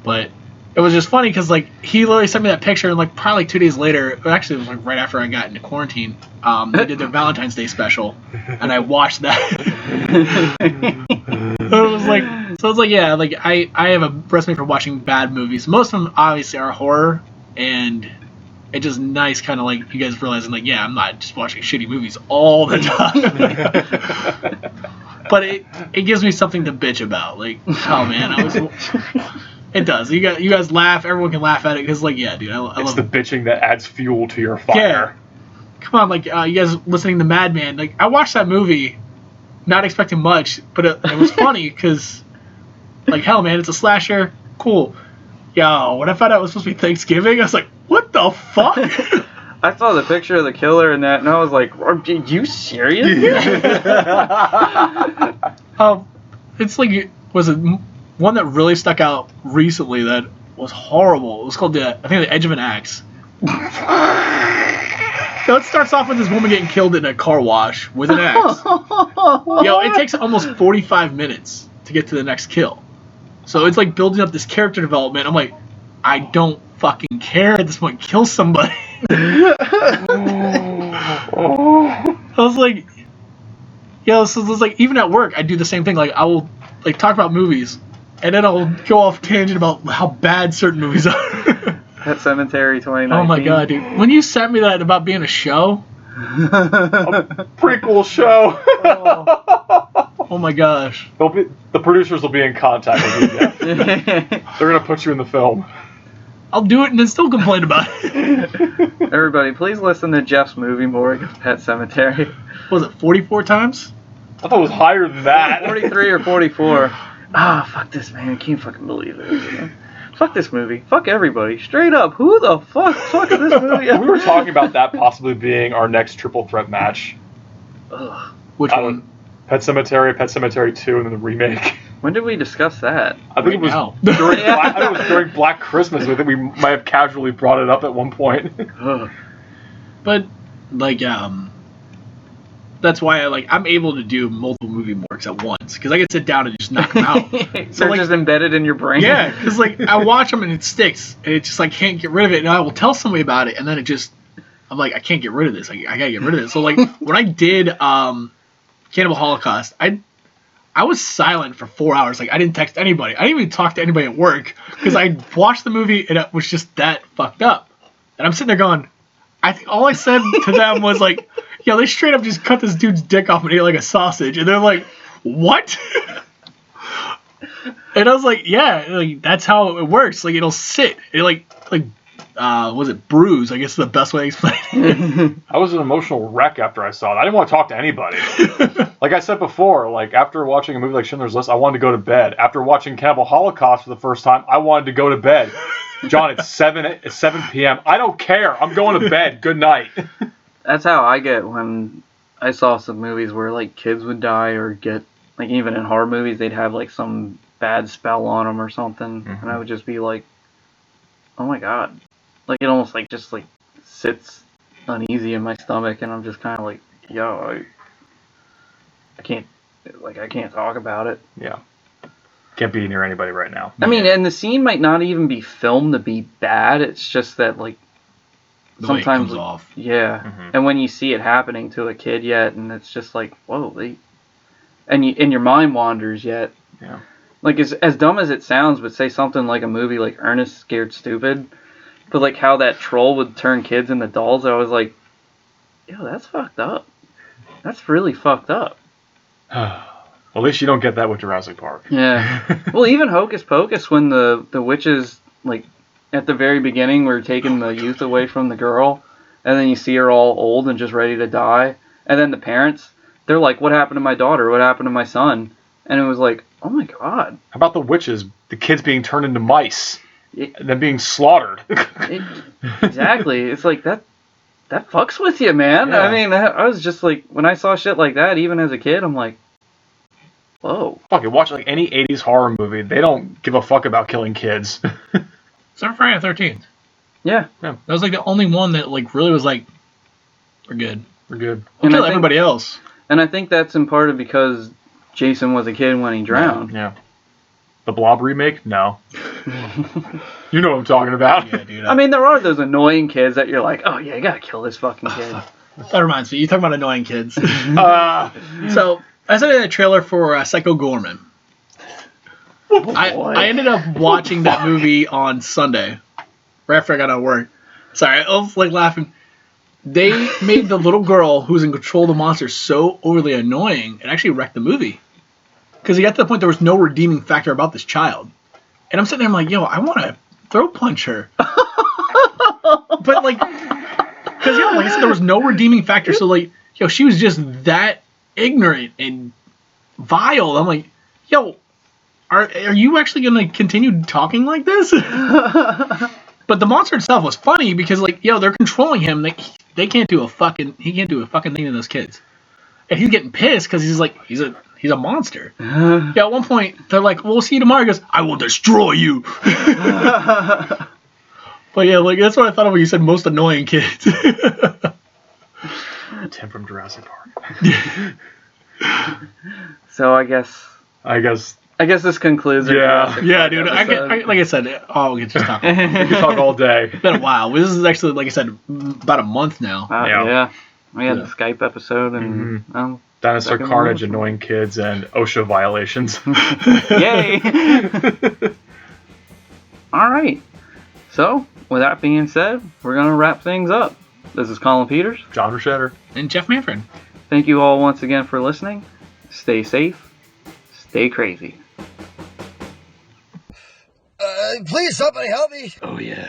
But it was just funny because like he literally sent me that picture, and like probably like 2 days later, actually it was like right after I got into quarantine, they did their Valentine's Day special, and I watched that. So it's like yeah, like I have a recipe for watching bad movies. Most of them obviously are horror, and it's just nice kind of like you guys realizing like yeah, I'm not just watching shitty movies all the time. But it gives me something to bitch about. Like, oh man, it does. You guys laugh. Everyone can laugh at it because, like, yeah, dude, I love it's the bitching that adds fuel to your fire. Yeah. Come on, like, you guys listening to Madman. Like, I watched that movie, not expecting much, but it was funny because, like, hell, man, it's a slasher. Cool. Yo, when I found out it was supposed to be Thanksgiving, I was like, what the fuck? I saw the picture of the killer in that, and I was like, are you serious? It's like, was it one that really stuck out recently that was horrible? It was called I think The Edge of an Axe. So it starts off with this woman getting killed in a car wash with an axe. Yo, it takes almost 45 minutes to get to the next kill. So it's like building up this character development. I'm like, I don't fucking care at this point. Kill somebody. I was like, yo, so it's like even at work I do the same thing. Like I will like talk about movies, and then I'll go off tangent about how bad certain movies are. Pet Cemetery 2019. Oh my god, dude! When you sent me that about being a show, a prequel show. Oh my gosh! The producers will be in contact with you. Yeah. They're gonna put you in the film. I'll do it and then still complain about it. Everybody, please listen to Jeff's movie morgue of Pet Cemetery. What was it 44 times? I thought it was higher than that. 43 or 44. Fuck this, man. I can't fucking believe it. Fuck this movie. Fuck everybody. Straight up. Who the fuck is this movie? We were talking about that possibly being our next triple threat match. Ugh. Which one? Pet Cemetery 2, and then the remake. When did we discuss that? I think it was during Black Christmas. I think we might have casually brought it up at one point. But like that's why I'm able to do multiple movie morgues at once because I can sit down and just knock them out. So they're just embedded in your brain. Yeah, because I watch them and it sticks, and it just can't get rid of it. And I will tell somebody about it, and then I'm like, I can't get rid of this. I gotta get rid of it. So when I did Cannibal Holocaust, I was silent for 4 hours. I didn't text anybody. I didn't even talk to anybody at work because I watched the movie and it was just that fucked up. And I'm sitting there going, I think all I said to them was yo, they straight up just cut this dude's dick off and ate it like a sausage. And they're like, what? And I was like, yeah, that's how it works. It'll sit. It was it bruise? I guess is the best way to explain it. I was an emotional wreck after I saw it. I didn't want to talk to anybody. Like I said before, after watching a movie like Schindler's List, I wanted to go to bed. After watching Cannibal Holocaust for the first time, I wanted to go to bed. John, it's 7 p.m. I don't care. I'm going to bed. Good night. That's how I get when I saw some movies where kids would die or get even in horror movies they'd have some bad spell on them or something, and I would just be like, oh my god. It almost just sits uneasy in my stomach, and I'm just kind of yo, I can't talk about it. Yeah. Can't be near anybody right now. I mean, and the scene might not even be filmed to be bad. It's just that the sometimes way it comes off. Yeah. Mm-hmm. And when you see it happening to a kid yet, and it's just whoa, and your mind wanders yet. Yeah. As dumb as it sounds, but say something like a movie like Ernest Scared Stupid. But how that troll would turn kids into dolls, I was like, yo, that's fucked up. That's really fucked up. Well, at least you don't get that with Jurassic Park. Yeah. Well, even Hocus Pocus, when the witches, at the very beginning were taking the youth away from the girl, and then you see her all old and just ready to die, and then the parents, they're like, what happened to my daughter? What happened to my son? And it was oh my god. How about the witches, the kids being turned into mice? and then being slaughtered. Exactly. It's like that fucks with you, man. Yeah. I mean, I was just like, when I saw shit like that, even as a kid, I'm like, whoa. Fuck it, watch like any 80s horror movie. They don't give a fuck about killing kids. Except for Friday the 13th. Yeah. That was like the only one that like really was like, we're good. We're good. We'll kill everybody else. And I think that's in part because Jason was a kid when he drowned. Yeah. The Blob remake? No. You know what I'm talking about. Yeah, dude. I mean, there are those annoying kids that you're like, oh yeah, you gotta kill this fucking kid. That reminds me. You talk about annoying kids. So I saw the trailer for Psycho Gorman. I ended up watching that movie on Sunday, right after I got out of work. Sorry, I was like laughing. They made the little girl who's in control of the monster so overly annoying, it actually wrecked the movie. Because he got to the point there was no redeeming factor about this child. And I'm sitting there, I'm like, yo, I want to throat punch her. But like, because like I said, there was no redeeming factor. So like, yo, she was just that ignorant and vile. I'm like, yo, are you actually gonna continue talking like this? But the monster itself was funny because like, yo, they're controlling him. He can't do a fucking thing to those kids, and he's getting pissed because he's like, he's a monster. Yeah, at one point they're like, we'll see you tomorrow. He goes, I will destroy you. But yeah, like that's what I thought of when you said most annoying kids. Tim from Jurassic Park. So I guess this concludes. Yeah, dude. Like I said, we can just talk. We can talk all day. It's been a while. This is actually, like I said, about a month now. Yeah. We had the Skype episode and Dinosaur carnage, annoying kids, and OSHA violations. Yay! All right. So, with that being said, we're going to wrap things up. This is Colin Peters. John Rochetter. And Jeff Manfred. Thank you all once again for listening. Stay safe. Stay crazy. Please, somebody help me. Oh, yeah.